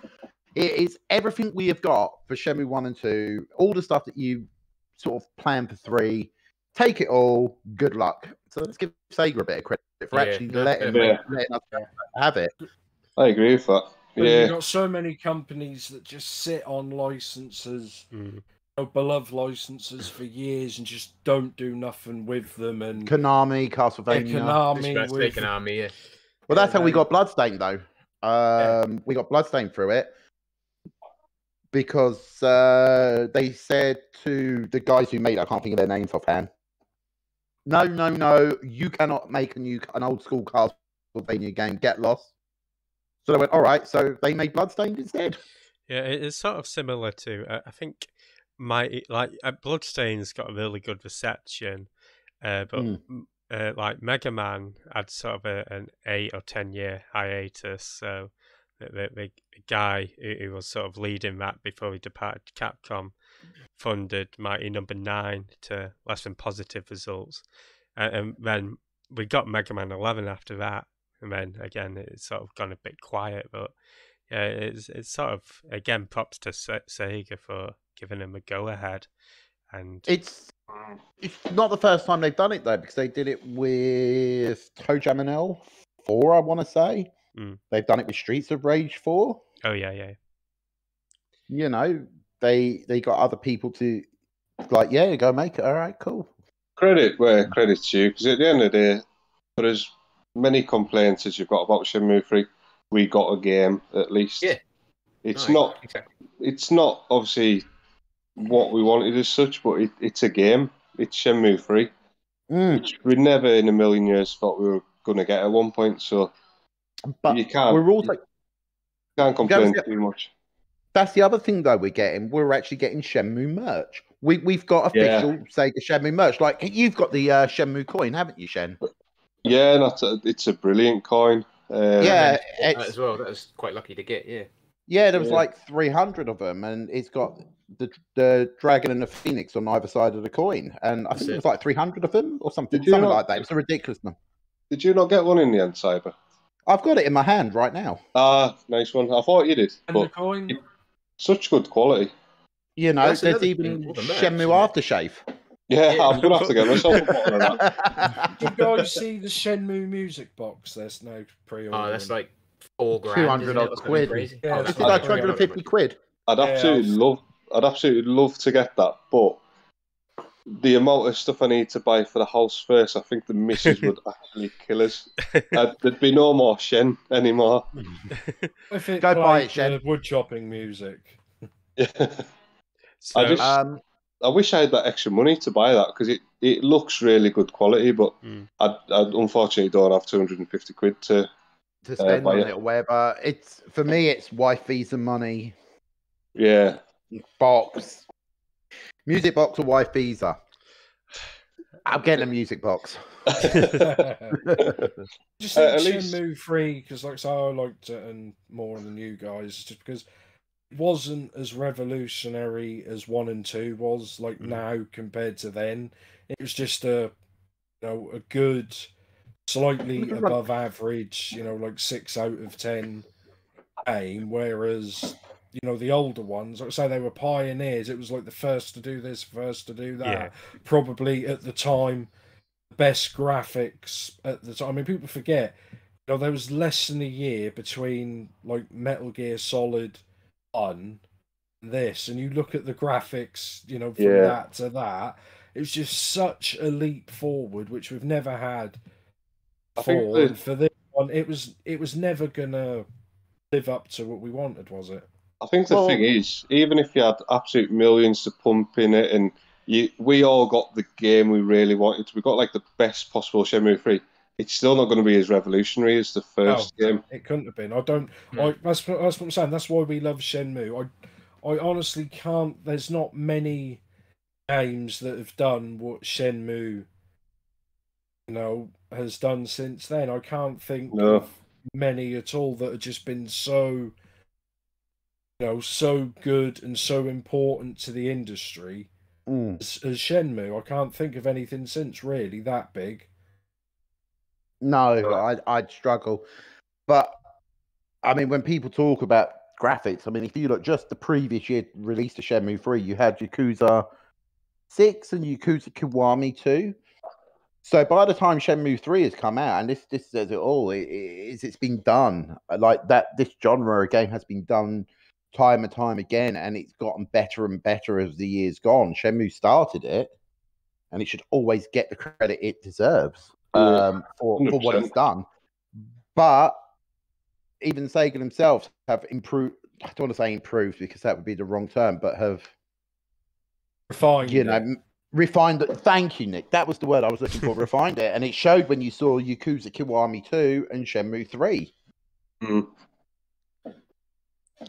It is everything we have got for Shenmue 1 and 2, all the stuff that you sort of planned for 3. Take it all. Good luck." So let's give Sega a bit of credit for actually letting us have it. I agree with that. But you've got so many companies that just sit on licenses, beloved licenses for years and just don't do nothing with them. And Konami, Castlevania. Konami, yeah. Well, that's how we got Bloodstained, though. We got Bloodstained through it because they said to the guys who made it, I can't think of their names offhand, no, you cannot make an old school Castlevania game. Get lost. So they went, all right. So they made Bloodstained instead. Yeah, it's sort of similar to I think Bloodstained's got a really good reception, but like Mega Man had sort of an 8 or 10 year hiatus. So the guy who was sort of leading that before he departed Capcom funded Mighty Number 9 to less than positive results, and then we got Mega Man 11 after that. And then again, it's sort of gone a bit quiet, but yeah, it's sort of again props to Sega for giving them a go ahead. And it's not the first time they've done it though, because they did it with Toe Jam and L4, I want to say. They've done it with Streets of Rage 4. Oh yeah. You know, they got other people to go make it. All right, cool. Credit where credit's due, because at the end of the day, for as many complaints as you've got about Shenmue 3, we got a game at least. Yeah. It's not obviously what we wanted as such, but it's a game. It's Shenmue 3, which we never in a million years thought we were going to get at one point. So but you can't complain too much. That's the other thing though we're getting. We're actually getting Shenmue merch. We've got official Sega Shenmue merch. Like you've got the Shenmue coin, haven't you, Shen? Yeah, it's a brilliant coin. As well. That was quite lucky to get. Yeah, there was like 300 of them, and it's got the dragon and the phoenix on either side of the coin, and I think it was like 300 of them or something like that. It's a ridiculous number. Did you not get one in the end, Cyber? I've got it in my hand right now. Nice one. I thought you did. And the coin, such good quality. You know, there's even Shenmue aftershave. Yeah, I'm gonna have to get myself a bottle of that. Did you guys see the Shenmue music box? There's no pre-order. Oh, that's like $4 grand. 200 odd quid. Yeah, it's like 250 quid. I'd absolutely love to get that, but the amount of stuff I need to buy for the house first, I think the missus would actually kill us. There'd be no more Shen anymore. If it Go buy it, Shen. Wood chopping music. Yeah. So, I wish I had that extra money to buy that, because it looks really good quality, but I unfortunately don't have 250 quid to spend on it or whatever. It's for me, it's wife visa money. Yeah. Box. Music box or wife visa. I'm getting a music box. Just think Shenmue 3, because like I liked it and more than you guys, just because it wasn't as revolutionary as 1 and 2 was, like now compared to then. It was just a good, slightly above average, like 6 out of 10 game, whereas the older ones, like I say, they were pioneers. It was like the first to do this, first to do that. Yeah. Probably at the time, best graphics at the time. I mean, people forget, there was less than a year between like Metal Gear Solid 1 and this, and you look at the graphics, from that to that, it was just such a leap forward, which we've never had before. And for this one, it was never gonna live up to what we wanted, was it? I think the thing is, even if you had absolute millions to pump in it, and we all got the game we really wanted, we got like the best possible Shenmue 3, it's still not going to be as revolutionary as the first game. It couldn't have been. That's what I'm saying. That's why we love Shenmue. I honestly can't. There's not many games that have done what Shenmue has done since then. I can't think No. of many at all that have just been so, so good and so important to the industry as Shenmue. I can't think of anything since really that big. No, I'd struggle. But I mean, when people talk about graphics, I mean, if you look just the previous year release of Shenmue 3, you had Yakuza 6 and Yakuza Kiwami 2. So by the time Shenmue 3 has come out, and this says it all, it's been done. Like that, this genre of game has been done time and time again, and it's gotten better and better as the years gone. Shenmue started it, and it should always get the credit it deserves for what it's done. But even Sega themselves have improved. I don't want to say improved because that would be the wrong term, but have refined it. Thank you, Nick. That was the word I was looking for. Refined it, and it showed when you saw Yakuza Kiwami 2 and Shenmue 3.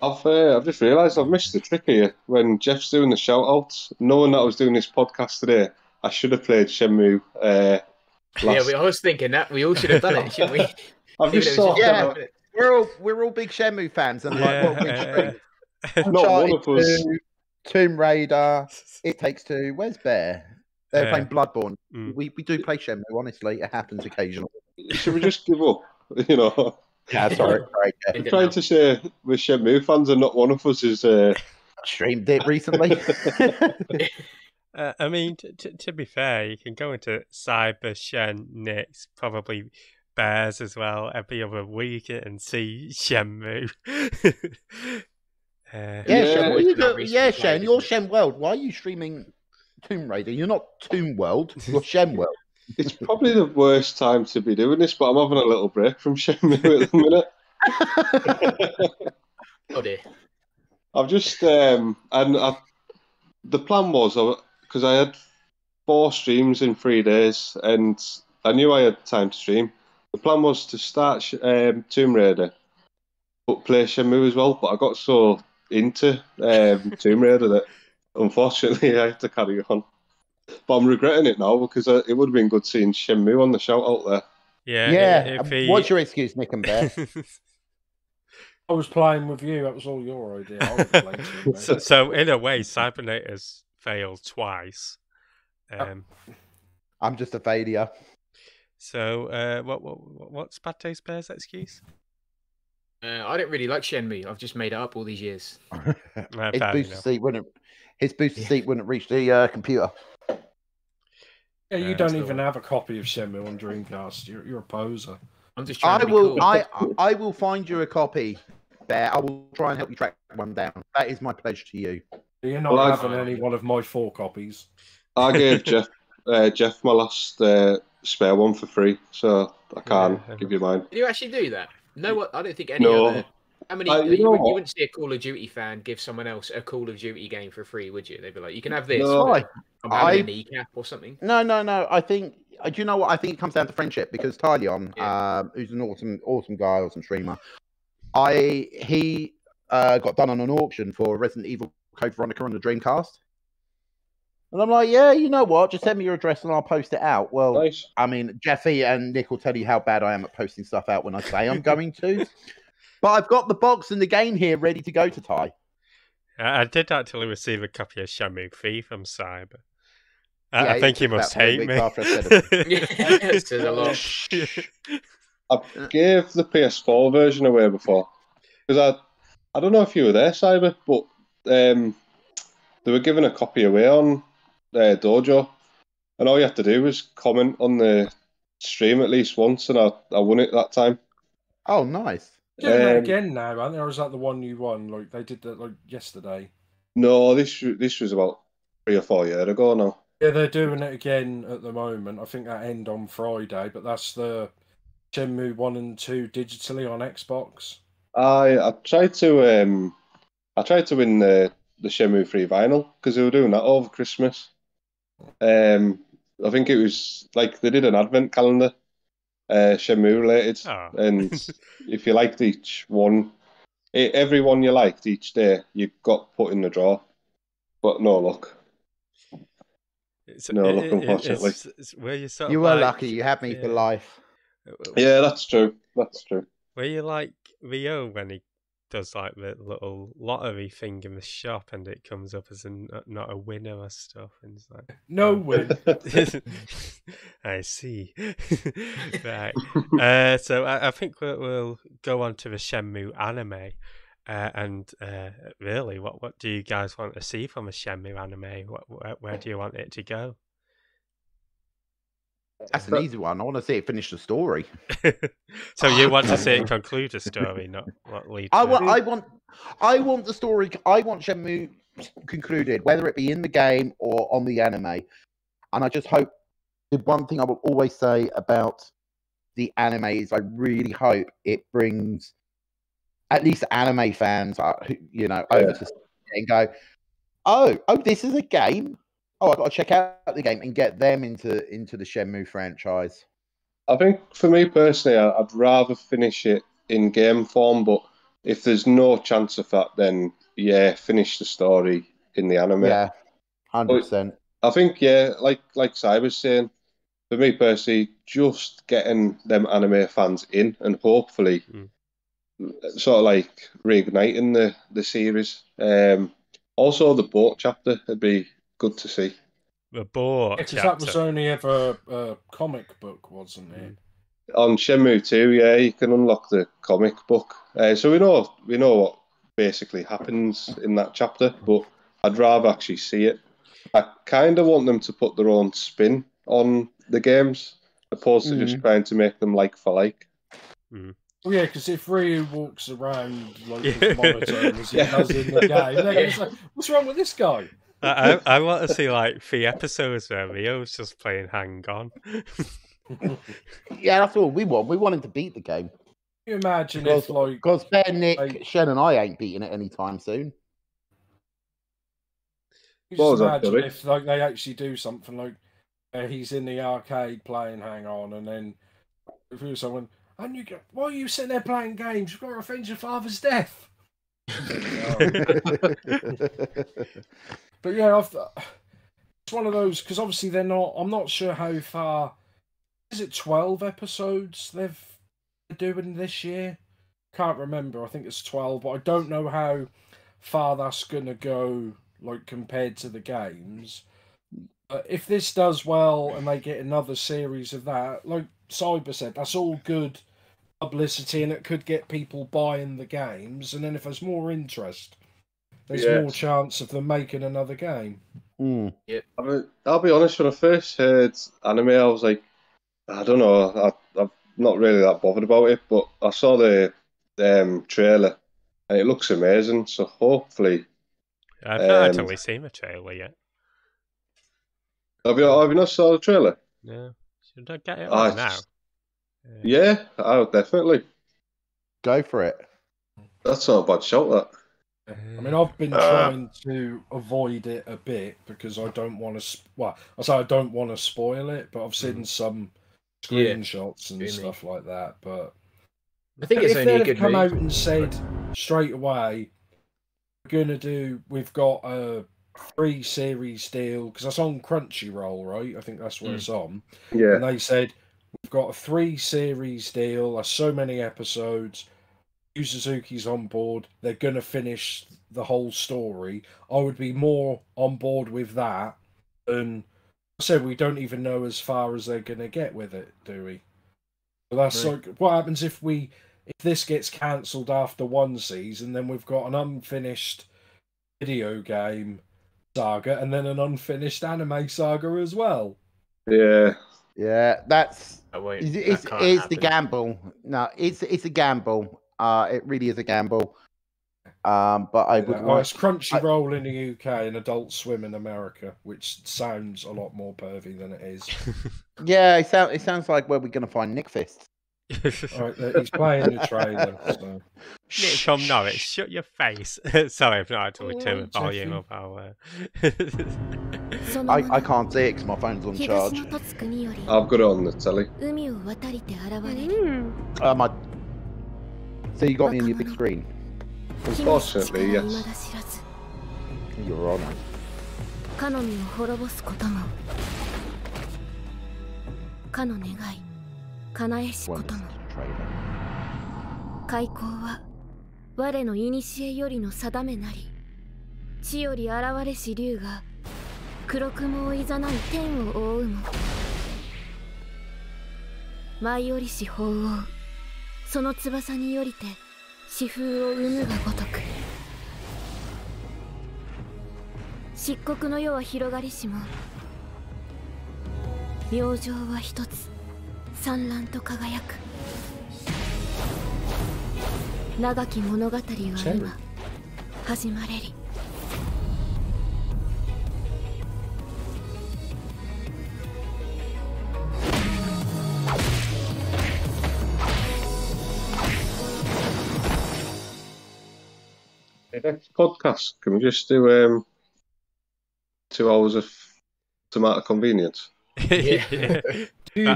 I've just realised I've missed the trick here. When Jeff's doing the shout-outs, knowing that I was doing this podcast today, I should have played Shenmue. I was thinking that we all should have done it, shouldn't we? I've just thought, we're all big Shenmue fans, and like what we're not one of us. Tomb Raider, It Takes Two. Where's Bear? They're playing Bloodborne. We do play Shenmue. Honestly, it happens occasionally. Should we just give up? You know. Yeah, sorry. I'm trying to say we're Shenmue fans, and not one of us is. Streamed it recently. I mean, to be fair, you can go into Cyber, Shen, Nick's, probably Bears as well every other week and see Shenmue. Shen, you're Shen World. Why are you streaming Tomb Raider? You're not Tomb World, you're Shen World. It's probably the worst time to be doing this, but I'm having a little break from Shenmue at the minute. Oh dear. I've just the plan was because I had 4 streams in 3 days, and I knew I had time to stream. The plan was to start Tomb Raider, but play Shenmue as well. But I got so into Tomb Raider that unfortunately I had to carry on. But I'm regretting it now because it would have been good seeing Shenmue on the shout out there. Yeah. What's your excuse, Nick and Bear? I was playing with you. That was all your idea. I was playing too, so in a way, Cybernators failed twice. I'm just a failure. So what's BadTasteBear's excuse? I don't really like Shenmue. I've just made it up all these years. His booster seat wouldn't reach the computer. Yeah, you don't even have a copy of Shenmue on Dreamcast. You're a poser. I'm just trying to be cool. I will find you a copy, Bear. I will try and help you track one down. That is my pledge to you. You're not having any one of my 4 copies. I gave Jeff my last spare one for free, so I can't give you mine. Did you actually do that? No, what? I don't think any other. How many? You wouldn't see a Call of Duty fan give someone else a Call of Duty game for free, would you? They'd be like, "You can have this." No, I'm having a kneecap or something. No. I think. Do you know what? I think it comes down to friendship because Tylion, who's an awesome guy, awesome streamer, he got done on an auction for Resident Evil Code Veronica on the Dreamcast. And I'm like, yeah, you know what? Just send me your address and I'll post it out. Well, nice. I mean, Jeffy and Nick will tell you how bad I am at posting stuff out when I say I'm going to. But I've got the box and the game here ready to go to Ty. I did actually receive a copy of Shenmue 3 from Cyber. I think he must hate me. I gave the PS4 version away before. Because I don't know if you were there, Cyber, but they were giving a copy away on Dojo. And all you had to do was comment on the stream at least once, and I won it that time. Oh, nice. Doing that again now, aren't they? Or is that the one you won? Like they did that like yesterday. No, this was about 3 or 4 years ago now. Yeah, they're doing it again at the moment. I think that end on Friday, but that's the Shenmue 1 and 2 digitally on Xbox. I tried to win the Shenmue 3 vinyl because they were doing that over Christmas. I think it was like they did an advent calendar. Shenmue related, and if you liked each one, every one you liked each day, you got put in the draw, but no luck. no luck, unfortunately. Were you sort You of were like, lucky. You had me for life. Yeah, that's true. That's true. Were you like Rio when he does like the little lottery thing in the shop and it comes up as not a winner or stuff, and it's like No win. I see. Right. So I think we'll go on to the Shenmue anime. And really, what do you guys want to see from a Shenmue anime? Where do you want it to go? That's an easy one. I want to see it finish the story. So you want to see it conclude the story, not lead to I it. want the story. I want Shenmue concluded, whether it be in the game or on the anime. And I just hope, the one thing I will always say about the anime is I really hope it brings at least anime fans, over to and go, oh, this is a game. Oh, I've got to check out the game and get them into the Shenmue franchise. I think for me personally, I'd rather finish it in game form, but if there's no chance of that, then yeah, finish the story in the anime. Yeah, 100%. I think, yeah, like Si was saying, for me personally, just getting them anime fans in and hopefully sort of like reigniting the series. Also, the boat chapter would be good to see. The boat Because chapter. that was only ever a comic book, wasn't it? On Shenmue 2, yeah, you can unlock the comic book. So we know what basically happens in that chapter, but I'd rather actually see it. I kind of want them to put their own spin on the games, opposed to just trying to make them like for like. Well, yeah, because if Ryu walks around like as monotone as he does in the game, they're going to say, "What's wrong with this guy?" I want to see like 3 episodes where Rio's just playing Hang On. Yeah, that's all we want. We want him to beat the game. Can you imagine if, like, because Ben, Nick, Shen, and I ain't beating it anytime soon. you just imagine if like they actually do something like he's in the arcade playing Hang On, and then if you someone, and you go, "Why are you sitting there playing games? You've got to avenge your father's death." But yeah, it's one of those, because obviously they're not. I'm not sure how far. Is it 12 episodes they're doing this year? Can't remember. I think it's 12, but I don't know how far that's gonna go, like compared to the games. If this does well and they get another series of that, like Cyber said, that's all good publicity and it could get people buying the games. And then if there's more interest, there's more chance of them making another game. Yep. I mean, I'll be honest, when I first heard anime, I was like, I don't know, I'm not really that bothered about it, but I saw the trailer and it looks amazing, so hopefully... I've not actually seen the trailer yet. Have you not saw the trailer? No. Should I get it on now? Yeah, I'll definitely. Go for it. That's not a bad shout, that. I mean, I've been trying to avoid it a bit because I don't want to. Well, I say I don't want to spoil it, but I've seen some screenshots and stuff like that. But I think it's only a good come out and said straight away, we've got a 3-series deal, because that's on Crunchyroll, right? I think that's where it's on. Yeah. And they said we've got a 3-series deal. There's so many episodes. Yu Suzuki's on board. They're going to finish the whole story. I would be more on board with that than I said. We don't even know as far as they're going to get with it, do we? So that's like what happens if this gets cancelled after 1 season. Then we've got an unfinished video game saga and then an unfinished anime saga as well. Yeah. That's it's the gamble. No, it's a gamble. It really is a gamble. But I would it's Crunchyroll in the UK and Adult Swim in America, which sounds a lot more pervy than it is. Yeah, it sounds like where we're going to find NickFights. Right, he's playing the trailer. So. Nick from Norwich, shut your face. Sorry, I've not actually turned the volume of our... I can't see it because my phone's on charge. I've got it on the telly. So you got me on your big screen? Unfortunately, yes. You're on it. かの身を滅ぼすこともかの願い叶えしことも開口は我の古よりの定めなり地より現れし竜が黒雲をいざない天を覆うも舞い降りし鳳凰その翼によりて四風を生むがごとく漆黒の世は広がりしも明星は一つ産卵と輝く長き物語は今始まれり。Next podcast, can we just do 2 hours of tomato convenience? Yeah. You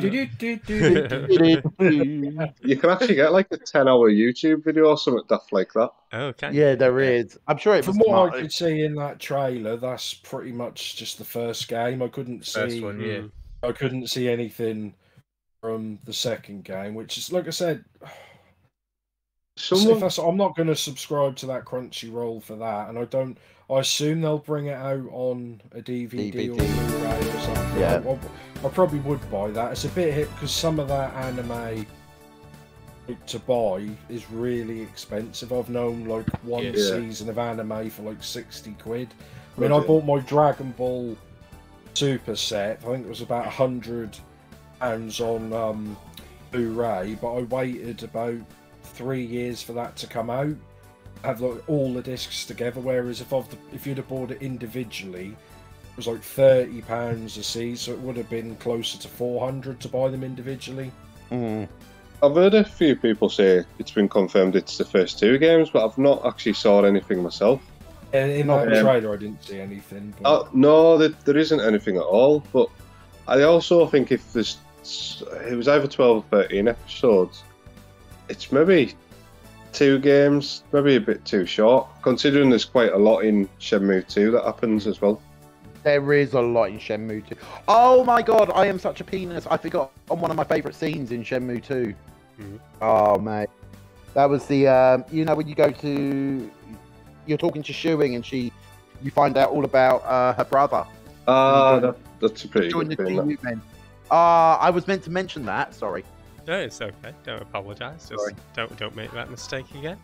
You can actually get like a 10-hour YouTube video or something daft like that. Oh, okay. Yeah, there is. I'm sure it was From what smart. I could see in that trailer, that's pretty much just the first game. I couldn't First see. one, yeah. I couldn't see anything from the second game, which is like I said. Someone, I'm not going to subscribe to that Crunchyroll for that, and I assume they'll bring it out on a DVD. Or Blu-ray or something. Yeah. I probably would buy that. It's a bit hit because some of that anime to buy is really expensive. I've known like one season of anime for like 60 quid. I mean, I bought my Dragon Ball Super set. I think it was about £100 on Blu-ray, but I waited about 3 years for that to come out. Have like all the discs together. Whereas if you'd have bought it individually, it was like £30 a season, so it would have been closer to 400 to buy them individually. Mm. I've heard a few people say it's been confirmed it's the first 2 games, but I've not actually saw anything myself. And in that trailer, I didn't see anything. But... No, there isn't anything at all. But I also think if it was either 12 or 13 episodes, it's maybe 2 games, maybe a bit too short, considering there's quite a lot in Shenmue 2 that happens as well. There is a lot in Shenmue 2. Oh my god, I am such a penis. I forgot on one of my favourite scenes in Shenmue 2. Mhm. Oh, mate. That was the, you know, when you go to... You're talking to Shuing and you find out all about her brother. That's a pretty Join good the thing. team, man. I was meant to mention that, sorry. No, it's okay. Don't apologise. Just don't make that mistake again.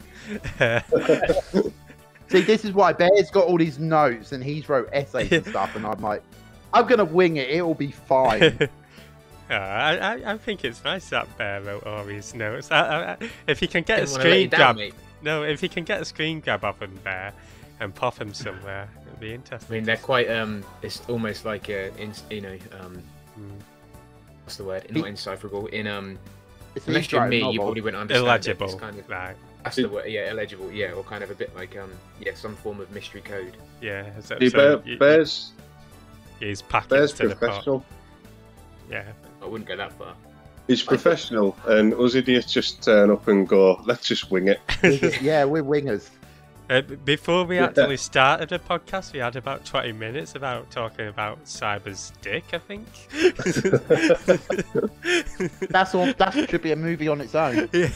See, this is why Bear's got all these notes and he's wrote essays and stuff, and I'm like, I'm gonna wing it. It'll be fine. I think it's nice that Bear wrote all these notes. If you can get a Didn't wanna let screen you down, grab, mate. no, if you can get a screen grab of him, Bear, and pop him somewhere, it'll be I interesting. mean, they're quite. It's almost like what's the word? Not indecipherable. It's Unless you're me, you probably wouldn't understand Illegible, it. It's kind of, right? that's the word. Yeah, illegible. Yeah, or kind of a bit like some form of mystery code. Yeah. So, Bear's he's packaged to the pot. professional. Yeah. I wouldn't go that far. He's professional, and us idiots just turn up and go, let's just wing it. Yeah, we're wingers. Before we actually started the podcast, we had about 20 minutes about talking about Cyber's dick, I think. That's all. That should be a movie on its own. Yeah.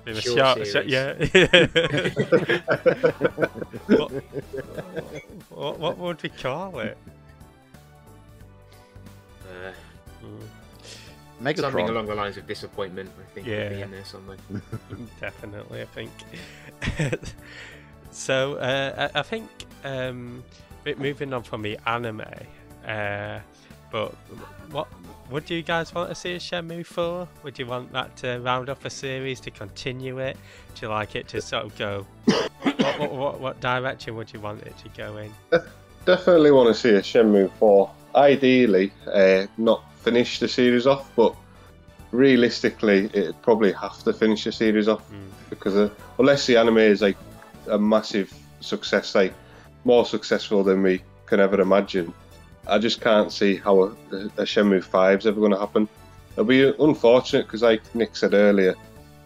In a Short short, series. yeah. what would we call it? Something Megatron. along the lines of disappointment, I think, would be in there somewhere. Definitely, I think. So, I think moving on from the anime, but what would you guys want to see a Shenmue 4? Would you want that to round off a series, to continue it? Do you like it to sort of go? What direction would you want it to go in? Definitely want to see a Shenmue 4. Ideally, not finish the series off, but realistically, it'd probably have to finish the series off because unless the anime is like a massive success, like more successful than we can ever imagine, I just can't see how a Shenmue 5 is ever going to happen. It'll be unfortunate because, like Nick said earlier,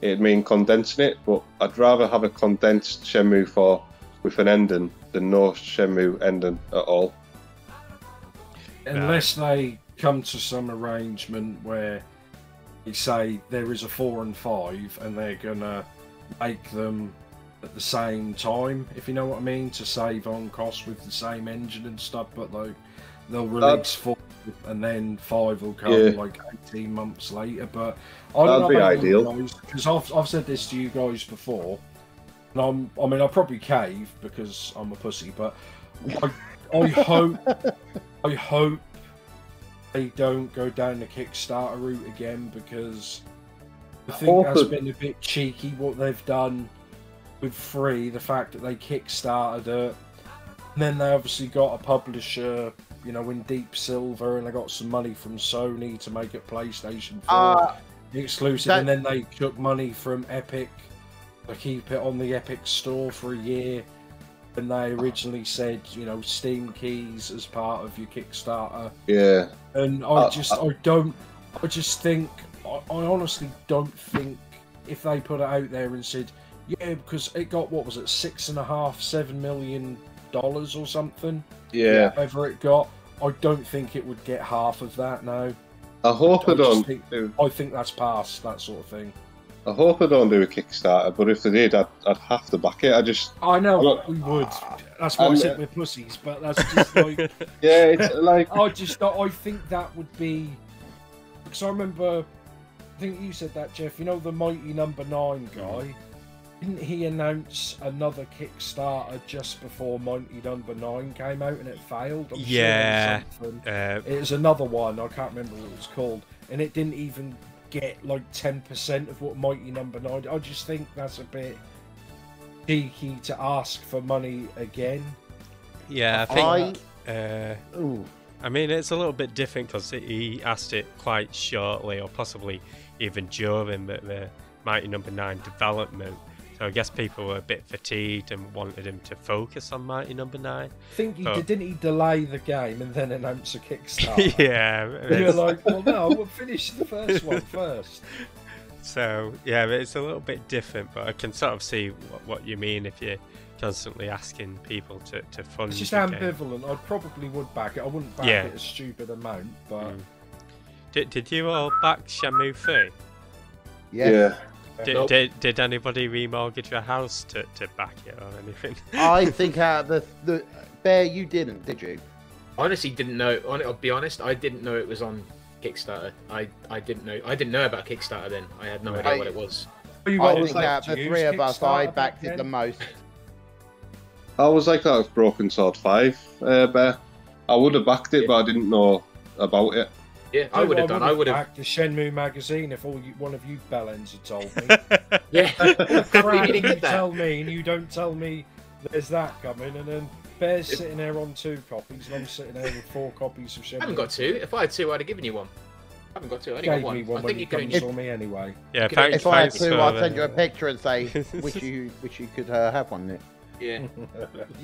it'd mean condensing it, but I'd rather have a condensed Shenmue 4 with an ending than no Shenmue ending at all. Unless they come to some arrangement where they say there is a 4 and 5 and they're gonna make them at the same time, if you know what I mean, to save on costs with the same engine and stuff, but they'll release 4 and then 5 will come like 18 months later. But I don't That'd be ideal, because I've said this to you guys before, and I probably cave because I'm a pussy, but I hope they don't go down the Kickstarter route again, because I think that's been a bit cheeky what they've done with 3, the fact that they Kickstarted it, and then they obviously got a publisher, you know, in Deep Silver, and they got some money from Sony to make it PlayStation 4 exclusive, and then they took money from Epic to keep it on the Epic store for a year, and they originally said, you know, Steam keys as part of your Kickstarter. Yeah. And I honestly don't think if they put it out there and said, yeah, because it got, what was it, $6.5–7 million or something? Yeah. Whatever it got, I don't think it would get half of that now. I hope I don't. I think that's past that sort of thing. I hope I don't do a Kickstarter, but if they did, I'd have to back it. I know we would. That's why I said we're pussies, but that's just like... yeah, it's like... I think that would be... Because I remember, I think you said that, Jeff, you know the Mighty Number 9 guy? Didn't he announce another Kickstarter just before Mighty Number 9 came out and it failed? Yeah. It was another one, I can't remember what it was called, and it didn't even get like 10% of what Mighty Number 9. I just think that's a bit cheeky to ask for money again. Yeah, I think I mean, it's a little bit different because he asked it quite shortly, or possibly even during the Mighty Number 9 development. So I guess people were a bit fatigued and wanted him to focus on Mighty Number 9. I think didn't he delay the game and then announce a Kickstarter? Yeah. You're like, well, no, we'll finish the first one first. So, yeah, it's a little bit different, but I can sort of see what you mean if you're constantly asking people to fund. It's just the ambivalent. game. I probably would back it. I wouldn't back it a stupid amount, but... Did you all back Shenmue 3? Yeah. Did anybody remortgage your house to back it or anything? I think out of the Bear, you didn't, did you? I honestly didn't know. I'll be honest, I didn't know it was on Kickstarter. I didn't know about Kickstarter then. I had no idea what it was. I think out of the 3 of us, I backed it the most. I was like that with Broken Sword 5, Bear. I would have backed it, but I didn't know about it. Yeah, I would have done. I would have backed the Shenmue magazine if one of you bellends had told me. Yeah, you tell me, and you don't tell me there's that coming, and then Bear's sitting there on 2 copies, and I'm sitting there with 4 copies of Shenmue. I haven't got 2. If I had 2, I'd have given you one. I haven't got 2. I only got one. Me one. I think you could saw me anyway. Yeah, if I had 2, I'd send you a picture and say, wish you could have one, Nick. Yeah.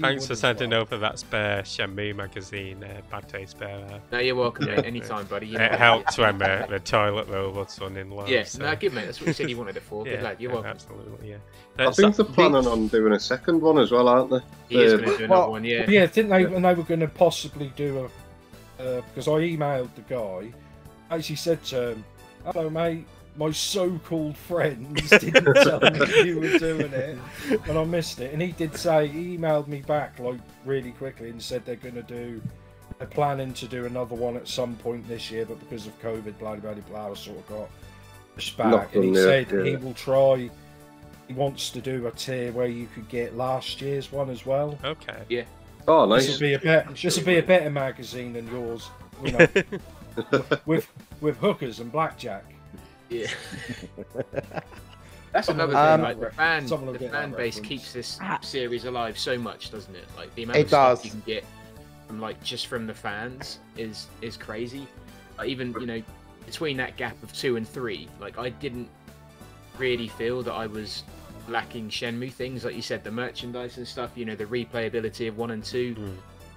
Thanks for sending over that spare Shenmue magazine, BadTasteBear. No, you're welcome, mate. Anytime, buddy. It helped when the toilet roll was running low. Yeah, so. no, good, mate. That's what you said you wanted it for. Good lad. You're welcome. Absolutely, yeah. I think they're planning on doing a second one as well, aren't they? He is going to do another one, yeah. Yeah, didn't they? And they were going to possibly do because I emailed the guy. I actually said to him, "Hello, mate. My so-called friends didn't tell me you were doing it, and I missed it." And he did say, he emailed me back like really quickly and said they're planning to do another one at some point this year, but because of COVID, blah blah blah, sort of got pushed back. And he said he will try. He wants to do a tier where you could get last year's one as well. Okay. Yeah. Oh, nice. This will be a better magazine than yours, you know, with hookers and blackjack. Yeah. That's another thing. Like the fan base keeps this series alive so much, doesn't it? Like the amount of stuff you can get from the fans is crazy. Like, even between that gap of 2 and 3, like I didn't really feel that I was lacking Shenmue things, like you said, the merchandise and stuff. The replayability of 1 and 2,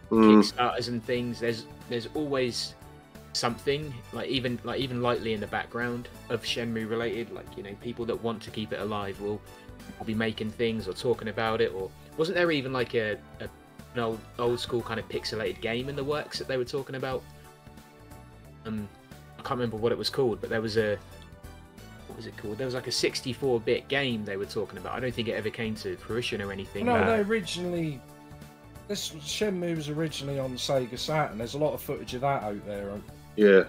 Kickstarters and things. There's always something even lightly in the background of Shenmue related, like people that want to keep it alive will will be making things or talking about it, or wasn't there even like an old school kind of pixelated game in the works that they were talking about? I can't remember what it was called, but there was what was it called? There was like a 64-bit game they were talking about. I don't think it ever came to fruition or anything. No, they originally. Shenmue was originally on Sega Saturn. There's a lot of footage of that out there. Yeah.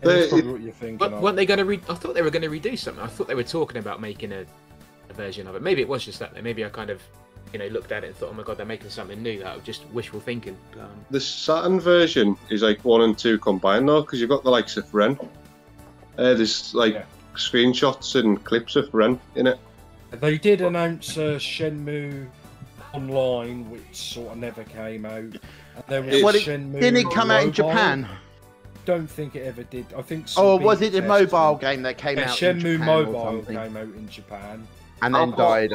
That's probably what you're thinking. But weren't they going to? I thought they were going to redo something. I thought they were talking about making a version of it. Maybe it was just that. Maybe I kind of, looked at it and thought, oh my god, they're making something new. That was just wishful thinking. The Saturn version is like 1 and 2 combined though, because you've got the likes of Ren. There's screenshots and clips of Ren in it. They did announce Shenmue Online, which sort of never came out. And there was Shenmue didn't it come out in Mobile. Japan? Don't think it ever did. I think. Was it the mobile game that came out? Shenmue in Japan Mobile came out in Japan, and then died.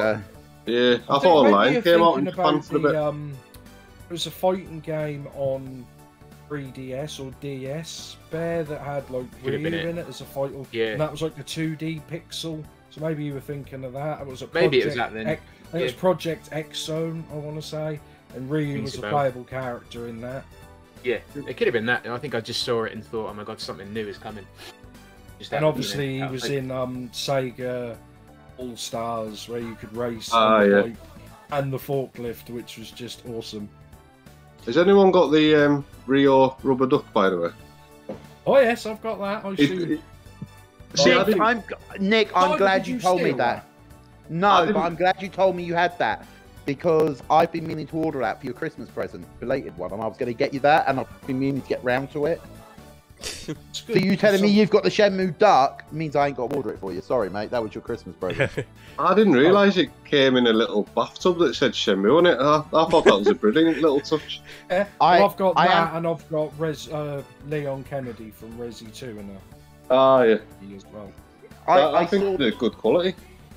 Yeah, I thought Online came out in Japan for a bit. It was a fighting game on 3DS or DS, Bear, that had like Ryu in it as a fighter. Yeah. And that was like a 2D pixel. So maybe you were thinking of that. It was maybe it was that then. I think it was Project X Zone, I want to say, and Ryu was a playable character in that. Yeah, it could have been that. I think I just saw it and thought, oh my god, something new is coming. And obviously he was in Sega All Stars, where you could race on the bike and the forklift, which was just awesome. Has anyone got the Rio rubber duck, by the way? Oh yes, I've got that. Nick, I'm glad you told me that. No, but I'm glad you told me you had that, because I've been meaning to order that for your Christmas present, belated one, and I was going to get you that, and I've been meaning to get round to it. So you telling me you've got the Shenmue duck means I ain't got to order it for you. Sorry, mate, that was your Christmas present. I didn't realise it came in a little bathtub that said Shenmue on it. I thought that was a brilliant little touch. Yeah, I've got that, and I've got Leon Kennedy from Resi 2 in there. As well. I think they're good quality.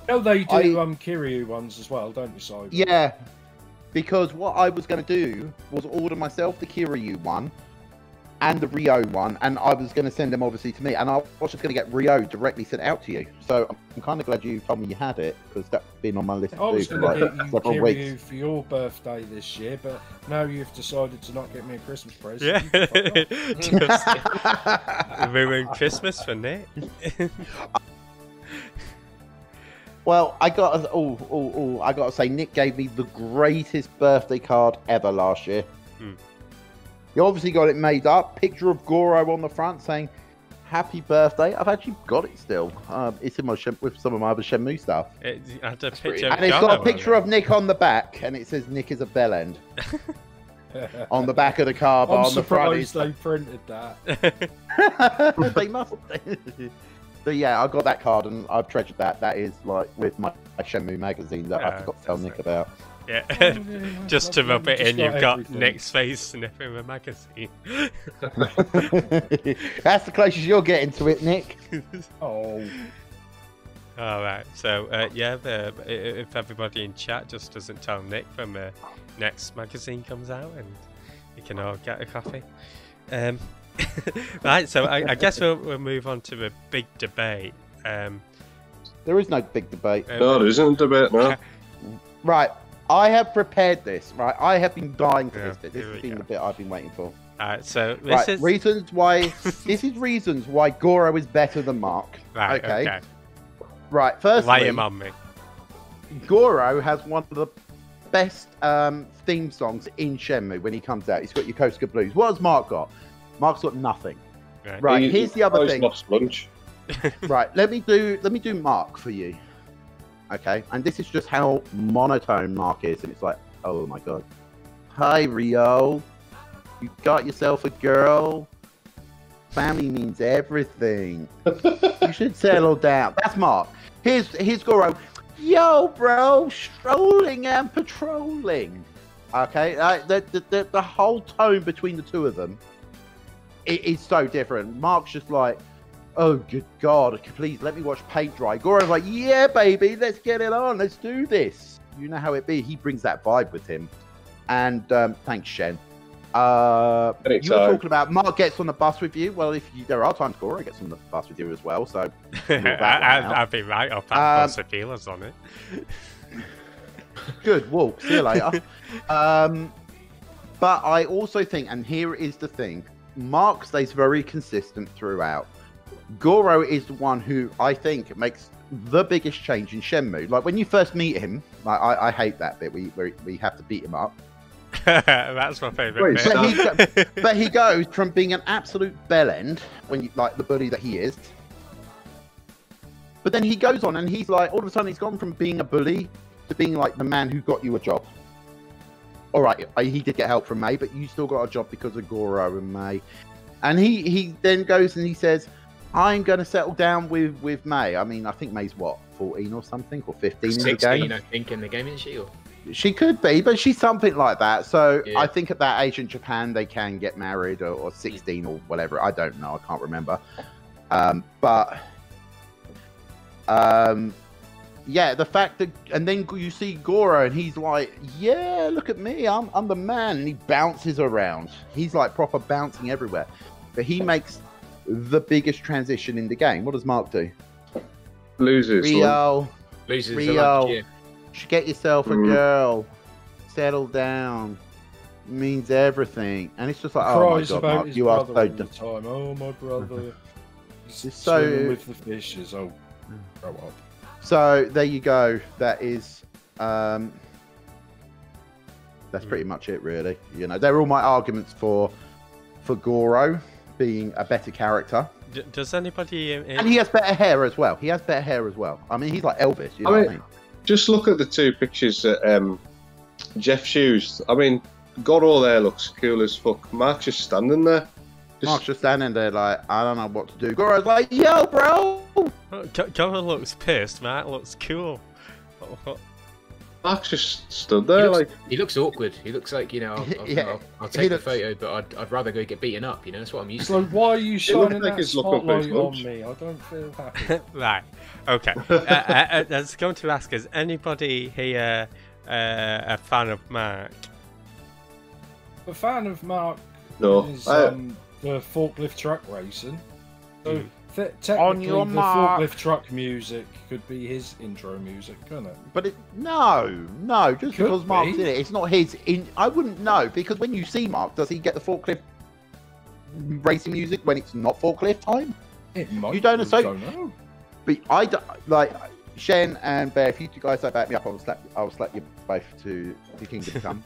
Oh, they do Kiryu ones as well, don't you, Simon? Yeah, because what I was going to do was order myself the Kiryu one and the Rio one, and I was going to send them obviously to me, and I was just going to get Rio directly sent out to you. So I'm kind of glad you told me you had it, because that's been on my list I was for going to get you several Kiryu weeks. for your birthday this year, but now you've decided to not get me a Christmas present. Yeah, just ruined Christmas for Nick. Well, I got to say, Nick gave me the greatest birthday card ever last year. You obviously got it made up. Picture of Goro on the front saying, "Happy birthday." I've actually got it still. It's in my with some of my other Shenmue stuff. It had a picture and it's got a picture of Nick on the back, and it says Nick is a bell end. On the back of the car, but on the front I'm surprised they printed that. They must. But yeah, I got that card and I've treasured that. That is like with my Shenmue magazine that I forgot to tell Nick about. Yeah, just to rub it in, you've got Nick's face sniffing the magazine. That's the closest you're getting to it, Nick. Oh. Alright, so if everybody in chat just doesn't tell Nick when the next magazine comes out, and you can all get a coffee. Right, so I guess we'll move on to a big debate. There is no big debate. No, there isn't a debate, no. Right, I have prepared this. Right, I have been dying for this bit. This has been go. the bit I've been waiting for. Alright, so this is reasons why. This is reasons why Goro is better than Mark. Right, okay. Right, firstly, lay him on me. Goro has one of the best theme songs in Shenmue when he comes out. He's got your Yokosuka Blues. What has Mark got? Mark's got nothing. Right, here's the other thing. Lost lunch. Right, let me do Mark for you. Okay, and this is just how monotone Mark is, and it's like, oh my god. Hi Rio, you got yourself a girl. Family means everything. You should settle down. That's Mark. Here's Goro. Yo, bro, strolling and patrolling. Okay, the whole tone between the two of them, it is so different. Mark's just like, oh, good God, please let me watch paint dry. Goro's like, yeah, baby, let's get it on. Let's do this. You know how it be. He brings that vibe with him. And thanks, Shen. You were talking about Mark gets on the bus with you. Well, there are times Goro gets on the bus with you as well. So I'd be right up at Bus if he was on it. Good walk. See you later. But I also think, and here is the thing, Mark stays very consistent throughout. Goro is the one who I think makes the biggest change in Shenmue. Like when you first meet him, like, I hate that bit. We have to beat him up. That's my favourite bit. But he goes from being an absolute bellend, when you like the bully that he is. But then he goes on and he's like, all of a sudden he's gone from being a bully to being like the man who got you a job. All right, he did get help from May, but you still got a job because of Goro and May. And he then goes and he says, I'm going to settle down with May. I mean, I think May's what, 14 or something, or 15 in the game? 16, I think, in the game, isn't she? Or... She could be, but she's something like that. So Yeah. I think at that age in Japan, they can get married, or 16 or whatever. I don't know. I can't remember. Yeah, the fact that, and then you see Goro and he's like, yeah, look at me, I'm the man, and he bounces around. He's like proper bouncing everywhere. But he makes the biggest transition in the game. What does Mark do? Loses. Rio, Loses Rio, the lunch, yeah. get yourself a girl, settle down, means everything. And it's just like, oh my Cries god, about Mark, his you are brother so all the dumb. time. Oh, my brother. He's It's so- swimming with the fishes. Oh, grow up. So there you go. That is, that's pretty much it, really. You know, they're all my arguments for Goro being a better character, Does anybody? and he has better hair as well. I mean, he's like Elvis. You know what I mean? Just look at the two pictures that Jeff used. I mean, Goro there looks cool as fuck. Mark's just standing there. Mark's just standing there like, I don't know what to do. Goro's like, yo, bro. Goro looks pissed. Mark looks cool. Mark's just stood there He looks awkward. He looks like, you know, Yeah, I'll he take the looks- photo, but I'd rather go get beaten up. You know, that's what I'm used It's to. like, why are you looks shining like that he's looking for his spotlight on lunch. me? I don't feel happy. Right. Okay. I was going to ask: is anybody here a fan of Mark? A fan of Mark No. is the forklift truck racing. So technically, your the mark. forklift truck music could be his intro music, couldn't it? But no, just Could because Mark's be. in it, it's not his. I wouldn't know, because when you see Mark, does he get the forklift racing music when it's not forklift time? It might. You don't I associate- don't know. But I don't, like Shen and Bear. If you two guys don't back me up, I'll slap you both to the kingdom come.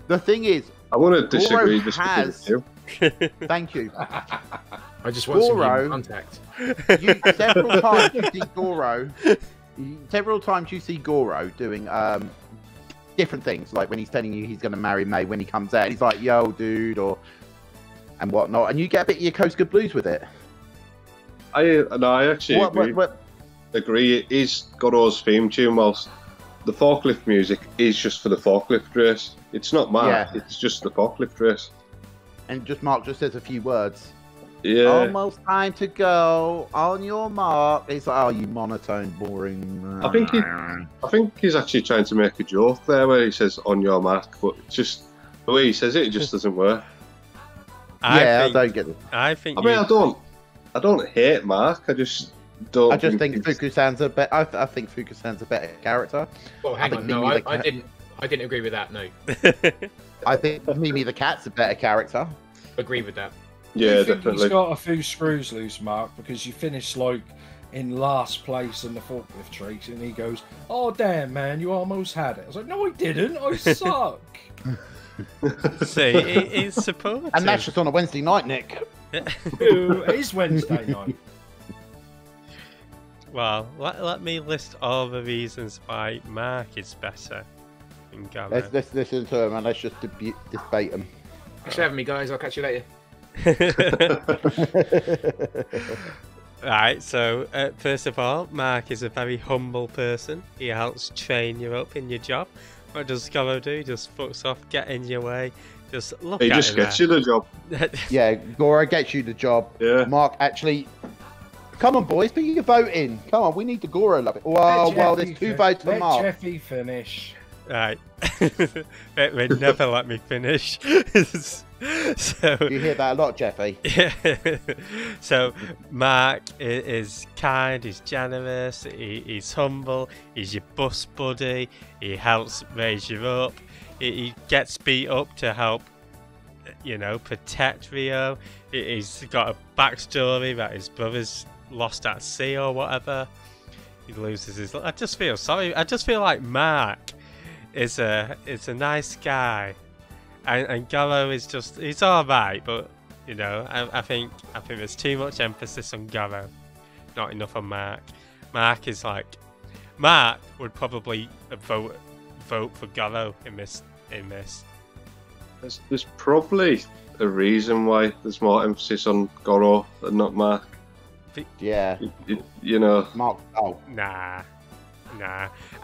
The thing is, I want to disagree Goro just has- with you. thank you. I just want some Goro- human contact. Several times you see Goro doing different things, like when he's telling you he's going to marry May. When he comes out, he's like, "Yo, dude," and whatnot, and you get a bit of your Coast Good Blues with it. I actually agree. It is Goro's theme tune, whilst the forklift music is just for the forklift race. It's not Mark, Yeah. it's just the forklift race. And just Mark just says a few words. Yeah. Almost time to go. On your mark. It's like, oh, you monotone, boring. I think he's actually trying to make a joke there where he says "on your mark," but it's just the way he says it just doesn't work. I don't get it. I think. I mean, I don't hate Mark. I just don't. I just think he's- Fukusan's a better. I think Fukusan's a better character. Well, hang think on. No, Mimi the I cat- didn't. I didn't agree with that. No, I think Mimi the Cat's a better character. agree with that. Yeah, I think definitely. he's got a few screws loose, Mark, because you finished like in last place in the forklift race, and he goes, "Oh damn, man, you almost had it." I was like, "No, I didn't. I suck." See, it's supposed And to. that's just on a Wednesday night, Nick. It is Wednesday night. Well, let me list all the reasons why Mark is better than Goro. Let's listen to him and let's just debate him. Thanks for having me, guys. I'll catch you later. Right, so first of all, Mark is a very humble person. He helps train you up in your job. What does Goro do? He just fucks off, get in your way, just look He at just gets you the job. Yeah, Goro gets you the job. Yeah. Mark actually. Come on, boys, put your vote in. Come on, we need the Goro love it. Well, there's two votes for Let Mark. Jeffy finish. Right. They never let me finish. So You hear that a lot, Jeffy. yeah. So Mark is kind, he's generous, he's humble, he's your bus buddy, he helps raise you up, he gets beat up to help, you know, protect Rio. He's got a backstory that his brother's lost at sea or whatever. He loses his. I just feel sorry. I just feel like Mark is a nice guy, and Goro is just, he's all right, but you know, I think there's too much emphasis on Goro, not enough on Mark. Mark is like, Mark would probably vote for Goro in this. There's probably a reason why there's more emphasis on Goro and not Mark. Yeah. You know. Mark. Oh. Nah.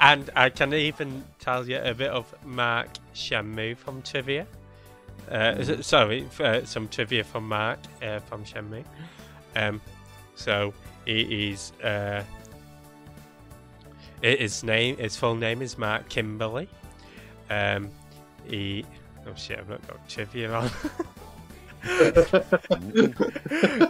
And I can even tell you a bit of Mark Shenmue from trivia. Some trivia from Mark from Shenmue. So he's his full name is Mark Kimberly. Oh shit, I've not got trivia on.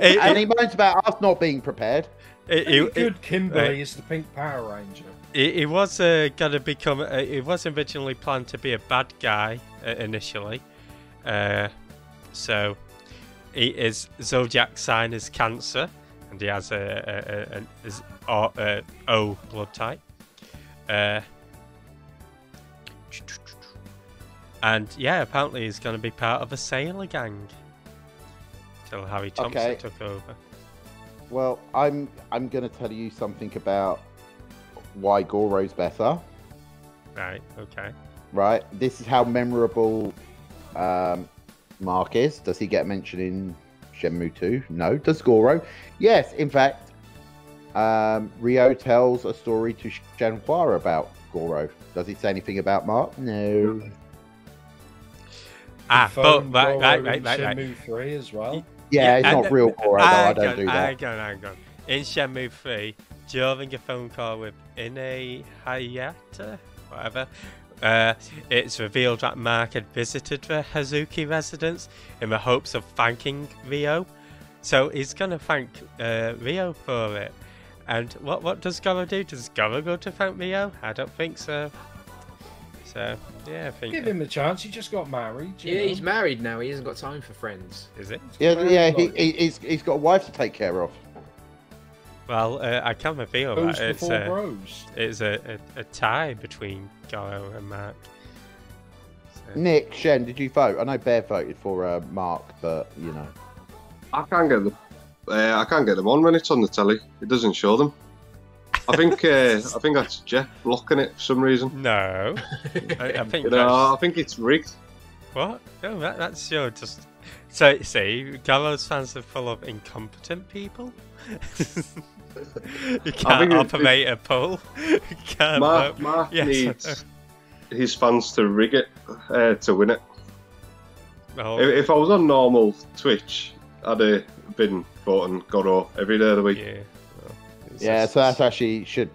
And he moans about us not being prepared. Good Kimberly is the Pink Power Ranger. He was gonna become. He was originally planned to be a bad guy initially. So his zodiac sign is Cancer, and he has a O blood type. And yeah, apparently he's going to be part of a sailor gang till Harry Thompson took over. Well, I'm going to tell you something about why Goro's better. Right. Okay. Right. This is how memorable Mark is. Does he get mentioned in Shenmue 2? No. Does Goro? Yes. In fact, Ryo tells a story to Shenhua about Goro. Does he say anything about Mark? No. Right. Shenmue 3 as well. Yeah, it's not real Goro, though. I don't do that. Hang on. In Shenmue 3, during a phone call with Ine Hayata, whatever, it's revealed that Mark had visited the Hazuki residence in the hopes of thanking Ryo. So he's going to thank Ryo for it. And what does Goro do? Does Goro go to thank Ryo? I don't think so. So, yeah, I think... Give him a chance, he just got married. Yeah, he's married now, he hasn't got time for friends. Is it? Yeah, he's got a wife to take care of. Well, I can reveal Bros that before it's a tie between Goro and Mark. So. Nick, Shen, did you vote? I know Bear voted for Mark, but, you know. I can't get them on when it's on the telly. It doesn't show them. I think that's Jeff blocking it for some reason. No, I think I think it's rigged. What? No, that's your just. So see, Gallows fans are full of incompetent people. You can't operate a poll. Mark needs his fans to rig it to win it. Well, if I was on normal Twitch, I'd have been voting Goro every day of the week. Yeah. Yeah, so that actually should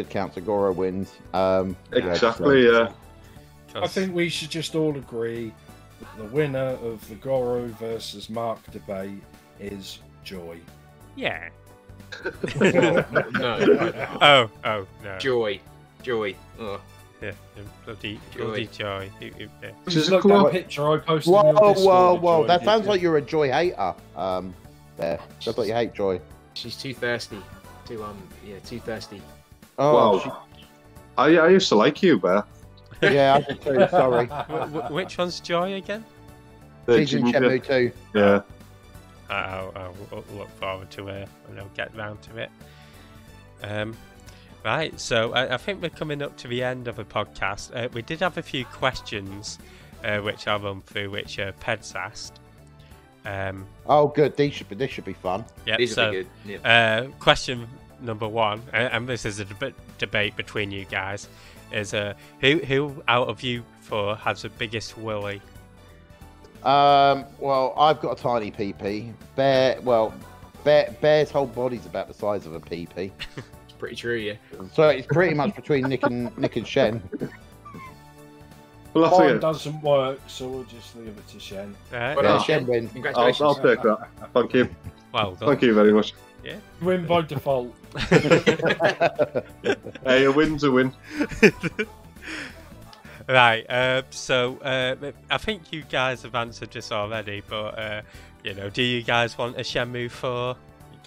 count to Goro wins. Exactly, yeah. I think we should just all agree that the winner of the Goro versus Mark debate is Joy. Yeah. No. Oh no. Joy. Oh. Yeah, bloody Joy. Yeah. Just look at that picture I posted in your Discord. Whoa. That sounds like you're a Joy hater. There. That's like you hate Joy. She's too thirsty. Too thirsty. Oh, wow. I used to like you, Bear. Yeah, I did too, sorry. Which one's Joy again? She's in Shenmue 2. Yeah. I'll look forward to it when I'll get round to it. Right, so I think we're coming up to the end of the podcast. We did have a few questions, which I'll run through, which Ped's asked. Oh, good. This should be fun. Yeah. These so, will be good. Yep. Question number one, and this is a debate between you guys, is who out of you four has the biggest willy? Well, I've got a tiny PP. Bear's whole body's about the size of a PP. It's pretty true, yeah. So it's pretty much between Nick and Shen. We'll have Mine to doesn't work, so we'll just leave it to Shen. Right. Well Yeah, done, Shen Shen. wins. Congratulations. I'll take that. Thank you. Well done. Thank you very much. Yeah. Win by default. Hey, a win's a win. Right. So I think you guys have answered this already, but do you guys want a Shenmue 4?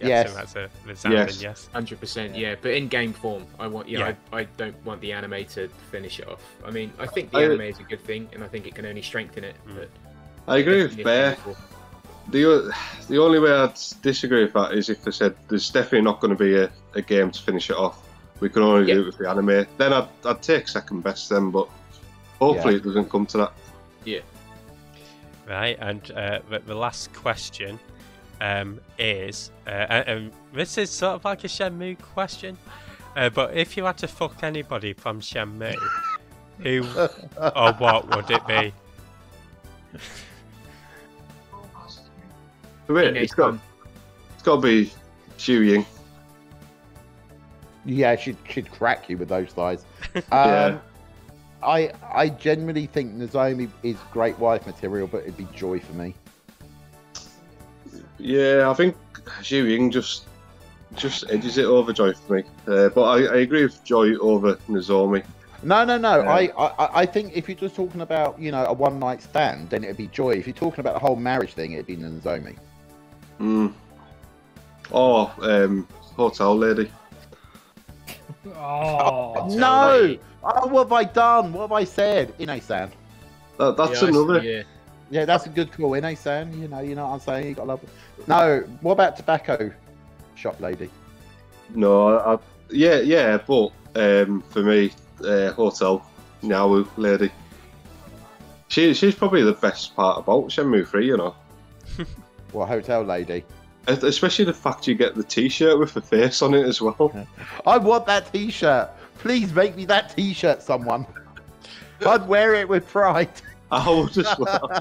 Yes. That's a resounding yes. 100%, yeah. But in game form, I want. Yeah. I don't want the anime to finish it off. I mean, I think the anime is a good thing, and I think it can only strengthen it. But I agree with Bear. The only way I'd disagree with that is if they said there's definitely not going to be a game to finish it off. We can only do it with the anime. Then I'd take second best then, but hopefully it doesn't come to that. Yeah. Right, and the last question is, this is sort of like a Shenmue question, but if you had to fuck anybody from Shenmue, who or what would it be? It's got to be Xu Ying. Yeah, she'd crack you with those thighs. Yeah. I genuinely think Nozomi is great wife material, but it'd be Joy for me. Yeah, I think Xu Ying just edges it over Joy for me. But I agree with Joy over Nozomi. No. I think if you're just talking about, a one night stand, then it'd be Joy. If you're talking about the whole marriage thing, it'd be Nozomi. Or Hotel Lady. Oh, No! Oh, what have I done? What have I said? Ine-san. That's another. Yeah, that's a good call. Ine-san, you know what I'm saying? You got love. No, what about Tobacco Shop Lady? No, yeah, but for me, Hotel Nyawu Lady. She's probably the best part about Shenmue 3, What, Hotel Lady? Especially the fact you get the T-shirt with the face on it as well. I want that T-shirt. Please make me that T-shirt, someone. I'd wear it with pride. I would as well.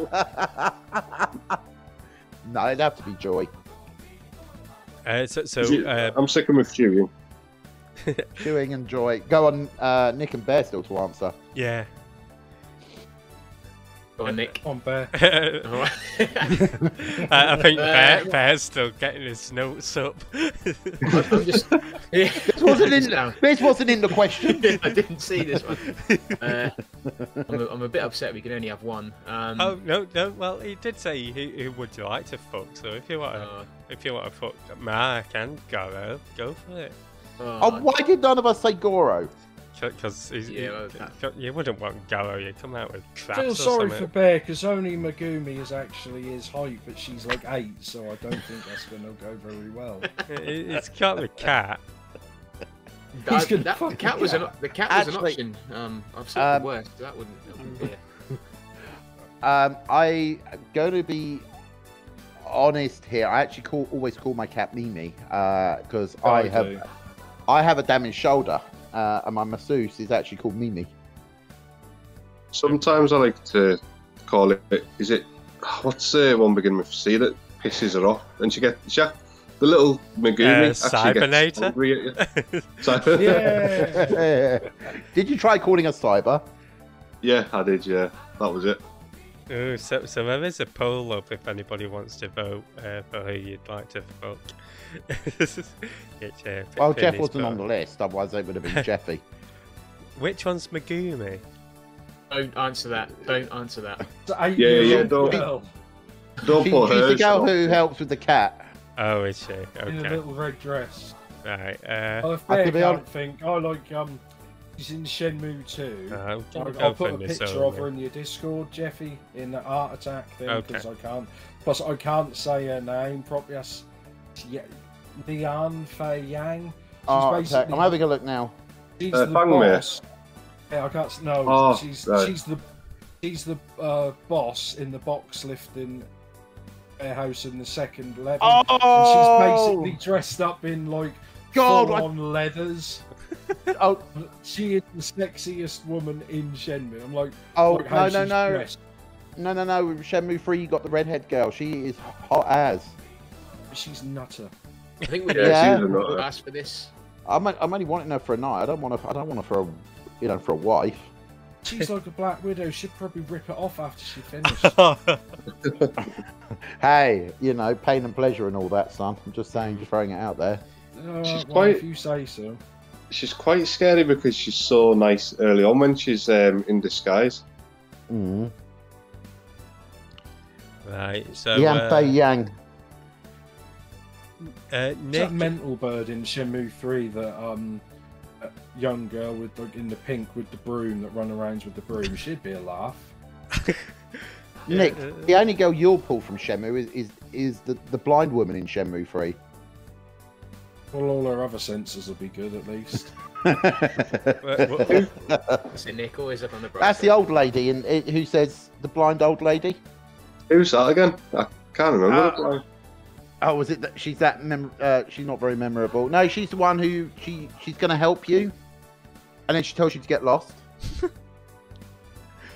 No, it'd have to be Joy. I'm sticking with Xu Ying. Chewing and Joy. Go on, Nick and Bear still to answer. Yeah. Go on, Nick. on Bear. I think Bear's still getting his notes up. I'm just. Yeah. This wasn't in the question. I didn't see this one. I'm a bit upset we can only have one. Oh no! Well, he did say who would you like to fuck. So if you want to fuck Mark and Goro, go for it. Oh, why did none of us say Goro? Because you wouldn't want Goro. You come out with crap. I feel or sorry something. for Bear because only Megumi is actually his height, but she's like 8, so I don't think that's going to go very well. It's got the cat. The cat was an option. I've said the worst. That wouldn't be it. I'm going to be honest here. I actually always call my cat Mimi because I have a damaged shoulder. And my masseuse is actually called Mimi. Sometimes I like to call it. What's the one beginning with C that pisses her off? And she the little Megumi actually gets angry at you. Yeah. Did you try calling her Cyber? Yeah, I did. Yeah, that was it. Ooh, so there is a poll up if anybody wants to vote for who you'd like to fuck. Well, Jeff wasn't on the list, otherwise it would have been Jeffy. Which one's Megumi? Don't answer that. Yeah, don't put her. She's the girl who helps with the cat. Oh, is she? Okay. In a little red dress. Right. Well, if Bear can't think, I like she's in Shenmue 2. I'll put a picture of her in your Discord, Jeffy, in the Art Attack thing, because I can't. Plus, I can't say her name properly. Lian Fei Yang. I'm having a look now. She's the boss. Yeah, I can't. No, she's the boss in the box lifting warehouse in the second level. And she's basically dressed up in full-on leathers. She is the sexiest woman in Shenmue. I'm like, no. Dressed. No. Shenmue 3, you got the redhead girl. She is hot as. She's nutter. I think we need to ask for this. I'm only wanting her for a night. I don't want her for a wife. She's like a Black Widow. She'd probably rip it off after she finished. Hey, you know, pain and pleasure and all that, son. I'm just saying, just throwing it out there. If you say so. She's quite scary because she's so nice early on when she's in disguise. Mm. Right, so Yan Fei Yang. It's Nick, that mental bird in Shenmue 3 that a young girl with like in the pink with the broom that run around with the broom. She'd be a laugh. Nick, the only girl you'll pull from Shenmue is the blind woman in Shenmue 3. Well, all her other senses will be good at least. So Nick always up on the bright That's the side. old lady who says the blind old lady. Who's that again? I can't remember. Oh, was it that she's that she's not very memorable? No, she's the one who she's going to help you, and then she tells you to get lost,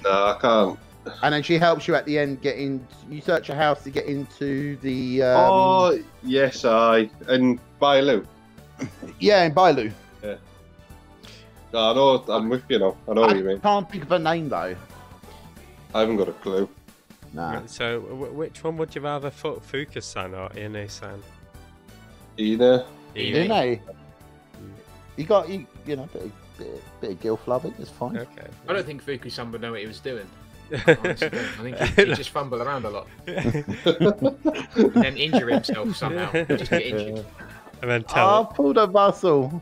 No, I can't. and then she helps you at the end get in. You search a house to get into the. Oh, yes, and Bailu. Yeah, in Bailu. No, I know, I'm with you now. I know what you mean. Can't think of her name though. I haven't got a clue. Nah. So, which one would you rather, Fuka-san or Ine-san? Ina. Ine. You got you know bit of gilf loving. It's fine. Okay. I don't think Fuku-san would know what he was doing. Honestly, I think he'd just fumble around a lot. And then injure himself somehow. Just get injured. And then Oh, tell. pulled a muscle.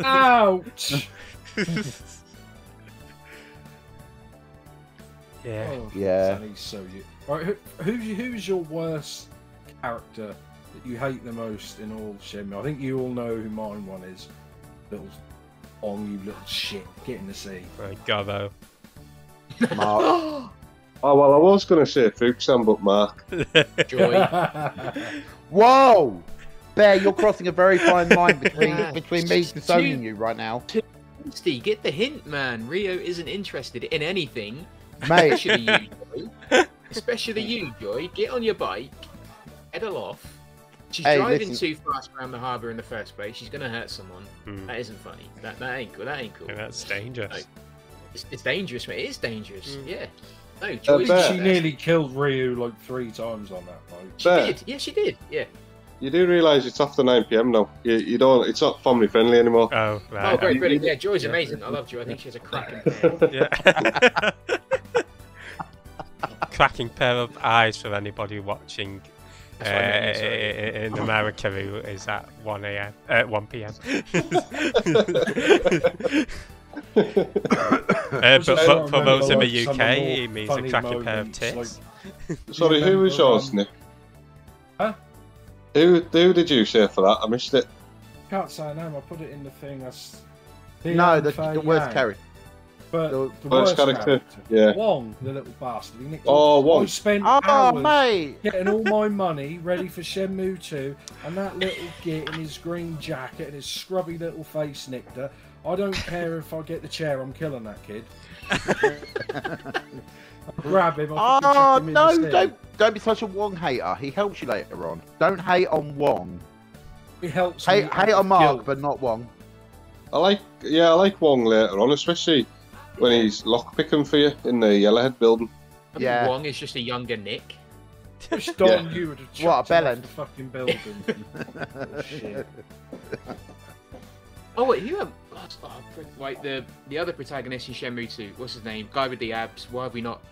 Ouch! Yeah. Oh, Yeah. He's so you. Right, who's your worst character that you hate the most in all Shenmue? I think you all know who mine one is. Little on you little shit. Get in the sea. Right, Gobbo. Mark. Oh, well, I was going to say Fuxan, but Mark. Joy. Whoa! Bear, you're crossing a very fine line between me disowning you right now. Steve, get the hint, man. Rio isn't interested in anything. Mate, Especially you, Joy. Especially you, Joy. Get on your bike, pedal off. She's Hey, driving listen. too fast around the harbour in the first place. She's gonna hurt someone. Hmm. That isn't funny. That ain't cool. That ain't cool. Yeah, that's dangerous. It's dangerous, mate. It is dangerous. Mm. Yeah. No, Joy's Bear. She nearly killed Ryu like 3 times on that boat. She Bear. did. Yeah, she did. Yeah. You do realise it's after 9 PM now. You don't. It's not family friendly anymore. Oh, Oh, right. great, brilliant. Yeah, Joy's amazing. I love Joy. I think she has a cracking pair. Yeah. Cracking pair of eyes for anybody watching That's what I meant, sorry. in America who is at 1 a.m. 1 p.m. But for those in the UK, it means a cracking pair of tits. Sorry, who was yours, Nick? Huh? Who did you say for that? I missed it. Can't say a name. I put it in the thing. That's no, the worst character. But the the worst worst character, character, yeah. Wong, the little bastard. He nicked Oh, I Wong. spent Oh, hours mate! getting all my money ready for Shenmue 2, and that little git in his green jacket and his scrubby little face nicked her. I don't care if I get the chair. I'm killing that kid. I'll grab him. I'll fucking Oh chuck him in no! the sea. Don't be such a Wong hater. He helps you later on. Don't hate on Wong. He helps me. Hate on Mark, guilt. but not Wong. I like Wong later on, especially when he's lockpicking for you in the Yellowhead building. I think Yeah. Wong is just a younger Nick. Just on you would have What, a chucked him bellend? off the fucking building. Oh, shit. Oh wait, who? Wait, the other protagonist in Shenmue 2. What's his name? Guy with the abs. Why have we not?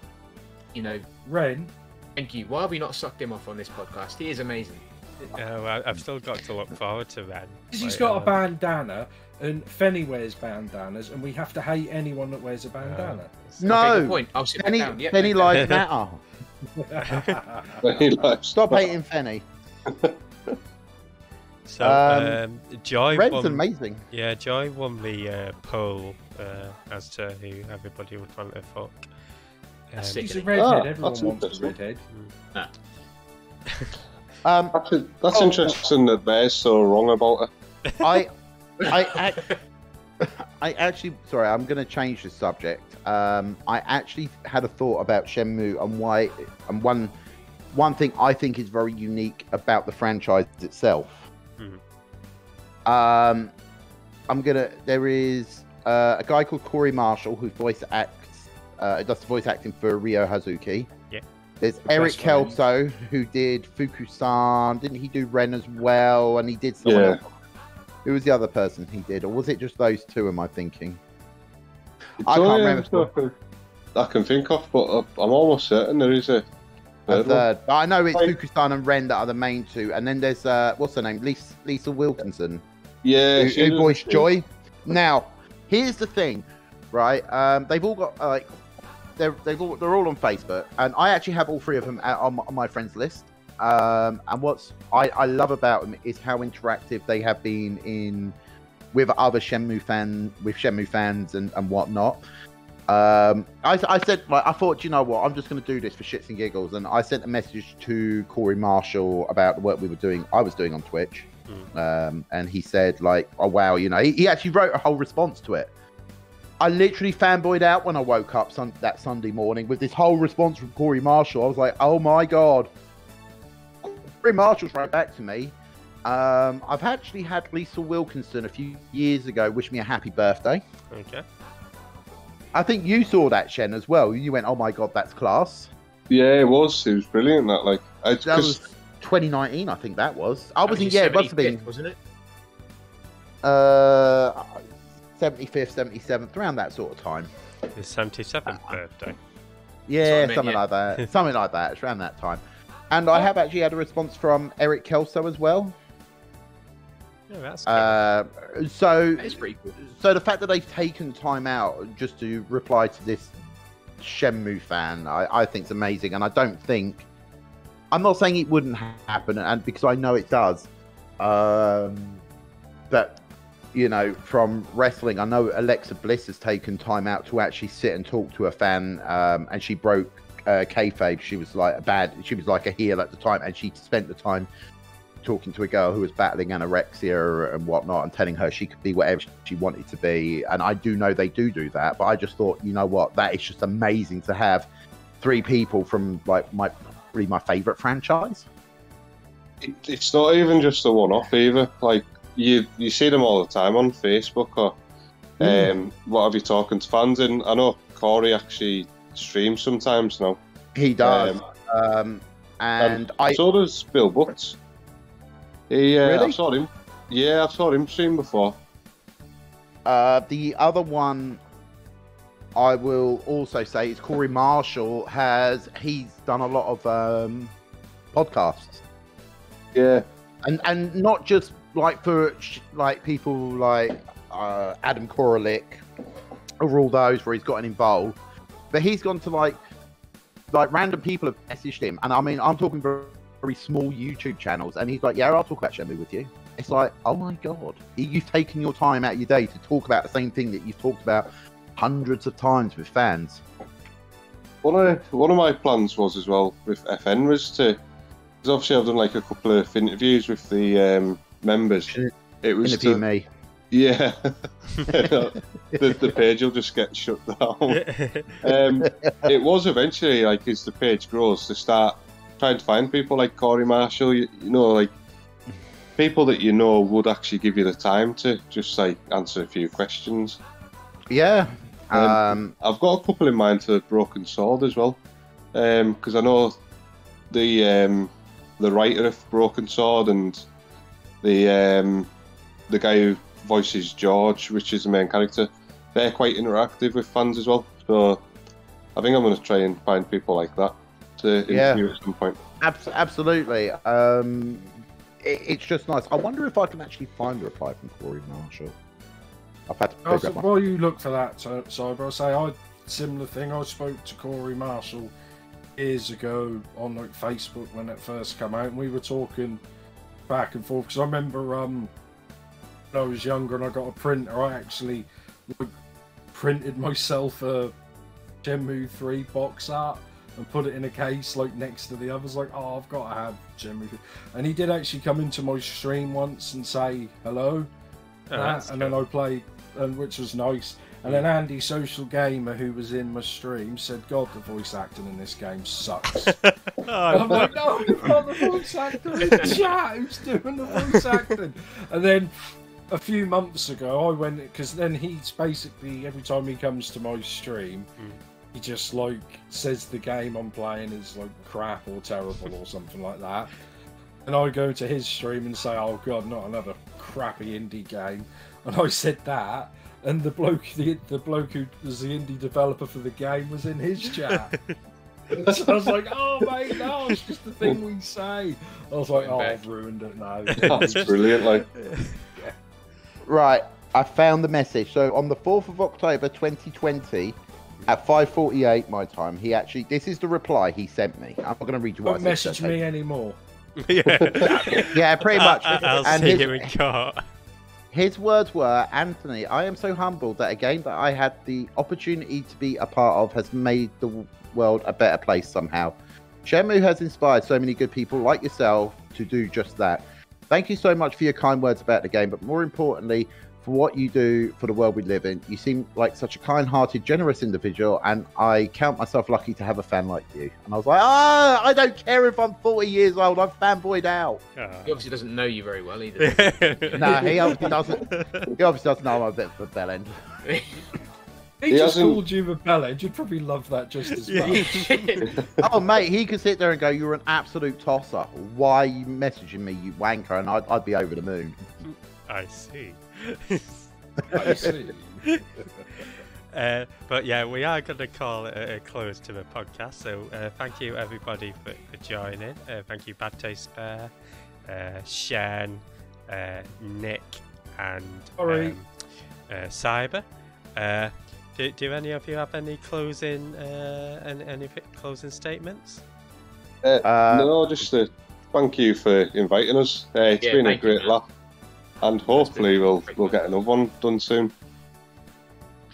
You know. Ren. Thank you. Why have we not sucked him off on this podcast? He is amazing. I've still got to look forward to Ren. He's got a bandana, and Fenny wears bandanas, and we have to hate anyone that wears a bandana. No. Okay, good point. I'll sit back Penny, down. Yep, Penny no, lives matter. He likes Stop hating Fenny. So, Joy Red's won. amazing. Yeah, Joy won the poll as to who everybody would want to fuck. That's He's a sick. redhead. Ah, Everyone that's wants a interesting. redhead. Actually, that's Oh. interesting that Bear's so wrong about it. I actually, sorry, I'm going to change the subject. I actually had a thought about Shenmue and why, and one thing I think is very unique about the franchise itself. Mhm. There is a guy called Corey Marshall who does the voice acting for Ryo Hazuki. Yeah. There's The Eric best friend. Kelso who did Fuku-san. Didn't he do Ren as well? And he did someone Yeah. else. Who was the other person he did? Or was it just those two, am I thinking? I can't remember. I can think of, but I'm almost certain there is a third one. But I know it's Like- Fuku-san and Ren that are the main two. And then there's, what's her name? Lisa Wilkinson. Yeah, Who voiced Joy. Now, here's the thing, right? They've all got, like, they're all on Facebook. And I actually have all three of them on my friends list. And what I love about them is how interactive they have been with other Shenmue fans and whatnot. I said, like, I thought, you know what, I'm just going to do this for shits and giggles, and I sent a message to Corey Marshall about the work I was doing on Twitch, and he said, like, oh wow, you know, he actually wrote a whole response to it. I literally fanboyed out when I woke up that Sunday morning with this whole response from Corey Marshall. I was like, oh my god. Corey Marshall's right back to me. I've actually had Lisa Wilkinson a few years ago wish me a happy birthday. Okay. I think you saw that, Shen, as well. You went, oh my god, that's class. Yeah, it was brilliant. That, like, That was 2019, I think that was. I was in, his yeah, it must have been 75th, wasn't it? 75th, 77th, around that sort of time. His 77th birthday. Yeah, I meant, something yeah. like that. Something like that. It's around that time. And I have actually had a response from Eric Kelso as well. Yeah, that's cool. So That is pretty cool. the fact that they've taken time out just to reply to this Shenmue fan, I think is amazing. And I don't think, I'm not saying it wouldn't happen, and because I know it does. But, you know, from wrestling, I know Alexa Bliss has taken time out to actually sit and talk to a fan, and she broke kayfabe. She was like a heel at the time, and she spent the time talking to a girl who was battling anorexia and whatnot, and telling her she could be whatever she wanted to be. And I do know they do that, but I just thought, you know what, that is just amazing to have three people from like my favorite franchise. It's not even just a one-off either. Like, you see them all the time on Facebook or what have you, talking to fans. And I know Corey actually streams sometimes now. He does. And so does Bill Butts. Really? I saw him. Yeah, I've saw him stream before. The other one I will also say is Corey Marshall. He's done a lot of podcasts. Yeah. And not just like for like people like Adam Koralik or all those where he's gotten involved, but he's gone to like random people have messaged him, and I mean I'm talking very small YouTube channels, and he's like, yeah, I'll talk about Shenmue with you. It's like, oh my god, you've taken your time out of your day to talk about the same thing that you've talked about hundreds of times with fans. One of my plans was as well with FN was to, because obviously I've done like a couple of interviews with the members. It was Interview me. Yeah, the page will just get shut down. It was eventually, like, as the page grows, to start trying to find people like Corey Marshall, you know, like people that you know would actually give you the time to just like answer a few questions. Yeah. I've got a couple in mind for Broken Sword as well, because I know the writer of Broken Sword and the guy who voices George, which is the main character, they're quite interactive with fans as well. So I think I'm going to try and find people like that to interview at some point. Absolutely. It's just nice. I wonder if I can actually find a reply from Corey Marshall. I've had to figure out While you look for that, Cyber, I say similar thing. I spoke to Corey Marshall years ago on like Facebook when it first came out, and we were talking back and forth because I remember when I was younger and I got a printer, I actually printed myself a Shenmue 3 box art and put it in a case like next to the others, like, oh, I've got to have Shenmue 3. And he did actually come into my stream once and say hello, and then I played, and which was nice. And then Andy, Social Gamer, who was in my stream, said, God, the voice acting in this game sucks. I'm like, no, it's not the voice actor in the chat who's doing the voice acting. And then a few months ago, I went because then he's basically every time he comes to my stream, he just like says the game I'm playing is like crap or terrible or something like that. And I go to his stream and say, "Oh God, not another crappy indie game." And I said that, and the bloke who was the indie developer for the game was in his chat. So I was like, "Oh mate, no, it's just the thing we say." I was like, "Oh, I've ruined it now." That's brilliant. Like, Right, I found the message. So on the 4th of October 2020, at 5:48 my time, he actually, this is the reply he sent me. I'm not going to read you what Don't I message said. me anymore. Yeah, pretty much. I'll And see his- you in court. His words were, "Anthony, I am so humbled that a game that I had the opportunity to be a part of has made the world a better place somehow. Shenmue has inspired so many good people like yourself to do just that. Thank you so much for your kind words about the game, but more importantly, for what you do for the world we live in. You seem like such a kind-hearted, generous individual, and I count myself lucky to have a fan like you." And I was like, I don't care if I'm 40 years old. I'm fanboyed out. He obviously doesn't know you very well either. Nah, he obviously doesn't. He obviously doesn't know I'm a bit of a bellend. He just called you a bellend. You'd probably love that just as much. Oh, mate, he could sit there and go, "You're an absolute tosser. Why are you messaging me, you wanker?" And I'd be over the moon. I see. I see. But yeah, we are going to call it a close to the podcast. So thank you everybody for joining. Thank you BadTasteBear, Shen, Nick, and Cyber. Do any of you have any closing closing statements? No, just thank you for inviting us. It's been a great laugh, and hopefully we'll get another one done soon.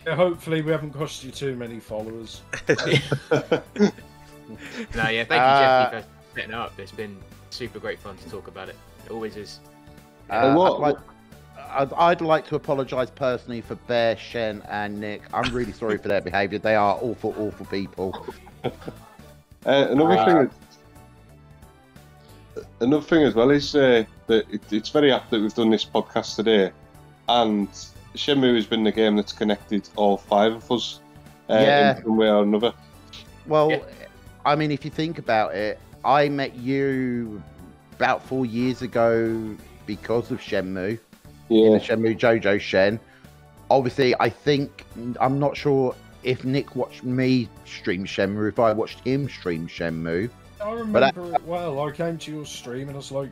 Yeah, hopefully we haven't cost you too many followers. No, yeah, thank you, Jeffy, for setting it up. It's been super great fun to talk about it. It always is. I'd like to apologise personally for Bear, Shen, and Nick. I'm really sorry for their behaviour. They are awful, awful people. Another thing as well is that it's very apt that we've done this podcast today, and Shenmue has been the game that's connected all 5 of us in some way or another. Well, I mean, if you think about it, I met you about 4 years ago because of Shenmue. In the Shenmue JoJo Shen. Obviously, I'm not sure if Nick watched me stream Shenmue, if I watched him stream Shenmue. I remember it well. I came to your stream and I was like,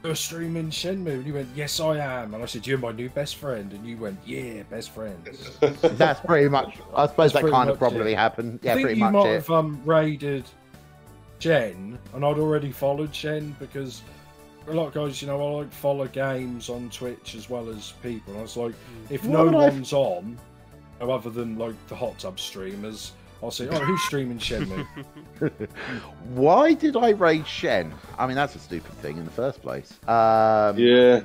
"You're streaming Shenmue?" And you went, "Yes, I am." And I said, "You're my new best friend." And you went, "Yeah, best friends." That's pretty much, I suppose that kind of probably happened. Yeah, pretty much it. I think you might have raided Shen, and I'd already followed Shen because a lot of guys, I like follow games on Twitch as well as people. And I was like, if no one's on, other than like the hot tub streamers, I'll say, "Oh, who's streaming Shenmue?" Why did I raid Shen? I mean, that's a stupid thing in the first place. You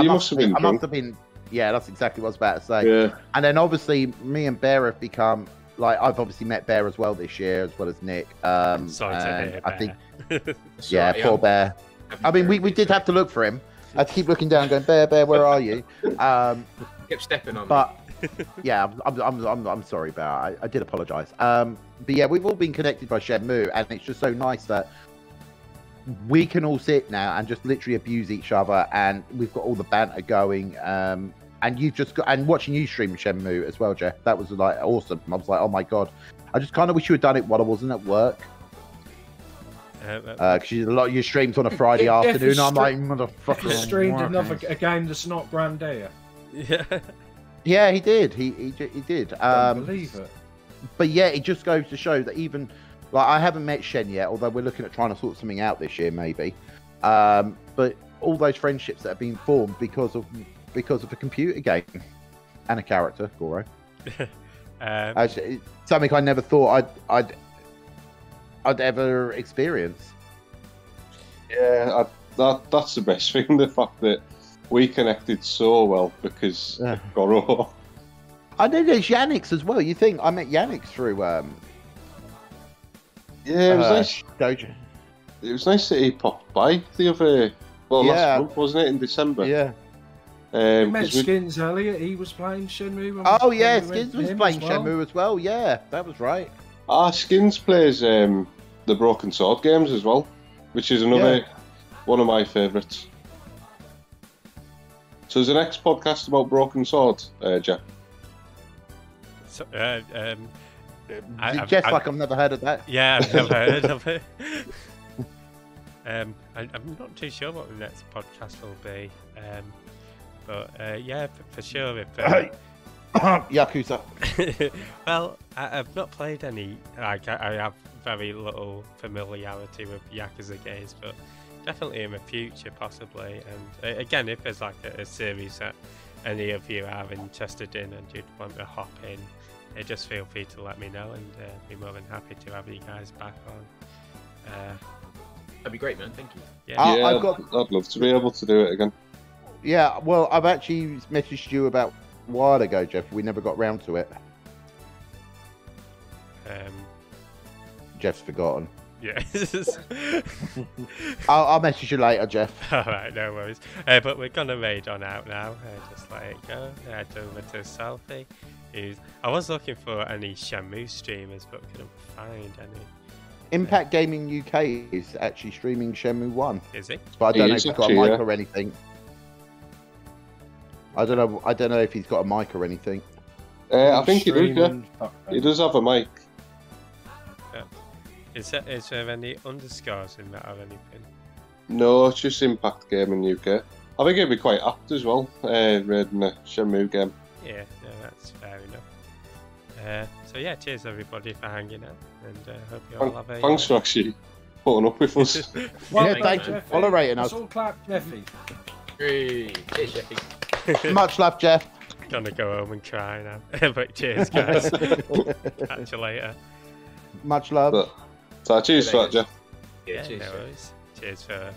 must have been. I must have been. Yeah, that's exactly what I was about to say. Yeah. And then obviously, me and Bear have become like, I've obviously met Bear as well this year, as well as Nick. Sorry to hear, I think, Sorry, poor Bear. I mean, we did have to look for him. I had to keep looking down, going, "Bear, where are you?" Kept stepping on but yeah, I'm sorry, Bear. I did apologise. But yeah, we've all been connected by Shenmue, and it's just so nice that we can all sit now and just literally abuse each other, and we've got all the banter going. And you've just got, and watching you stream Shenmue as well, Jeff. That was like awesome. I was like, oh my god, I just kind of wish you had done it while I wasn't at work. Because a lot of your streams on a Friday afternoon, I'm like, motherfucker. He streamed a game that's not Grandia. Yeah. Yeah, he did. He did. Can't believe it. But yeah, it just goes to show that even like, I haven't met Shen yet, although we're looking at trying to sort something out this year, maybe. But all those friendships that have been formed because of a computer game and a character, Goro. Actually, something I never thought I'd ever experience. Yeah, that's the best thing. The fact that we connected so well because of Goro. I know there's Yannick's as well. You think I met Yannick's through it was nice. Dojo. It was nice that he popped by the other last month, wasn't it, in December? Yeah. We met 'cause we- Skins earlier. He was playing Shenmue. Oh when yeah, we went Skins to was him playing as well. Shenmue as well. Yeah, that was right. Skins plays the Broken Sword games as well, which is another one of my favourites. So there's the next podcast about Broken Sword, Jeff. So, Jeff's like, I've never heard of that. yeah, I've never heard of it. I'm not too sure what the next podcast will be, but yeah, for sure. If Yakuza. well, I've not played any. Like, I have very little familiarity with Yakuza games, but definitely in the future, possibly. And again, if there's like a series that any of you are interested in and you'd want to hop in, just feel free to let me know, and be more than happy to have you guys back on. That'd be great, man. Thank you. Yeah, I'd love to be able to do it again. Yeah, well, I've actually messaged you about a while ago, Jeff. We never got round to it. Jeff's forgotten. yeah. I'll message you later, Jeff. Alright, no worries. But we're gonna raid on out now. Just let it go. Head over to Selfie. I was looking for any Shenmue streamers, but couldn't find any. Impact Gaming UK is actually streaming Shenmue 1. Is it? But I don't know is if he's got a actually, mic or anything. I don't know if he's got a mic or anything. I think he does, yeah. Streaming, fuck, He does have a mic. Is there any underscores in that or anything? No, it's just Impact Gaming UK. I think it'd be quite apt as well, raiding a Shenmue game. Yeah, no, that's fair enough. So yeah, cheers everybody for hanging out, and hope you all have a. Thanks for actually putting up with us. Well Yeah, done, thanks for Jeffy. tolerating us. Let's all clap, Jeffy. Cheers, Jeffy. Much love, Jeff. Gonna go home and cry now. But cheers, guys. Catch you later. Much love. So cheers for that, Jeff. Yeah, Yeah, cheers. no Jeff. worries. Cheers for